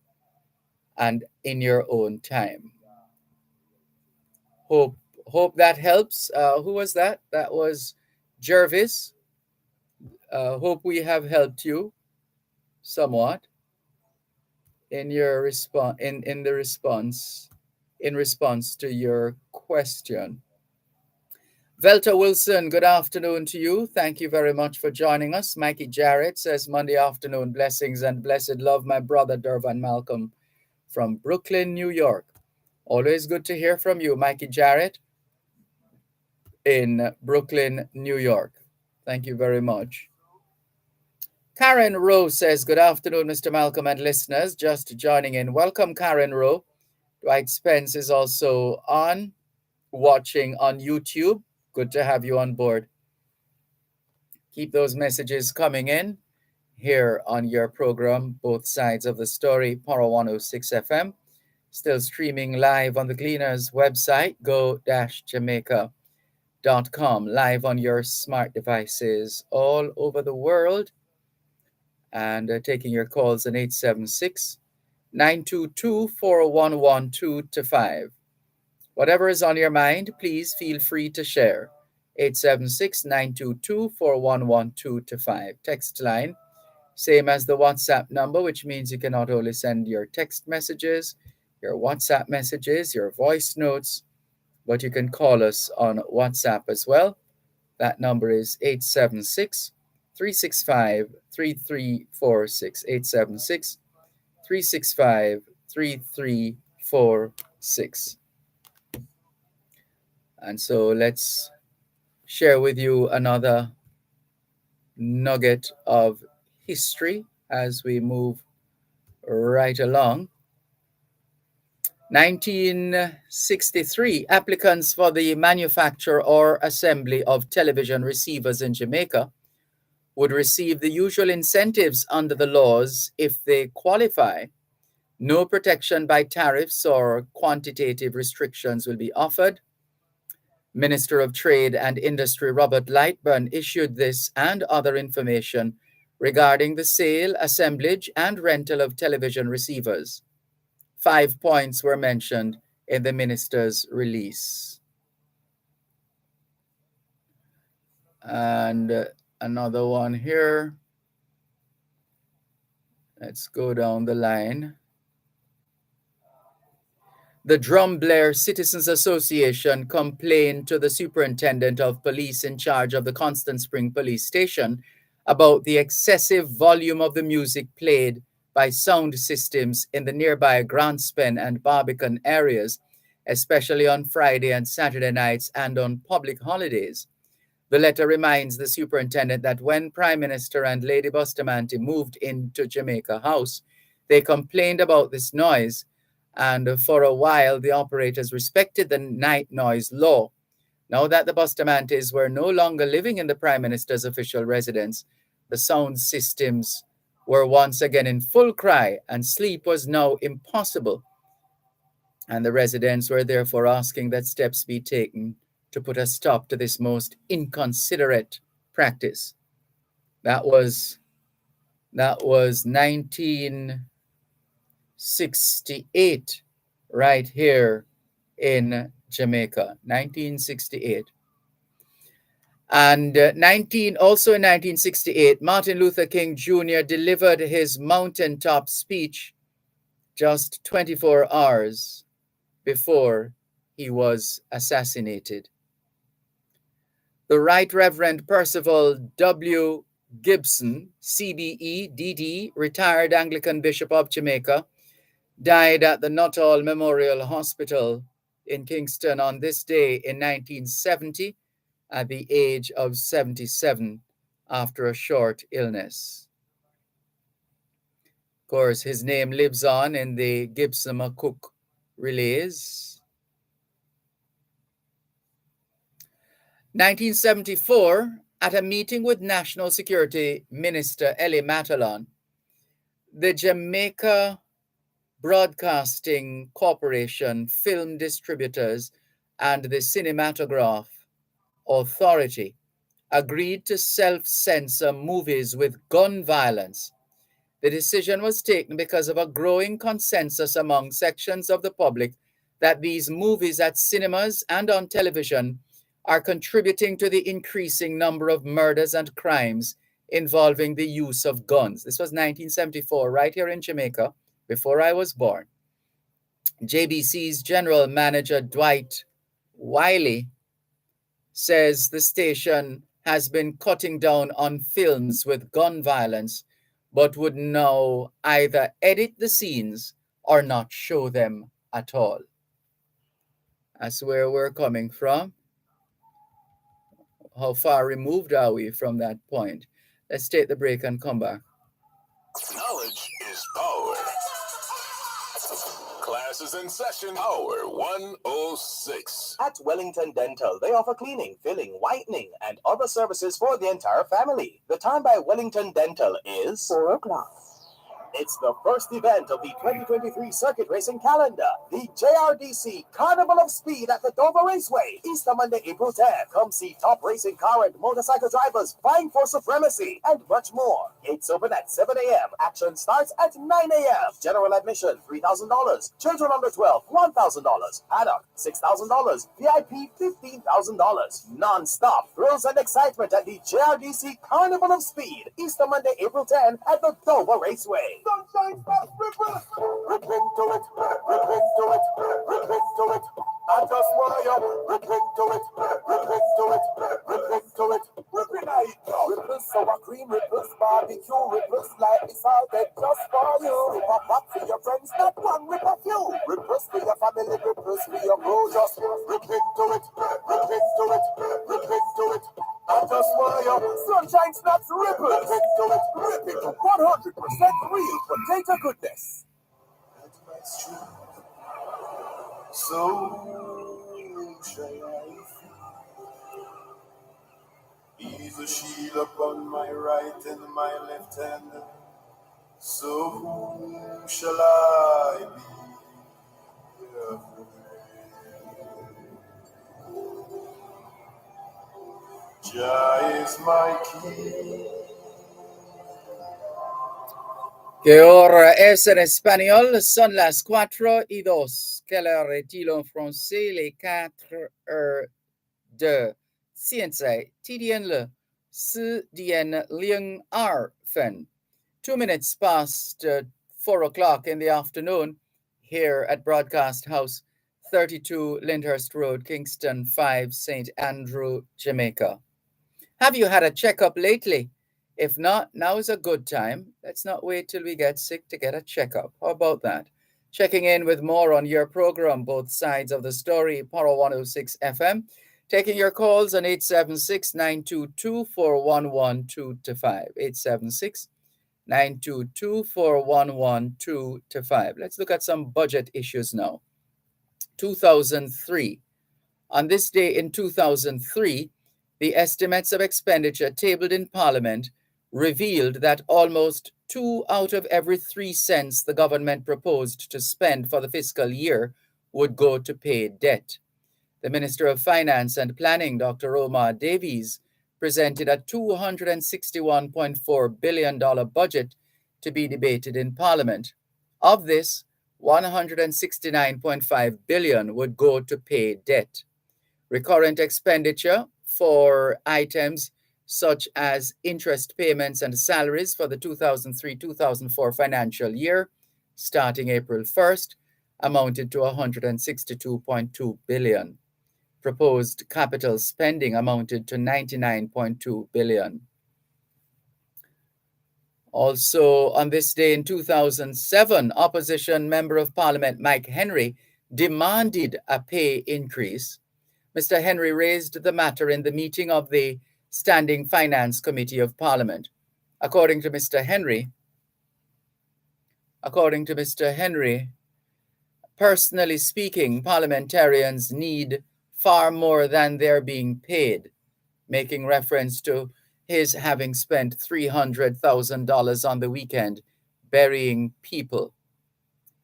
S4: and in your own time. Hope that helps. Who was that? That was Jervis. Hope we have helped you somewhat in your response in response to your question. Velta Wilson, good afternoon to you. Thank you very much for joining us. Mikey Jarrett says, Monday afternoon, blessings and blessed love, my brother Dervan Malcolm from Brooklyn, New York. Always good to hear from you, Mikey Jarrett in Brooklyn, New York. Thank you very much. Karen Rowe says, good afternoon, Mr. Malcolm and listeners. Just joining in. Welcome, Karen Rowe. Dwight Spence is also watching on YouTube. Good to have you on board. Keep those messages coming in here on your program, Both Sides of the Story, Power 106 FM. Still streaming live on the Gleaners website, go-jamaica.com, live on your smart devices all over the world. And taking your calls on 876-922-4112-5. Whatever is on your mind, please feel free to share. 876-922-4112-5. Text line, same as the WhatsApp number, which means you can not only send your text messages, your WhatsApp messages, your voice notes, but you can call us on WhatsApp as well. That number is 876-365-3346. 876-365-3346. And so let's share with you another nugget of history as we move right along. 1963, applicants for the manufacture or assembly of television receivers in Jamaica would receive the usual incentives under the laws if they qualify. No protection by tariffs or quantitative restrictions will be offered. Minister of Trade and Industry Robert Lightburn issued this and other information regarding the sale, assemblage, and rental of television receivers. 5 points were mentioned in the minister's release. And another one here. Let's go down the line. The Drumblair Citizens Association complained to the superintendent of police in charge of the Constant Spring Police Station about the excessive volume of the music played by sound systems in the nearby Grantspen and Barbican areas, especially on Friday and Saturday nights and on public holidays. The letter reminds the superintendent that when Prime Minister and Lady Bustamante moved into Jamaica House, they complained about this noise, and for a while the operators respected the night noise law. Now that the Bustamantes were no longer living in the Prime Minister's official residence, the sound systems were once again in full cry, and sleep was now impossible. And the residents were therefore asking that steps be taken to put a stop to this most inconsiderate practice. That was 1968, right here in Jamaica, 1968. And also in 1968, Martin Luther King Jr. delivered his mountaintop speech just 24 hours before he was assassinated. The Right Reverend Percival W. Gibson, CBE, DD, retired Anglican Bishop of Jamaica, died at the Nuttall Memorial Hospital in Kingston on this day in 1970 at the age of 77 after a short illness. Of course, his name lives on in the Gibson McCook relays. 1974, at a meeting with National Security Minister Ellie Matalon, the Jamaica Broadcasting Corporation, Film Distributors, and the Cinematograph Authority agreed to self-censor movies with gun violence. The decision was taken because of a growing consensus among sections of the public that these movies at cinemas and on television are contributing to the increasing number of murders and crimes involving the use of guns. This was 1974, right here in Jamaica, before I was born. JBC's general manager, Dwight Wiley, says the station has been cutting down on films with gun violence, but would now either edit the scenes or not show them at all. That's where we're coming from. How far removed are we from that point? Let's take the break and come back.
S9: Knowledge is power. Class is in session. Power 106.
S3: At Wellington Dental, they offer cleaning, filling, whitening, and other services for the entire family. The time by Wellington Dental is
S2: 4 o'clock.
S3: It's the first event of the 2023 circuit racing calendar, the JRDC Carnival of Speed at the Dover Raceway, Easter Monday, April 10th. Come see top racing car and motorcycle drivers vying for supremacy and much more. Gates open at 7 a.m. Action starts at 9 a.m. General admission, $3,000. Children under 12, $1,000. Paddock, $6,000. VIP, $15,000. Non-stop thrills and excitement at the JRDC Carnival of Speed, Easter Monday, April 10th at the Dover Raceway. Sunshine Spots, rip into it, rip into it, rip into it. I just want you, rip into it, rip into it, rip into it. Rip it out, ripple sour cream, ripples barbecue, ripples slightly salted just for you. Rip a pot for your friends, not one, rip a few. Ripples for your family, ripples for your crew, just rip into it, rip into it, rip into it. I just want you, Sunshine Snaps, ripple, rip into it, rip it, 100% real potato goodness. That's my street. So shall I feel? He's a shield upon my right and my left hand. So whom shall I be afraid? Jah is my king.
S4: Que ahora es en español, son las 4:02. Quelle heure est-il en français? Les 4:02. Hiện tại, TDN le 4:02. 2 minutes past 4 o'clock in the afternoon here at Broadcast House, 32 Lyndhurst Road, Kingston 5, St. Andrew, Jamaica. Have you had a checkup lately? If not, now is a good time. Let's not wait till we get sick to get a checkup. How about that? Checking in with more on your program, both sides of the story, Power 106 FM. Taking your calls on 876-922-4112-5. 876-922-4112-5. Let's look at some budget issues now. 2003. On this day in 2003, the estimates of expenditure tabled in Parliament revealed that almost 2 out of every 3 cents the government proposed to spend for the fiscal year would go to pay debt. The Minister of Finance and Planning, Dr. Omar Davies, presented a $261.4 billion budget to be debated in Parliament. Of this, $169.5 billion would go to pay debt. Recurrent expenditure for items such as interest payments and salaries for the 2003-2004 financial year, starting April 1st, amounted to $162.2 billion. Proposed capital spending amounted to $99.2 billion. Also, on this day in 2007, opposition Member of Parliament Mike Henry demanded a pay increase. Mr. Henry raised the matter in the meeting of the Standing Finance Committee of Parliament. According to Mr. Henry, personally speaking, parliamentarians need far more than they're being paid, making reference to his having spent $300,000 on the weekend burying people.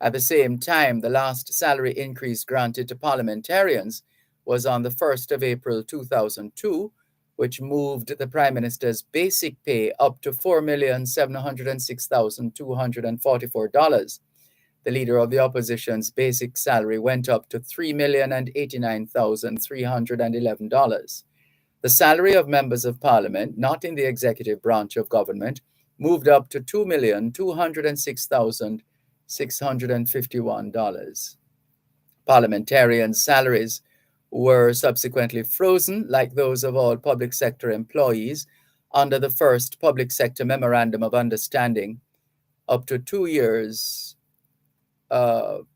S4: At the same time, the last salary increase granted to parliamentarians was on the 1st of April 2002, which moved the Prime Minister's basic pay up to $4,706,244. The Leader of the Opposition's basic salary went up to $3,089,311. The salary of members of Parliament, not in the executive branch of government, moved up to $2,206,651. Parliamentarians' salaries were subsequently frozen, like those of all public sector employees, under the first Public Sector Memorandum of Understanding, up to 2 years. Some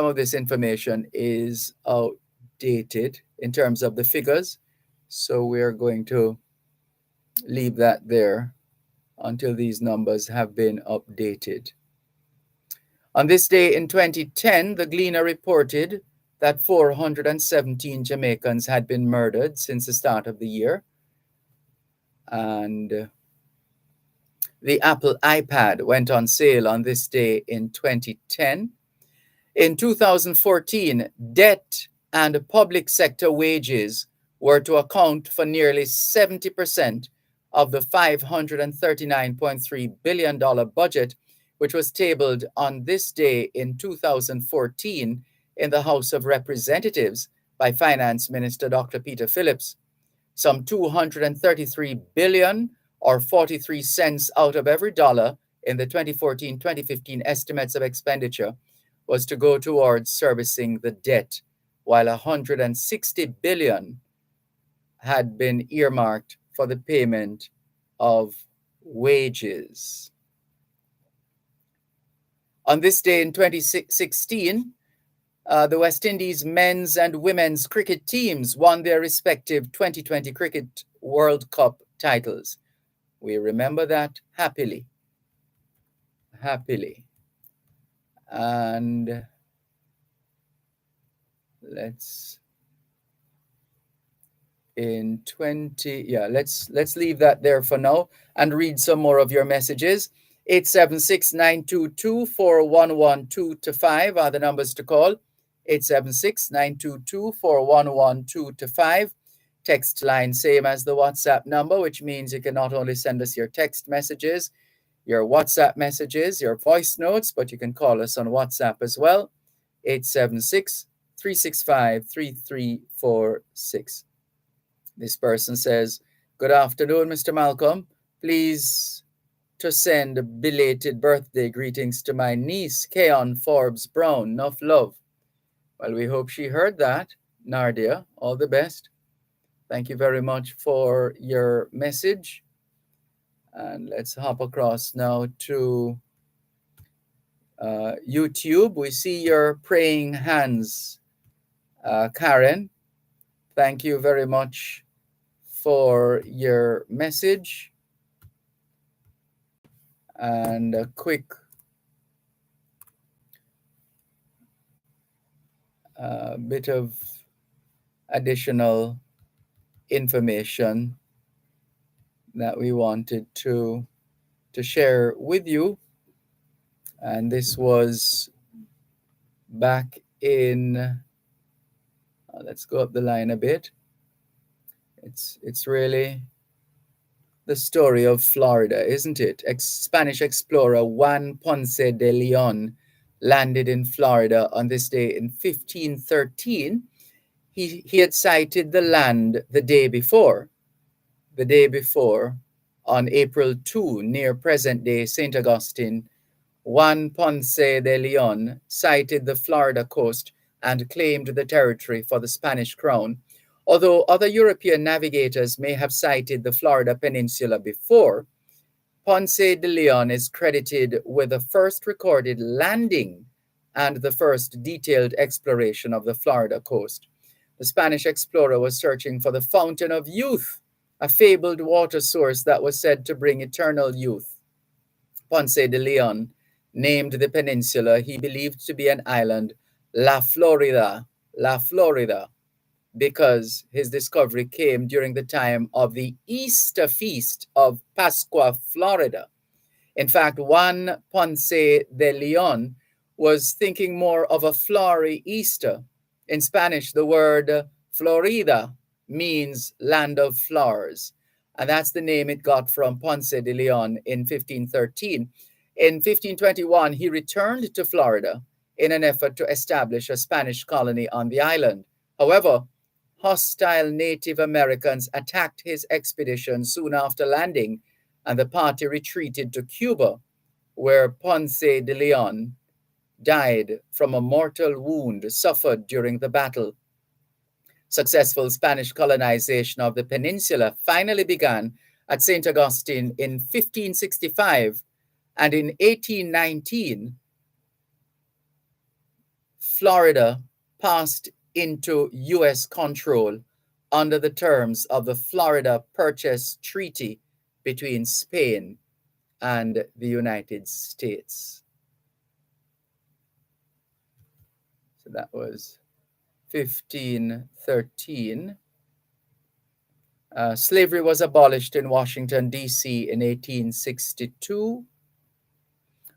S4: of this information is outdated in terms of the figures, so we're going to leave that there until these numbers have been updated. On this day in 2010, the Gleaner reported that 417 Jamaicans had been murdered since the start of the year. And the Apple iPad went on sale on this day in 2010. In 2014, debt and public sector wages were to account for nearly 70% of the $539.3 billion budget, which was tabled on this day in 2014 in the House of Representatives by Finance Minister Dr. Peter Phillips. Some $233 billion, or 43 cents out of every dollar in the 2014-2015 estimates of expenditure, was to go towards servicing the debt, while $160 billion had been earmarked for the payment of wages. On this day in 2016, the West Indies men's and women's cricket teams won their respective 2020 Cricket World Cup titles. We remember that happily. And let's leave that there for now and read some more of your messages. 876-922-4112-5 are the numbers to call. 876-922-4112-5. Text line, same as the WhatsApp number, which means you can not only send us your text messages, your WhatsApp messages, your voice notes, but you can call us on WhatsApp as well. 876-365-3346. This person says, "Good afternoon, Mr. Malcolm. Please to send belated birthday greetings to my niece, Keon Forbes Brown. Enough love." Well, we hope she heard that. Nardia, all the best. Thank you very much for your message. And let's hop across now to YouTube. We see your praying hands, Karen. Thank you very much for your message. And a quick bit of additional information that we wanted to share with you. And this was back in, let's go up the line a bit. It's really the story of Florida, isn't it? Spanish explorer Juan Ponce de Leon landed in Florida on this day in 1513. he had sighted the land the day before, on April 2, near present-day St. Augustine. Juan Ponce de Leon sighted the Florida coast and claimed the territory for the Spanish crown. Although other European navigators may have sighted the Florida peninsula before, Ponce de Leon is credited with the first recorded landing and the first detailed exploration of the Florida coast. The Spanish explorer was searching for the Fountain of Youth, a fabled water source that was said to bring eternal youth. Ponce de Leon named the peninsula he believed to be an island La Florida, because his discovery came during the time of the Easter feast of Pascua, Florida. In fact, Juan Ponce de Leon was thinking more of a flowery Easter. In Spanish, the word Florida means land of flowers, and that's the name it got from Ponce de Leon in 1513. In 1521, he returned to Florida in an effort to establish a Spanish colony on the island. However, hostile Native Americans attacked his expedition soon after landing, and the party retreated to Cuba, where Ponce de Leon died from a mortal wound suffered during the battle. Successful Spanish colonization of the peninsula finally began at St. Augustine in 1565, and in 1819, Florida passed into U.S. control under the terms of the Florida Purchase Treaty between Spain and the United States. So that was 1513. Slavery was abolished in Washington, D.C. in 1862.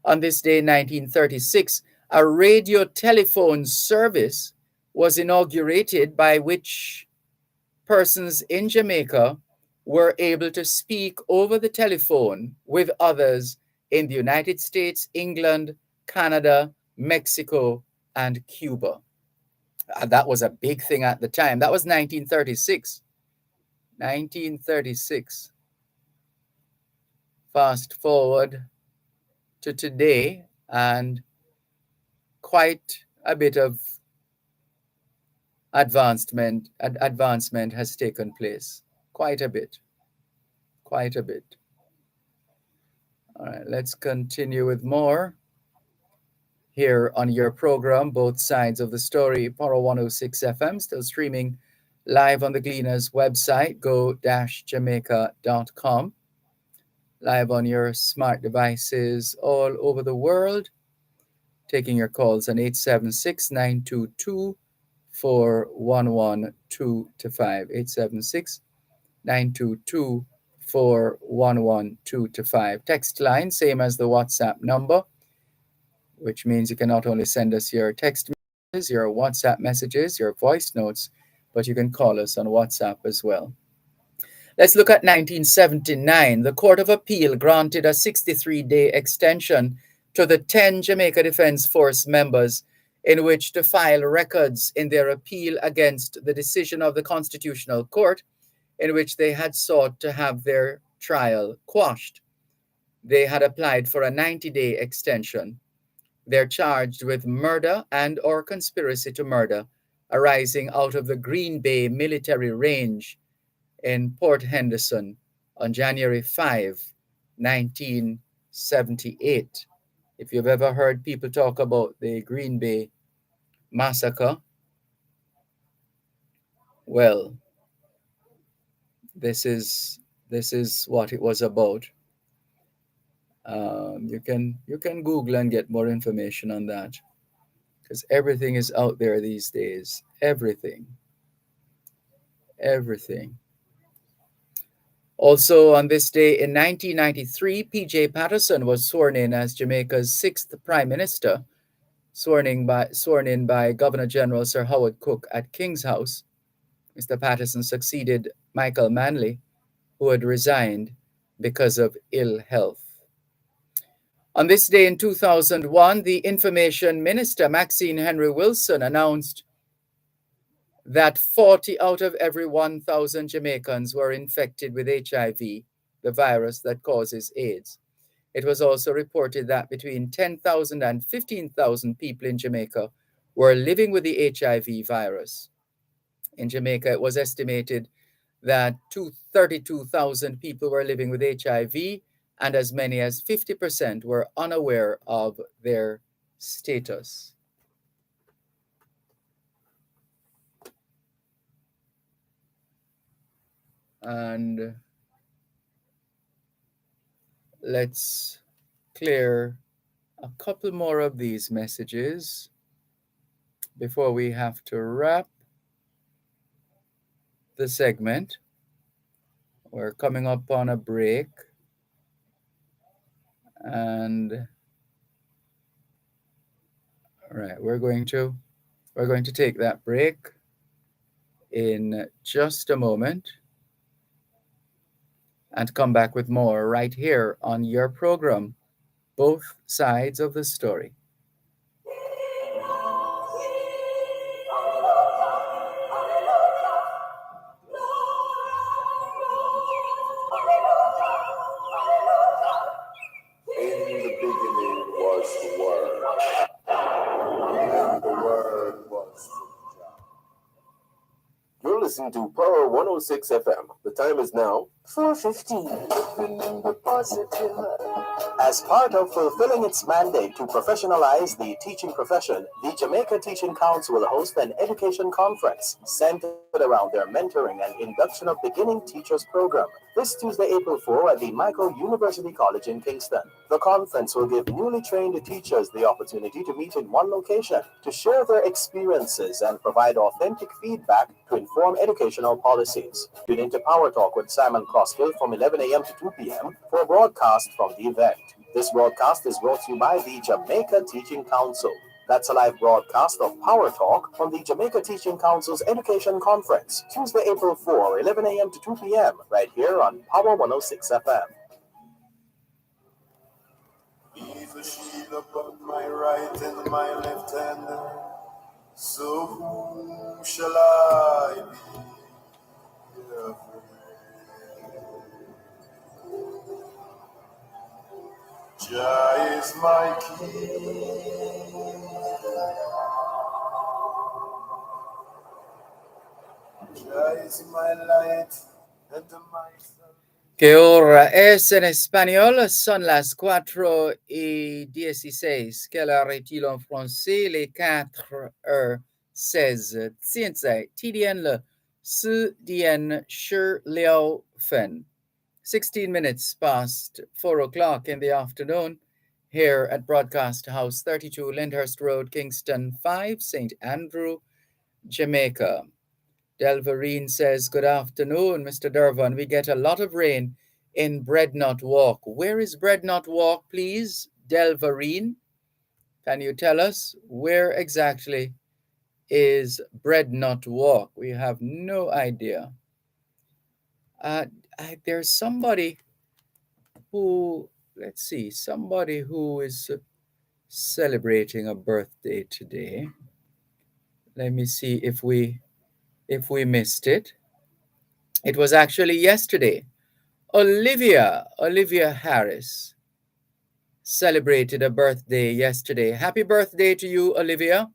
S4: On this day, 1936, a radio telephone service was inaugurated by which persons in Jamaica were able to speak over the telephone with others in the United States, England, Canada, Mexico, and Cuba. That was a big thing at the time. That was 1936. 1936. Fast forward to today, and quite a bit of advancement has taken place. Quite a bit. All right, let's continue with more here on your program, Both Sides of the Story, Power 106 FM, still streaming live on the Gleaners website, go-jamaica.com. Live on your smart devices all over the world. Taking your calls on 876-922-4112 876 922 4112 Text line, same as the WhatsApp number, which means you can not only send us your text messages, your WhatsApp messages, your voice notes, but you can call us on WhatsApp as well. Let's look at 1979. The Court of Appeal granted a 63-day extension to the 10 Jamaica Defense Force members in which to file records in their appeal against the decision of the Constitutional Court in which they had sought to have their trial quashed. They had applied for a 90-day extension. They're charged with murder and or conspiracy to murder arising out of the Green Bay Military Range in Port Henderson on January 5, 1978. If you've ever heard people talk about the Green Bay massacre, well, this is what it was about. You can Google and get more information on that, because everything is out there these days. Everything. Also, on this day in 1993, P.J. Patterson was sworn in as Jamaica's 6th Prime Minister, sworn in by Governor General Sir Howard Cook at King's House. Mr. Patterson succeeded Michael Manley, who had resigned because of ill health. On this day in 2001, the Information Minister, Maxine Henry Wilson, announced that 40 out of every 1,000 Jamaicans were infected with HIV, the virus that causes AIDS. It was also reported that between 10,000 and 15,000 people in Jamaica were living with the HIV virus. In Jamaica, it was estimated that 32,000 people were living with HIV, and as many as 50% were unaware of their status. And let's clear a couple more of these messages before we have to wrap the segment. We're coming up on a break, and all right, we're going to take that break in just a moment and come back with more right here on your program, Both Sides of the Story.
S1: In the beginning was the Word, and the Word was with God.
S3: You're listening to Power 106 FM. The time is now
S2: 4:15.
S3: As part of fulfilling its mandate to professionalize the teaching profession, the Jamaica Teaching Council will host an education conference centered around their mentoring and induction of beginning teachers program this Tuesday, April 4 at the Michael University College in Kingston. The conference will give newly trained teachers the opportunity to meet in one location to share their experiences and provide authentic feedback to inform educational policies. Tune into Power Talk with Simon Crossville from 11 a.m. to 2 p.m. for a broadcast from the event. This broadcast is brought to you by the Jamaica Teaching Council. That's a live broadcast of Power Talk from the Jamaica Teaching Council's Education Conference, Tuesday, April 4, 11 a.m. to 2 p.m., right here on Power 106 FM.
S1: He's a shield upon my right and my left hand. So whom shall I be afraid? Jah is my king. Jah is my light and my salvation.
S4: Que hora es en español? Son las 4:16. Quelle heure est-il en français? Les 4:16. 现在几点了？4点16分。16 minutes past 4 o'clock in the afternoon here at Broadcast House 32 Lyndhurst Road, Kingston 5, St. Andrew, Jamaica. Delvarine says, good afternoon, Mr. Dervan. We get a lot of rain in Breadnut Walk. Where is Breadnut Walk, please? Delvarine, can you tell us where exactly is Breadnut Walk? We have no idea. There's somebody who, let's see, somebody who is celebrating a birthday today. Let me see if we missed it. It was actually yesterday. Olivia Harris celebrated a birthday yesterday. Happy birthday to you, Olivia.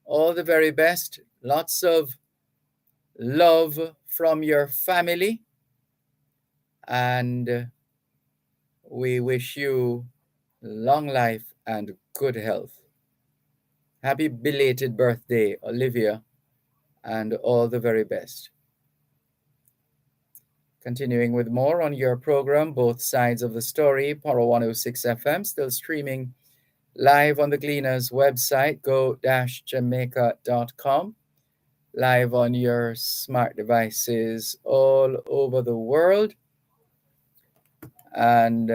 S4: All the very best. Lots of love from your family. And we wish you long life and good health. Happy belated birthday, Olivia, and all the very best. Continuing with more on your program, Both Sides of the Story, Power 106 FM, still streaming live on the Gleaners website, go-jamaica.com, live on your smart devices all over the world. And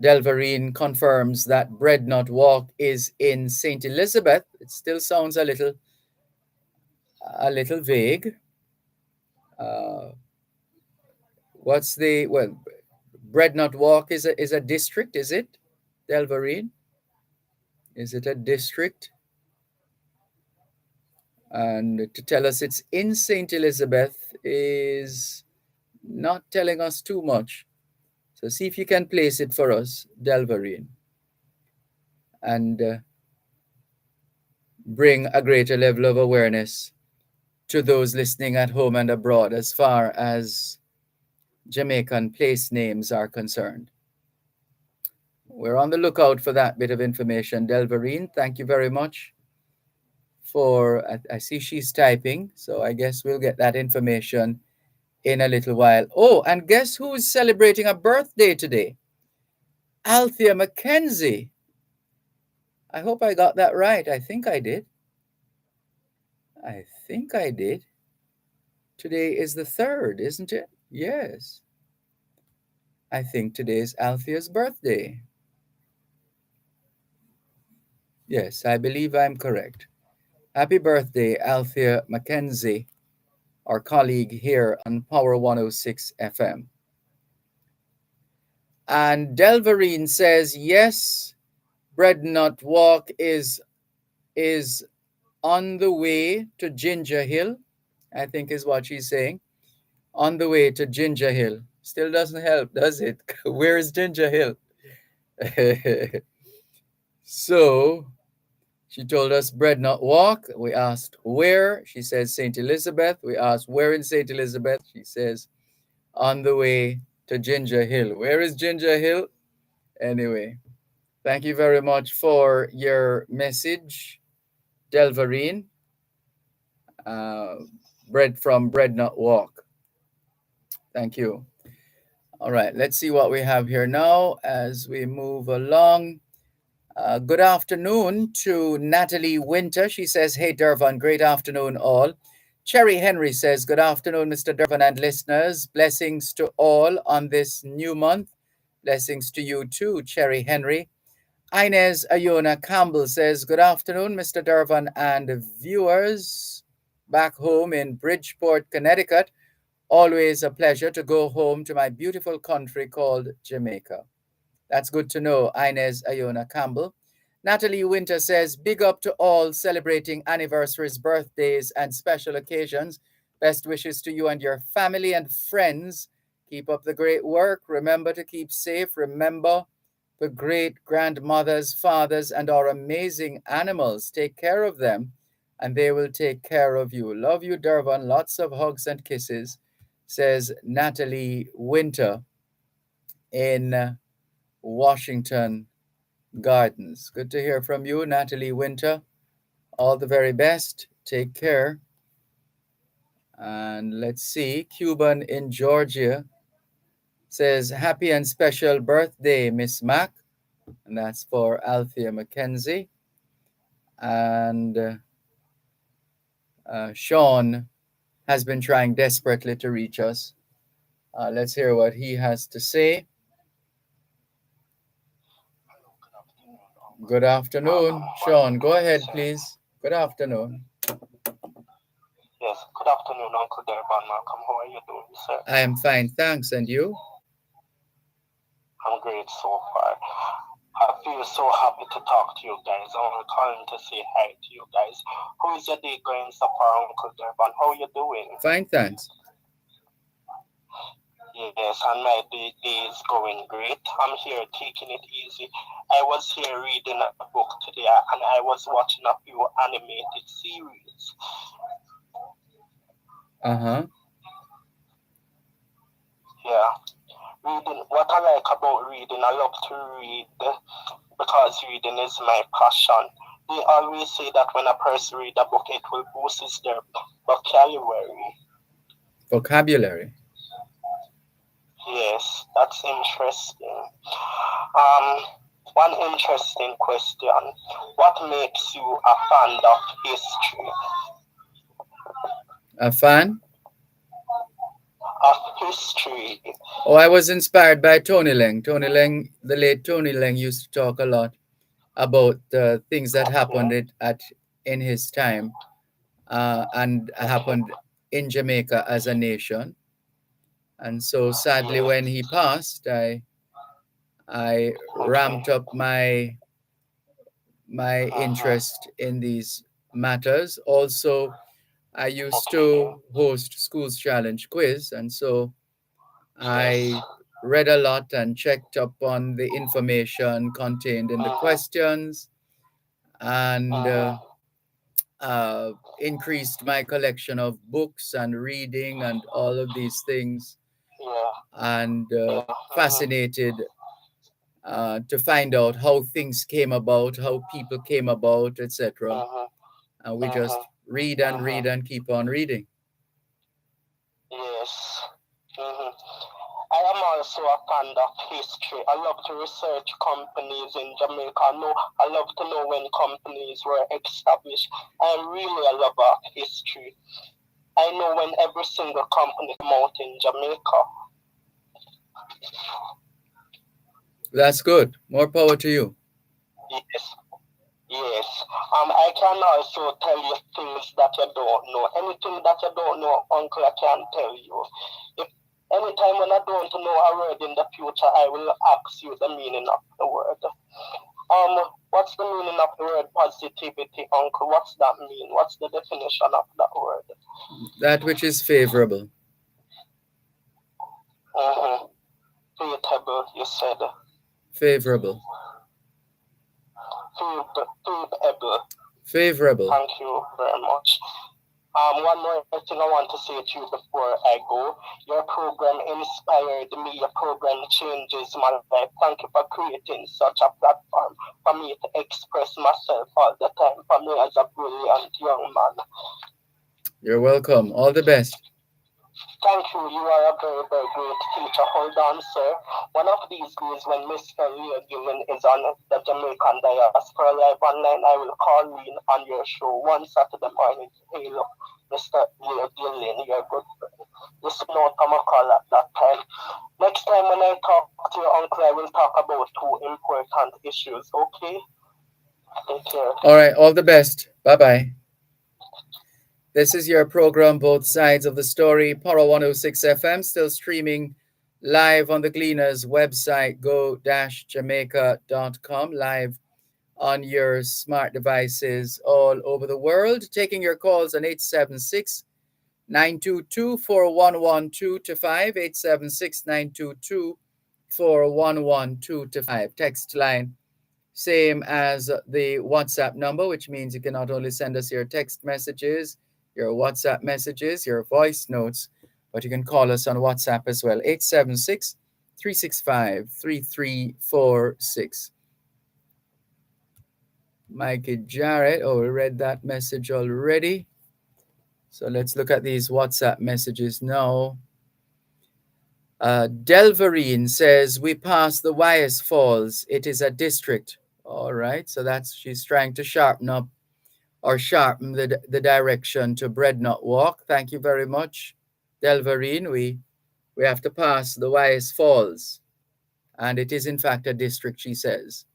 S4: Delvarine confirms that Breadnut Walk is in St. Elizabeth. It still sounds a little vague. Breadnut Walk is a district, is it, Delvarine? Is it a district? And to tell us it's in St. Elizabeth is not telling us too much. So see if you can place it for us, Delvarine, and bring a greater level of awareness to those listening at home and abroad as far as Jamaican place names are concerned. We're on the lookout for that bit of information. Delvarine, thank you very much for, I see she's typing, so I guess we'll get that information in a little while. Oh, and guess who's celebrating a birthday today? Althea Mackenzie. I hope I got that right. I think I did. Today is the 3rd, isn't it? Yes. I think today is Althea's birthday. Yes, I believe I'm correct. Happy birthday, Althea Mackenzie, our colleague here on Power 106 FM. And Delvarine says, yes, Bread Nut Walk is on the way to Ginger Hill, I think is what she's saying. On the way to Ginger Hill. Still doesn't help, does it? Where is Ginger Hill? So she told us Bread Not Walk. We asked where. She says St. Elizabeth. We asked where in St. Elizabeth. She says on the way to Ginger Hill. Where is Ginger Hill? Anyway, thank you very much for your message, Delvarine. Bread from Bread Not Walk. Thank you. All right, let's see what we have here now as we move along. Good afternoon to Natalie Winter. She says, hey, Dervan, great afternoon all. Cherry Henry says, good afternoon, Mr. Dervan and listeners. Blessings to all on this new month. Blessings to you too, Cherry Henry. Inez Ayona Campbell says, good afternoon, Mr. Dervan and viewers back home in Bridgeport, Connecticut. Always a pleasure to go home to my beautiful country called Jamaica. That's good to know, Inez Ayona Campbell. Natalie Winter says, big up to all celebrating anniversaries, birthdays, and special occasions. Best wishes to you and your family and friends. Keep up the great work. Remember to keep safe. Remember the great grandmothers, fathers, and our amazing animals. Take care of them, and they will take care of you. Love you, Dervan. Lots of hugs and kisses, says Natalie Winter in Washington Gardens. Good to hear from you, Natalie Winter. All the very best. Take care. And let's see, Cuban in Georgia says, happy and special birthday, Miss Mac. And that's for Althea Mackenzie. And Sean has been trying desperately to reach us. Let's hear what he has to say. Good afternoon, Sean. Go ahead, please. Good afternoon.
S10: Yes, good afternoon, Uncle Dervan Malcolm. How are you doing, sir?
S4: I am fine, thanks. And you?
S10: I'm great so far. I feel so happy to talk to you guys. I'm calling to say hi to you guys. How is your day going so far, Uncle Dervan? How are you doing?
S4: Fine, thanks.
S10: Yes, and my day is going great. I'm here taking it easy. I was here reading a book today and I was watching a few animated series. Yeah. Reading, what I like about reading, I love to read because reading is my passion. They always say that when a person reads a book, it will boost their vocabulary.
S4: Vocabulary?
S10: Yes, that's interesting. One interesting question. What makes you a fan of history?
S4: A fan?
S10: Of history.
S4: Oh, I was inspired by Tony Leng. Tony Leng, the late Tony Leng, used to talk a lot about things that happened in his time and happened in Jamaica as a nation. And so sadly, when he passed, I ramped up my interest in these matters. Also, I used to host Schools Challenge Quiz, and so I read a lot and checked up on the information contained in the questions, and increased my collection of books and reading and all of these things, and fascinated to find out how things came about, how people came about, etc. And we just read and read and keep on reading.
S10: Yes. I am also a fan of history. I love to research companies in Jamaica. I love to know when companies were established. I'm really a lover of history. I know when every single company came out in Jamaica.
S4: That's good. More power to you.
S10: Yes. Yes. I can also tell you things that you don't know. Anything that you don't know, Uncle, I can tell you. If anytime when I don't know a word in the future, I will ask you the meaning of the word. What's the meaning of the word positivity, Uncle? What's that mean? What's the definition of that word?
S4: That which is favorable.
S10: Favorable, you said.
S4: Favorable.
S10: Favorable.
S4: Favorable.
S10: Thank you very much. One more thing I want to say to you before I go. Your program inspired me. Your program changes my life. Thank you for creating such a platform for me to express myself all the time. For me as a brilliant young man.
S4: You're welcome. All the best.
S10: Thank you. You are a very, very great teacher. Hold on, sir. One of these days when Mr. Leo Gillen is on the Jamaican Diaspora Live Online, I will call in on your show one Saturday morning. Hey, look, Mr. Leo Gillen, you're a good friend. Just know I'm a call at that time. Next time when I talk to your uncle, I will talk about two important issues, okay? Take care.
S4: All right. All the best. Bye-bye. This is your program, Both Sides of the Story, Power 106 FM, still streaming live on the Gleaners website, go-jamaica.com, live on your smart devices all over the world. Taking your calls on 876-922-4112-5, 876-922-4112-5. Text line, same as the WhatsApp number, which means you can not only send us your text messages, your WhatsApp messages, your voice notes, but you can call us on WhatsApp as well. 876-365-3346. Mikey Jarrett, we read that message already. So let's look at these WhatsApp messages now. Delvarine says, we passed the Wyeth Falls. It is a district. All right, so she's trying to sharpen up or sharpen the direction to Breadnut Walk. Thank you very much, Delvarine. We have to pass the Wyeth Falls, and it is in fact a district, she says.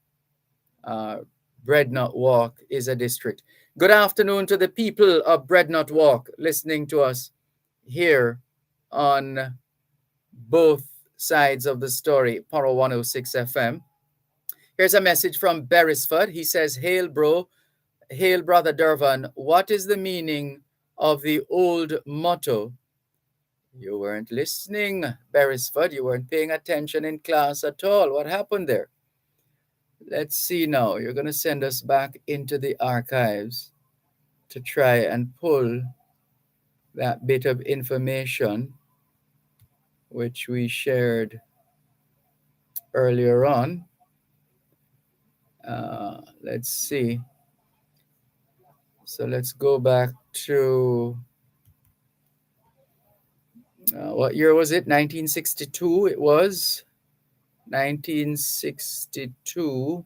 S4: Breadnut Walk is a district. Good afternoon to the people of Breadnut Walk listening to us here on both sides of the story, Power 106 FM. Here's a message from Beresford. He says, hail, bro. Hail, Brother Dervan. What is the meaning of the old motto? You weren't listening, Beresford. You weren't paying attention in class at all. What happened there? Let's see now. You're going to send us back into the archives to try and pull that bit of information which we shared earlier on. Let's see. So let's go back to, what year was it? 1962 it was. 1962.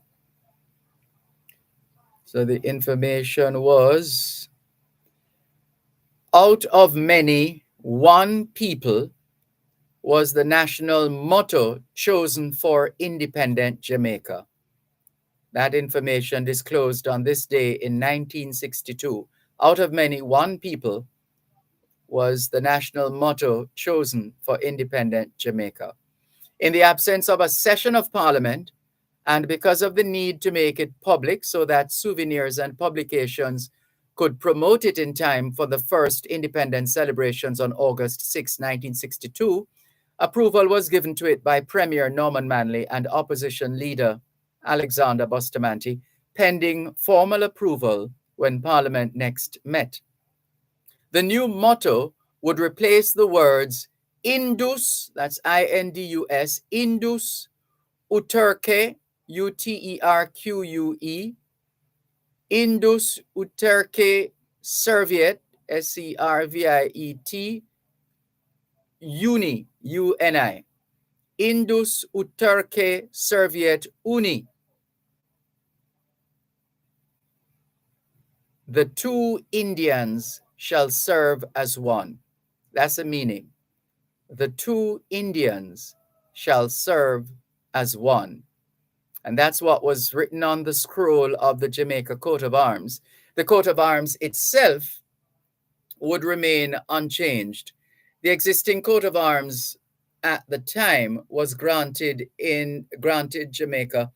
S4: So the information was, out of many, one people was the national motto chosen for independent Jamaica. That information disclosed on this day in 1962. Out of many, one people was the national motto chosen for independent Jamaica. In the absence of a session of Parliament, and because of the need to make it public so that souvenirs and publications could promote it in time for the first independence celebrations on August 6, 1962, approval was given to it by Premier Norman Manley and opposition leader Alexander Bustamante, pending formal approval when Parliament next met. The new motto would replace the words Indus, that's Indus, Indus, Uterque, Uterque, Indus Uterque Serviet, Serviet, Uni, UNI. Indus Uterque Serviet Uni. The two Indians shall serve as one. That's the meaning. The two Indians shall serve as one. And that's what was written on the scroll of the Jamaica coat of arms. The coat of arms itself would remain unchanged. The existing coat of arms at the time was granted Jamaica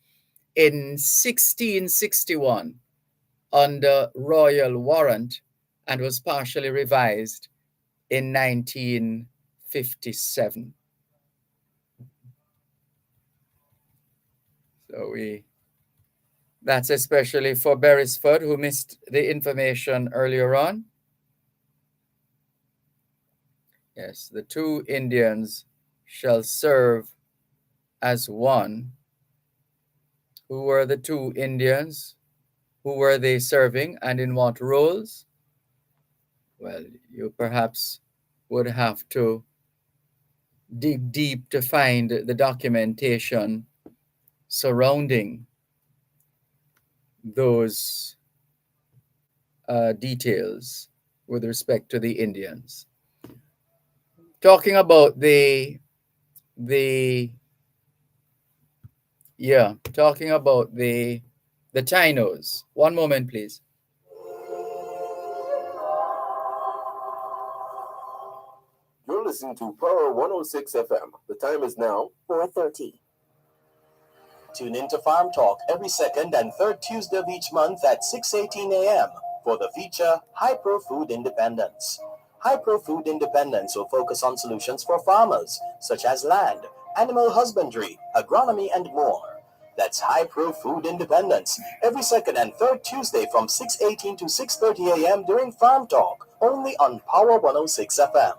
S4: in 1661 under royal warrant and was partially revised in 1957. So that's especially for Beresford, who missed the information earlier on. Yes, the two Indians shall serve as one. Who were the two Indians? Who were they serving and in what roles? Well, you perhaps would have to dig deep to find the documentation surrounding those details with respect to the Indians. Talking about the Taínos. One moment, please.
S1: You're listening to Power 106 FM. The time is now
S2: 4:30.
S3: Tune in to Farm Talk every second and third Tuesday of each month at 6:18 a.m. for the feature Hypro Food Independence. Hypro Food Independence will focus on solutions for farmers, such as land, animal husbandry, agronomy, and more. That's Hypro Food Independence every second and third Tuesday from 6:18 to 6:30 a.m. during Farm Talk, only on Power 106 FM.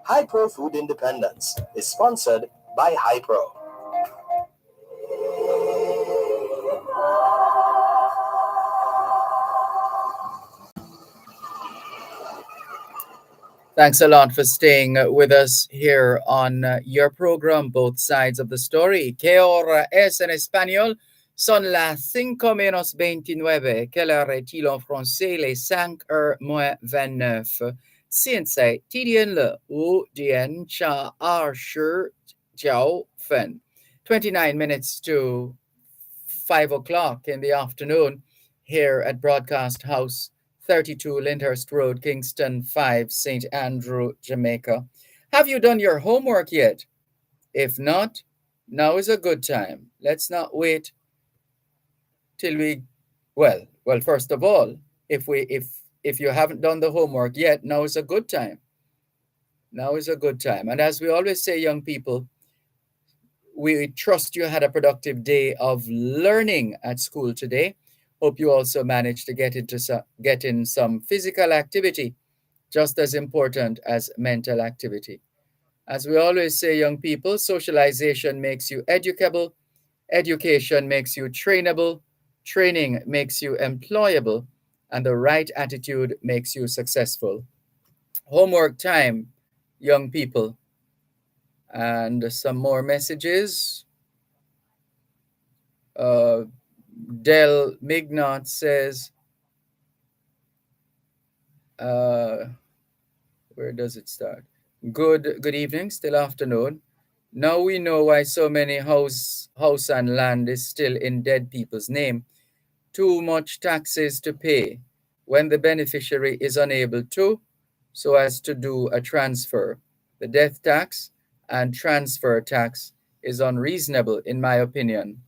S3: Hypro Food Independence is sponsored by Hypro.
S4: Thanks a lot for staying with us here on your program, Both Sides of the Story. ¿Qué hora es en español? Son las 5:29. ¿Quelle heure est-il en français? Les 5:29. 现在地点了5:29分. 29 minutes to 5 o'clock in the afternoon here at Broadcast House, 32 Lyndhurst Road, Kingston 5, St. Andrew, Jamaica. Have you done your homework yet? If not, now is a good time. Let's not wait till first of all, if you haven't done the homework yet, now is a good time. Now is a good time. And as we always say, young people, we trust you had a productive day of learning at school today. Hope you also managed to get in some physical activity, just as important as mental activity. As we always say, young people, socialization makes you educable, education makes you trainable, training makes you employable, and the right attitude makes you successful. Homework time, young people. And some more messages. Del Mignot says, where does it start? Good evening, still afternoon. Now we know why so many house and land is still in dead people's name. Too much taxes to pay when the beneficiary is unable to, so as to do a transfer. The death tax and transfer tax is unreasonable, in my opinion,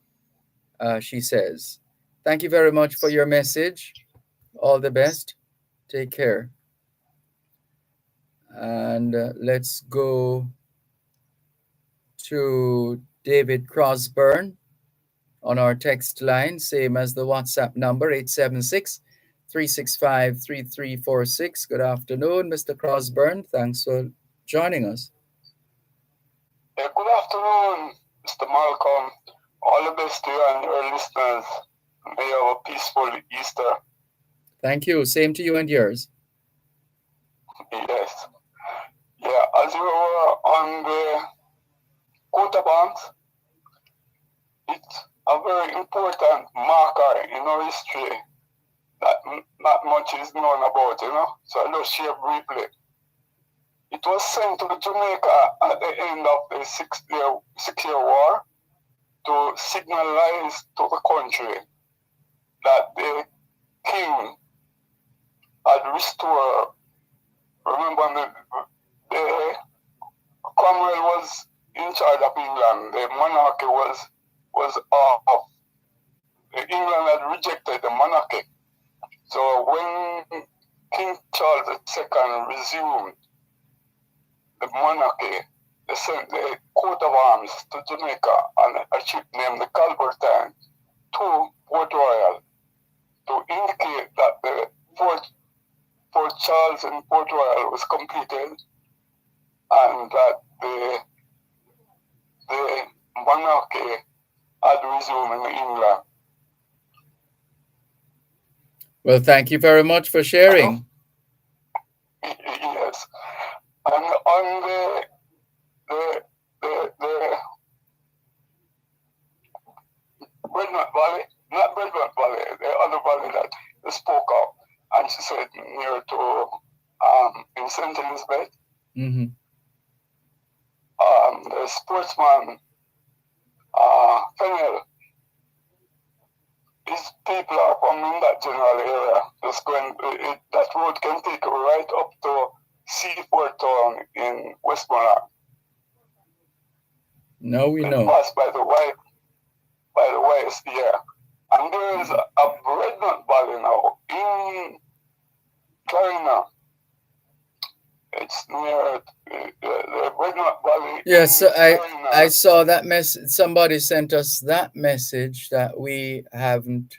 S4: she says. Thank you very much for your message. All the best. Take care. And let's go to David Crosburn on our text line, same as the WhatsApp number, 876-365-3346. Good afternoon, Mr. Crosburn. Thanks for joining us.
S11: Good afternoon, Mr. Malcolm. All the best to you and your listeners. May you have a peaceful Easter.
S4: Thank you. Same to you and yours.
S11: Yes. Yeah, as we were on the coat of arms, it's a very important marker in our history that not much is known about, So I'll just share briefly. It was sent to Jamaica at the end of the six-year war to signalize to the country that the king had restored. Remember, the Cromwell was in charge of England. The monarchy was off. England had rejected the monarchy. So when King Charles II resumed the monarchy, they sent the coat of arms to Jamaica on a ship named the Calvertine to Port Royal to indicate that the Fort Charles in Port Royal was completed and that the monarchy had resumed in England.
S4: Well, thank you very much for sharing.
S11: Yes. And on the Breadnut Valley, not Breadnut Valley, the other valley that you spoke of, and she said near to in St. Elizabeth.
S4: Mm-hmm.
S11: The sportsman Fennel, his people are from in that general area. Just going, that road can take you right up to Seaford Town in Westmoreland.
S4: Now we know.
S11: Pass by the west, yeah. And there is a Breadnut Valley now in Clarina. It's near the Breadnut Valley.
S4: Yes, I saw that message. Somebody sent us that message that we haven't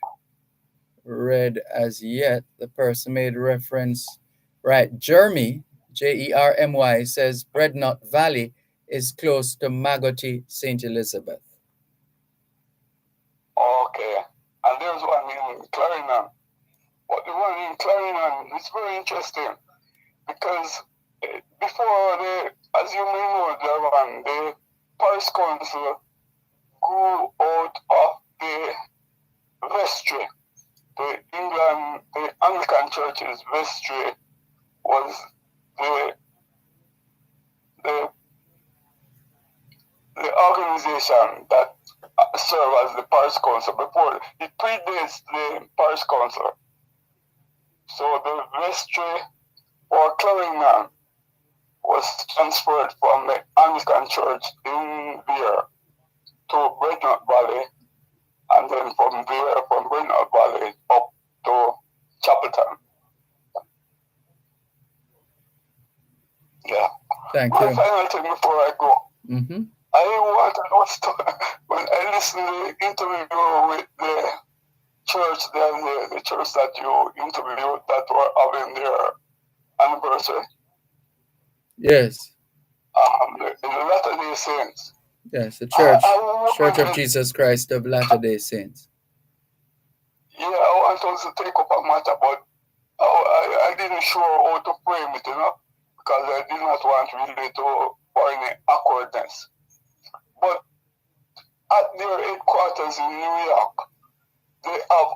S4: read as yet. The person made reference, right? Jeremy, Jermy, says Breadnut Valley is close to Magotty, St. Elizabeth.
S11: Okay. And there's one in Clarina. But the one in Clarina is very interesting because before as you may know, Dervan, the parish council grew out of the vestry. The Anglican Church's vestry was the organization that served as the parish council before. It predates the parish council. So the vestry for Clarendon was transferred from the Anglican Church in there to Breadnut Valley, and then from there, from Breadnut Valley up to Chapelton. Yeah.
S4: Thank you.
S11: One final thing before I go.
S4: Mm-hmm.
S11: I wanted to, when I listened to the interview with the church, the church that you interviewed that were having their anniversary.
S4: Yes.
S11: The Latter-day Saints.
S4: Yes, the Church of Jesus Christ of Latter-day Saints.
S11: Yeah, I want us to take up a matter, but I didn't sure how to frame it, because I did not want really to for any awkwardness. But at their headquarters in New York, they have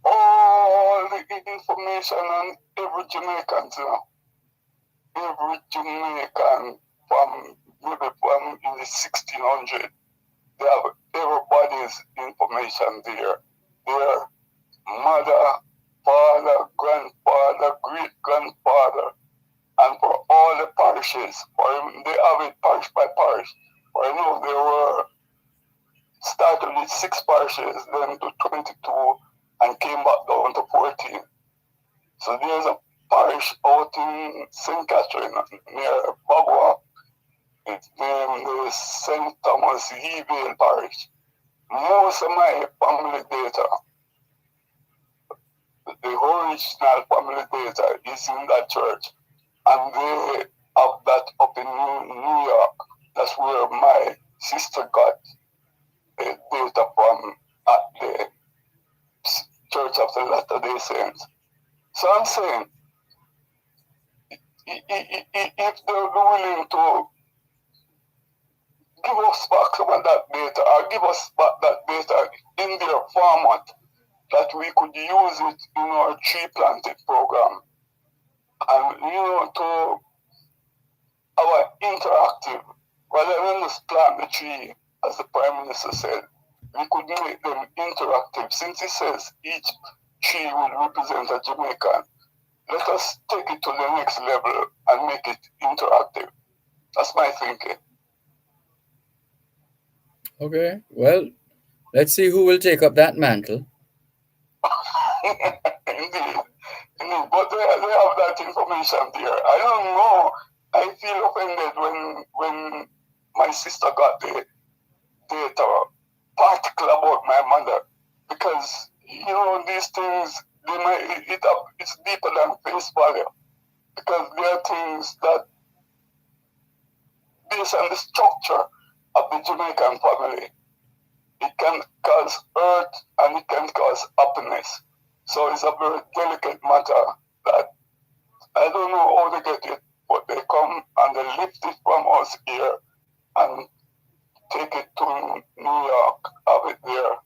S11: all the information on every Jamaican, every Jamaican from in the 1600. They have everybody's information there. Their mother, father, grandfather, great-grandfather, and for all the parishes. They have it parish by parish. They were started with 6 parishes, then to 22, and came back down to 14. So there's a in St. Catherine near Bagua. It's named the St. Thomas Evil Parish. Most of my family data, the original family data is in that church. And they have that up in New York. That's where my sister got the data from at the Church of the Latter-day Saints. So I'm saying, if they're willing to give us back some of that data, or give us back that data in their format, that we could use it in our tree planting program, and to our interactive, rather than just plant the tree, as the Prime Minister said, we could make them interactive. Since he says each tree will represent a Jamaican, let us take it to the next level and make it interactive. That's my thinking.
S4: Okay, well, let's see who will take up that mantle.
S11: Indeed. But they have that information there. I don't know. I feel offended when my sister got the data particular about my mother, because these things, it's deeper than face value, because there are things that, based on the structure of the Jamaican family, it can cause hurt and it can cause happiness. So it's a very delicate matter that I don't know how they get it, but they come and they lift it from us here and take it to New York, have it there,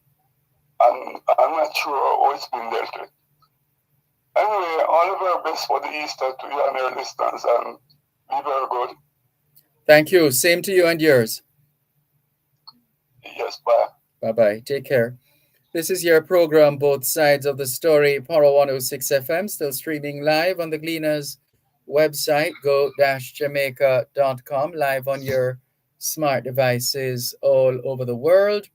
S11: and I'm not sure how it's been dealt with. Anyway, all the very best for the Easter to you and your listeners, and be very good.
S4: Thank you. Same to you and yours.
S11: Yes, bye.
S4: Bye-bye. Take care. This is your program, Both Sides of the Story, Power 106 FM, still streaming live on the Gleaners website, go-jamaica.com, live on your smart devices all over the world.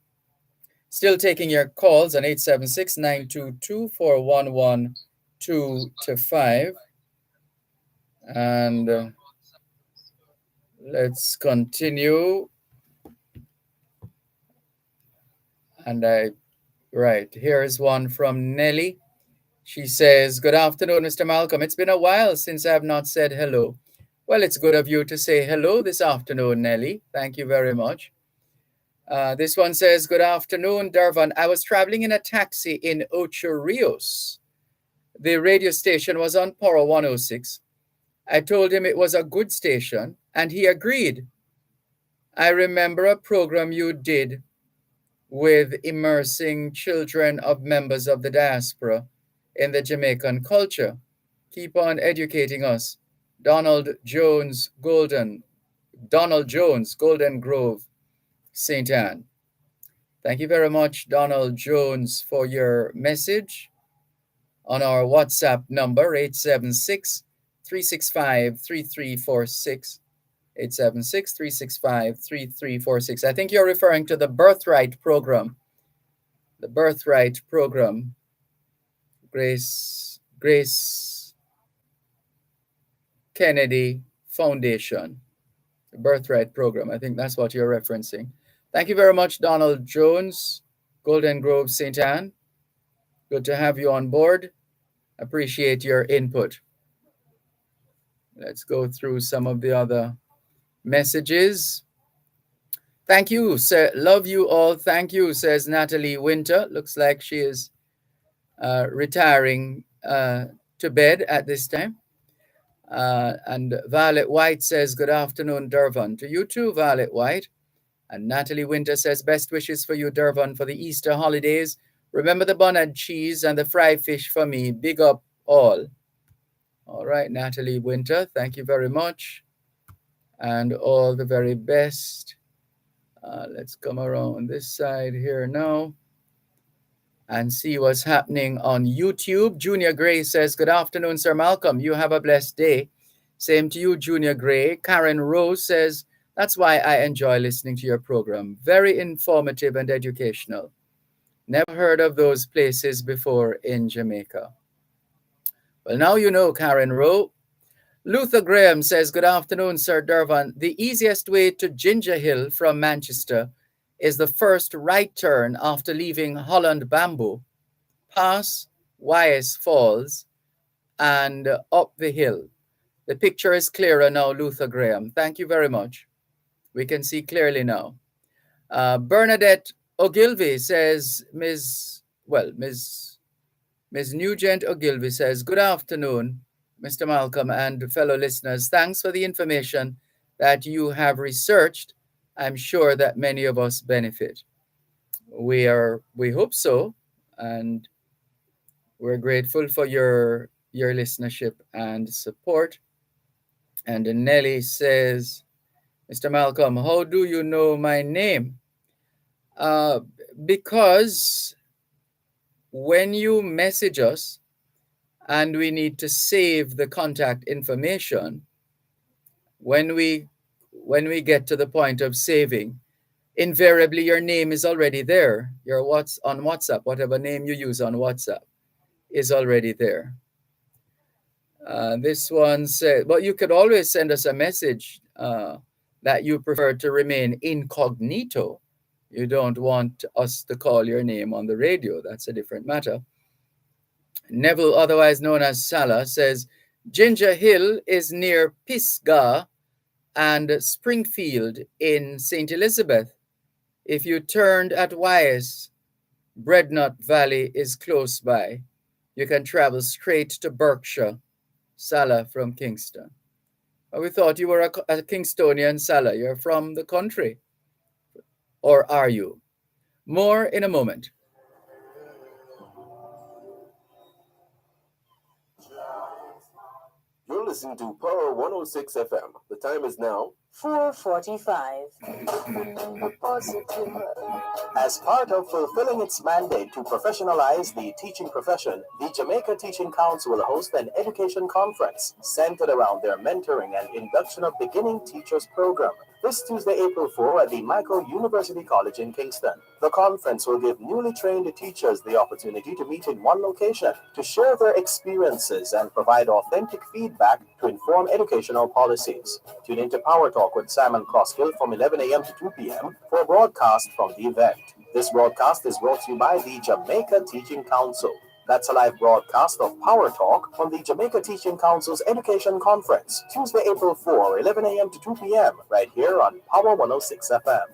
S4: Still taking your calls on 876-922-4112-5. And let's continue. And right, here is one from Nelly. She says, "Good afternoon, Mr. Malcolm. It's been a while since I have not said hello." Well, it's good of you to say hello this afternoon, Nelly. Thank you very much. This one says, "Good afternoon, Dervan. I was traveling in a taxi in Ocho Rios. The radio station was on Power 106. I told him it was a good station, and he agreed. I remember a program you did with immersing children of members of the diaspora in the Jamaican culture. Keep on educating us. Donald Jones, Golden Grove, St. Anne." Thank you very much, Donald Jones, for your message on our WhatsApp number, 876-365-3346. 876-365-3346. I think you're referring to the Birthright program. The Birthright program. Grace Kennedy Foundation. The Birthright program. I think that's what you're referencing. Thank you very much, Donald Jones, Golden Grove, St. Anne. Good to have you on board. Appreciate your input. Let's go through some of the other messages. Thank you, sir. Love you all. Thank you, says Natalie Winter. Looks like she is retiring to bed at this time. And Violet White says, "Good afternoon, Dervan." To you too, Violet White. And Natalie Winter says, "Best wishes for you, Dervan, for the Easter holidays. Remember the bun and cheese and the fried fish for me. Big up all." All right, Natalie Winter, thank you very much. And all the very best. Let's come around this side here now and see what's happening on YouTube. Junior Gray says, "Good afternoon, Sir Malcolm. You have a blessed day." Same to you, Junior Gray. Karen Rose says, "That's why I enjoy listening to your program. Very informative and educational. Never heard of those places before in Jamaica." Well, now you know, Karen Rose. Luther Graham says, good afternoon, Sir Dervan. The easiest way to Ginger Hill from Manchester is the first right turn after leaving Holland Bamboo, past Wyes Falls, and up the hill. The picture is clearer now, Luther Graham. Thank you very much. We can see clearly now. Bernadette Ogilvy says, Ms. Nugent Ogilvy says, good afternoon, Mr. Malcolm and fellow listeners. Thanks for the information that you have researched. I'm sure that many of us benefit. We hope so, and we're grateful for your listenership and support. And Nelly says, Mr. Malcolm, how do you know my name? Because when you message us and we need to save the contact information, when we get to the point of saving, invariably your name is already there. Your what's on WhatsApp, whatever name you use on WhatsApp is already there. This one said, but you could always send us a message that you prefer to remain incognito. You don't want us to call your name on the radio. That's a different matter. Neville, otherwise known as Salah, says, Ginger Hill is near Pisgah and Springfield in St. Elizabeth. If you turned at Wyes, Breadnut Valley is close by. You can travel straight to Berkshire. Salah from Kingston. We thought you were a Kingstonian, Salah. You're from the country. Or are you? More in a moment.
S1: You're listening to Power 106 FM. The time is now
S2: 4:45.
S3: As part of fulfilling its mandate to professionalize the teaching profession, the Jamaica Teaching Council will host an education conference centered around their mentoring and induction of beginning teachers program this Tuesday, April 4 at the Michael University College in Kingston. The conference will give newly trained teachers the opportunity to meet in one location to share their experiences and provide authentic feedback to inform educational policies. Tune into Power Talk with Simon Crosskill from 11 a.m. to 2 p.m. for a broadcast from the event. This broadcast is brought to you by the Jamaica Teaching Council. That's a live broadcast of Power Talk from the Jamaica Teaching Council's Education Conference, Tuesday, April 4, 11 a.m. to 2 p.m., right here on Power 106 FM.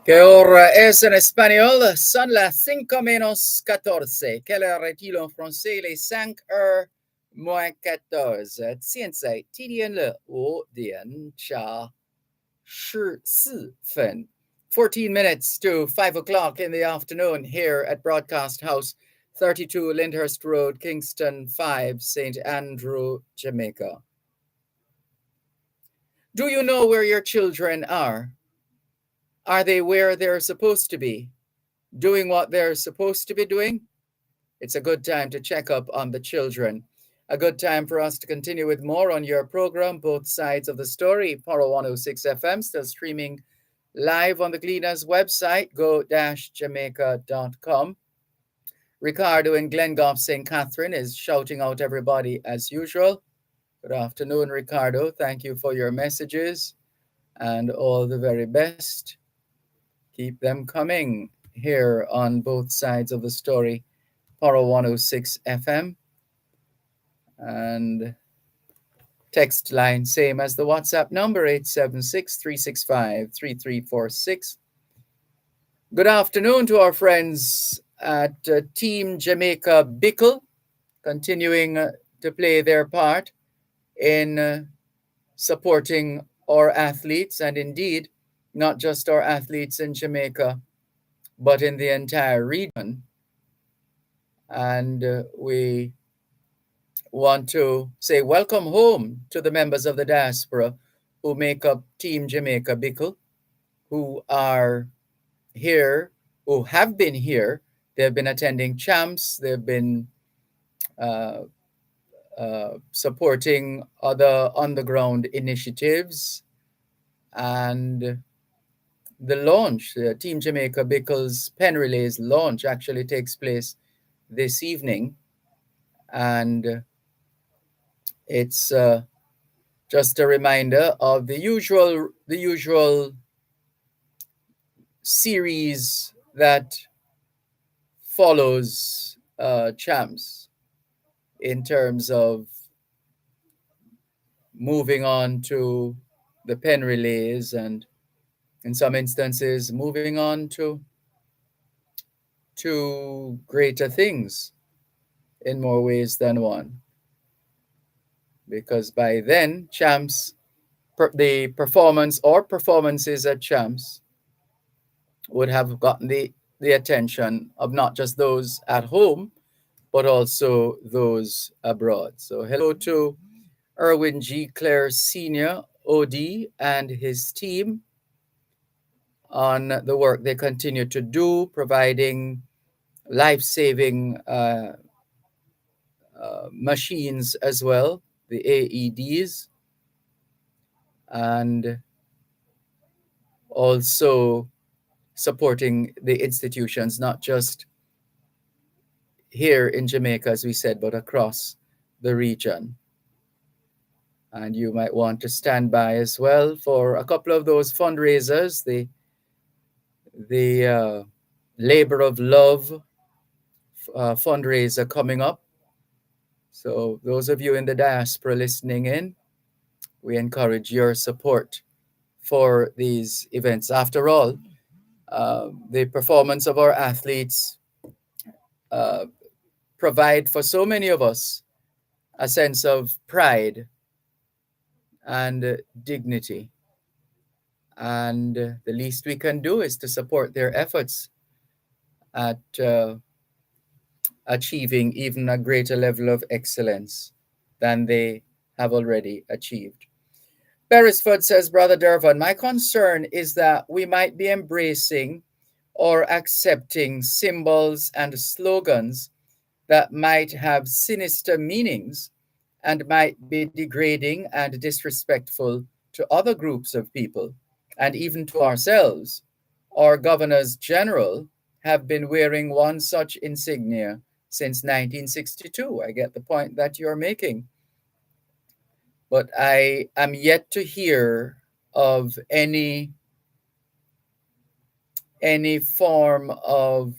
S4: Que hora es en español? Son las 5:14. Quelle heure est-il en français? Les 5:14. 现在地点了5点加14分. 14 minutes to 5 o'clock in the afternoon here at Broadcast House, 32 Lyndhurst Road, Kingston 5, St. Andrew, Jamaica. Do you know where your children are? Are they where they're supposed to be? Doing what they're supposed to be doing? It's a good time to check up on the children. A good time for us to continue with more on your program, Both Sides of the Story. Power 106 FM, still streaming live on the Gleaners website, go-jamaica.com. Ricardo in Glengoff, St. Catherine is shouting out everybody as usual. Good afternoon, Ricardo. Thank you for your messages and all the very best. Keep them coming here on Both Sides of the Story, Power 106 FM. And text line, same as the WhatsApp number, 876-365-3346. Good afternoon to our friends at Team Jamaica Bickle, continuing to play their part in supporting our athletes, and indeed, not just our athletes in Jamaica, but in the entire region. And we want to say welcome home to the members of the diaspora who make up Team Jamaica Bickle, who are here, who have been here. They've been attending champs. They've been supporting other on-the-ground initiatives, and the launch, Team Jamaica Bickle's Pen Relays launch actually takes place this evening, and it's just a reminder of the usual series that follows champs in terms of moving on to the pen relays, and in some instances moving on to greater things in more ways than one, because by then champs, the performance or performances at champs would have gotten the attention of not just those at home, but also those abroad. So hello to Erwin G. Clare Sr., OD, and his team on the work they continue to do, providing life-saving machines as well, the AEDs, and also supporting the institutions, not just here in Jamaica, as we said, but across the region. And you might want to stand by as well for a couple of those fundraisers, the Labor of Love fundraiser coming up. So those of you in the diaspora listening in, we encourage your support for these events. After all, the performance of our athletes provide for so many of us a sense of pride and dignity. And the least we can do is to support their efforts at achieving even a greater level of excellence than they have already achieved. Beresford says, Brother Dervan, my concern is that we might be embracing or accepting symbols and slogans that might have sinister meanings and might be degrading and disrespectful to other groups of people and even to ourselves. Our governors general have been wearing one such insignia since 1962. I get the point that you're making. But I am yet to hear of any form of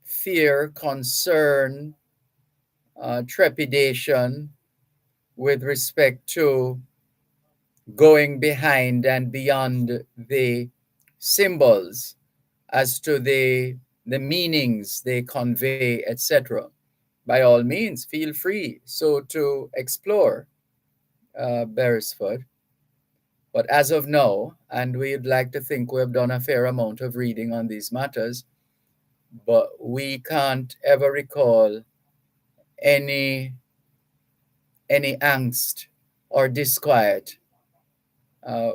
S4: fear, concern, trepidation with respect to going behind and beyond the symbols as to the meanings they convey, etc. By all means, feel free so to explore, Beresford. But as of now, and we'd like to think we've done a fair amount of reading on these matters, but we can't ever recall any angst or disquiet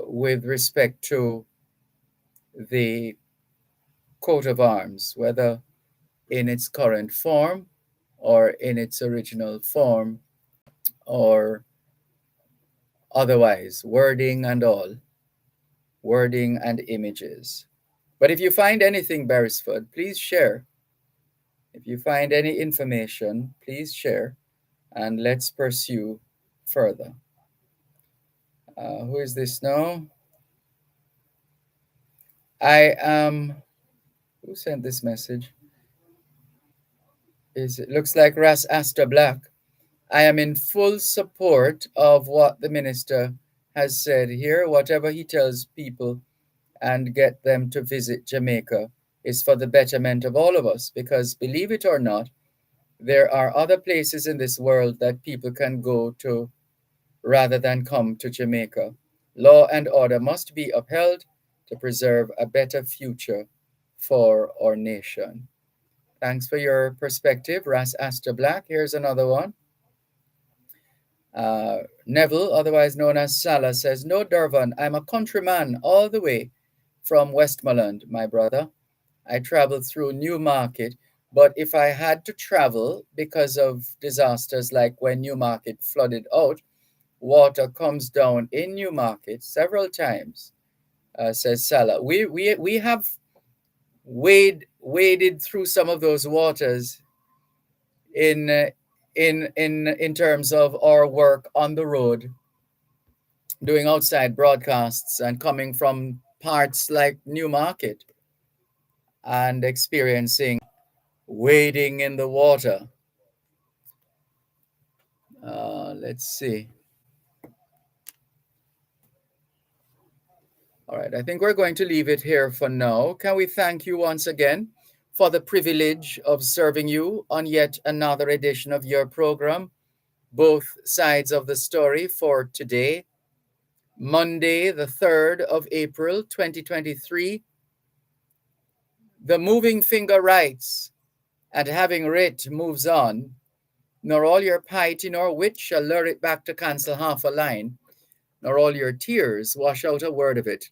S4: with respect to the coat of arms, whether in its current form or in its original form or otherwise, wording and all, wording and images. But if you find anything, Beresford, please share. If you find any information, please share, and let's pursue further. Who is this now? I am. Who sent this message? It looks like Ras Astor Black. I am in full support of what the minister has said here. Whatever he tells people and get them to visit Jamaica is for the betterment of all of us, because believe it or not, there are other places in this world that people can go to rather than come to Jamaica. Law and order must be upheld to preserve a better future for our nation. Thanks for your perspective, Ras Astor Black. Here's another one. Neville, otherwise known as Salah, says, no, Dervan, I'm a countryman all the way from Westmoreland, my brother. I traveled through Newmarket But if I had to travel because of disasters like when Newmarket flooded out, water comes down in Newmarket several times, says Salah. We have waded through some of those waters in in terms of our work on the road, doing outside broadcasts and coming from parts like Newmarket and experiencing wading in the water. Let's see. All right, I think we're going to leave it here for now. Can we thank you once again for the privilege of serving you on yet another edition of your program, Both Sides of the Story, for today, Monday, the 3rd of April, 2023. The moving finger writes, and having writ moves on, nor all your piety nor wit shall lure it back to cancel half a line, nor all your tears wash out a word of it.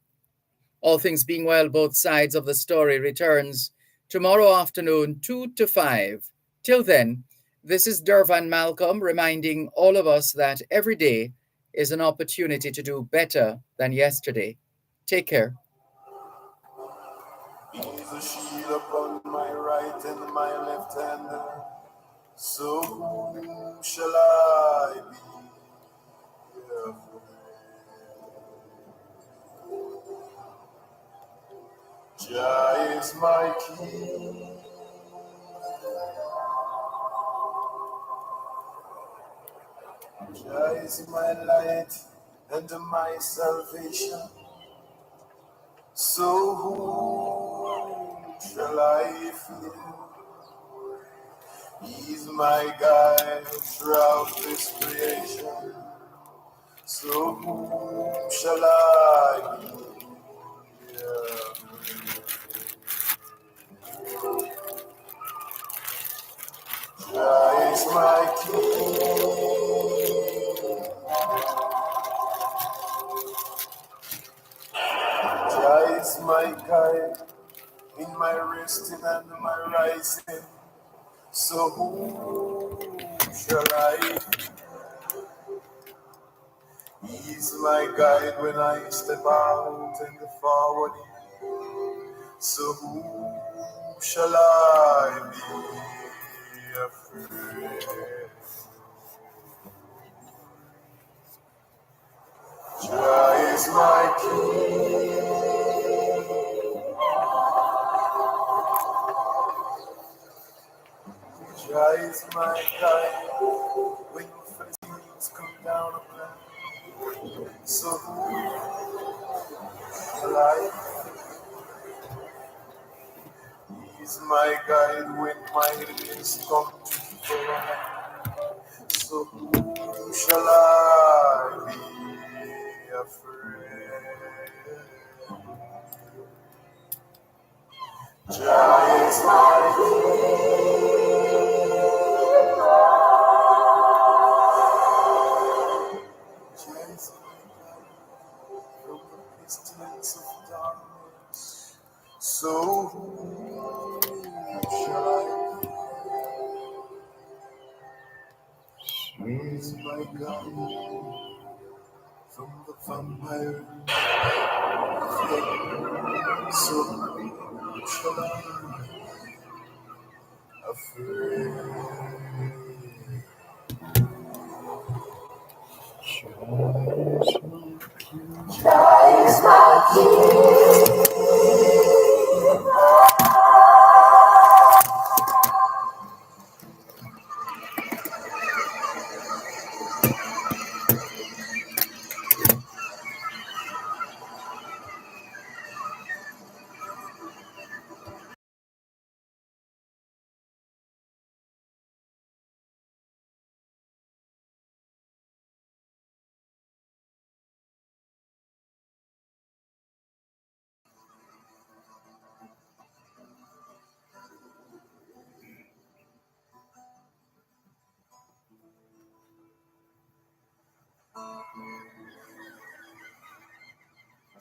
S4: All things being well, both sides of the story returns tomorrow afternoon, 2 to 5. Till then, this is Dervan Malcolm reminding all of us that every day is an opportunity to do better than yesterday. Take care.
S1: He's a shield upon my right and my left hand. So whom shall I be afraid? Jah is my king. Jah is my light and my salvation. So whom shall I fear? He's my guide throughout this creation. So whom shall I fear? Jah is my king. Jah is my guide in my resting and my rising. So whom shall I fear? He's my guide when I step out in the forward. So whom shall I be afraid? Jah is my king. Jah is my guide when fatigues come down upon me. So whom shall I fear? He's my guide when my enemies come to follow. So whom shall I be afraid? Jah is my king. Jah is my guide from the pestilence of darkness. So whom shall I fear? He is my guide from the vampire. So whom shall I afraid? Jah is my king.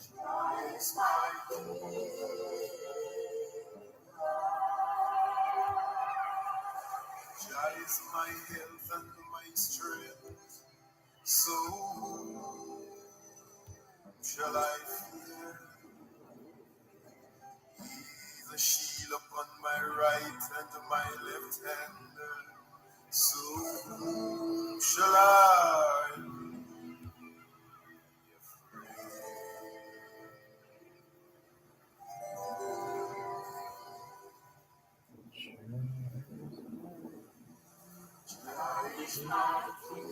S1: Jah is my king. is my health and my strength. So whom shall I fear? He is a shield upon my right and my left hand. So whom shall I be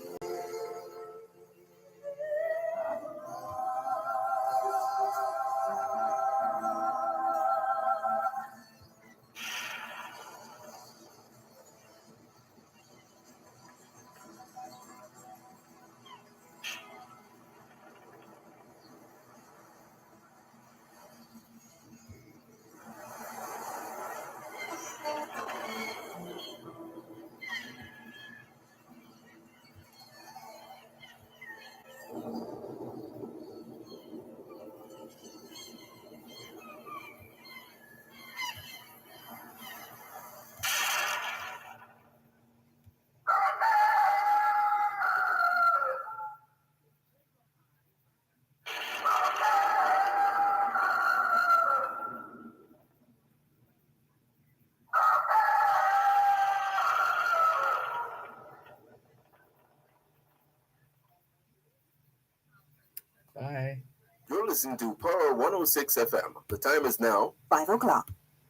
S4: Bye.
S9: You're listening to Power 106 FM. The time is now
S2: 5 o'clock.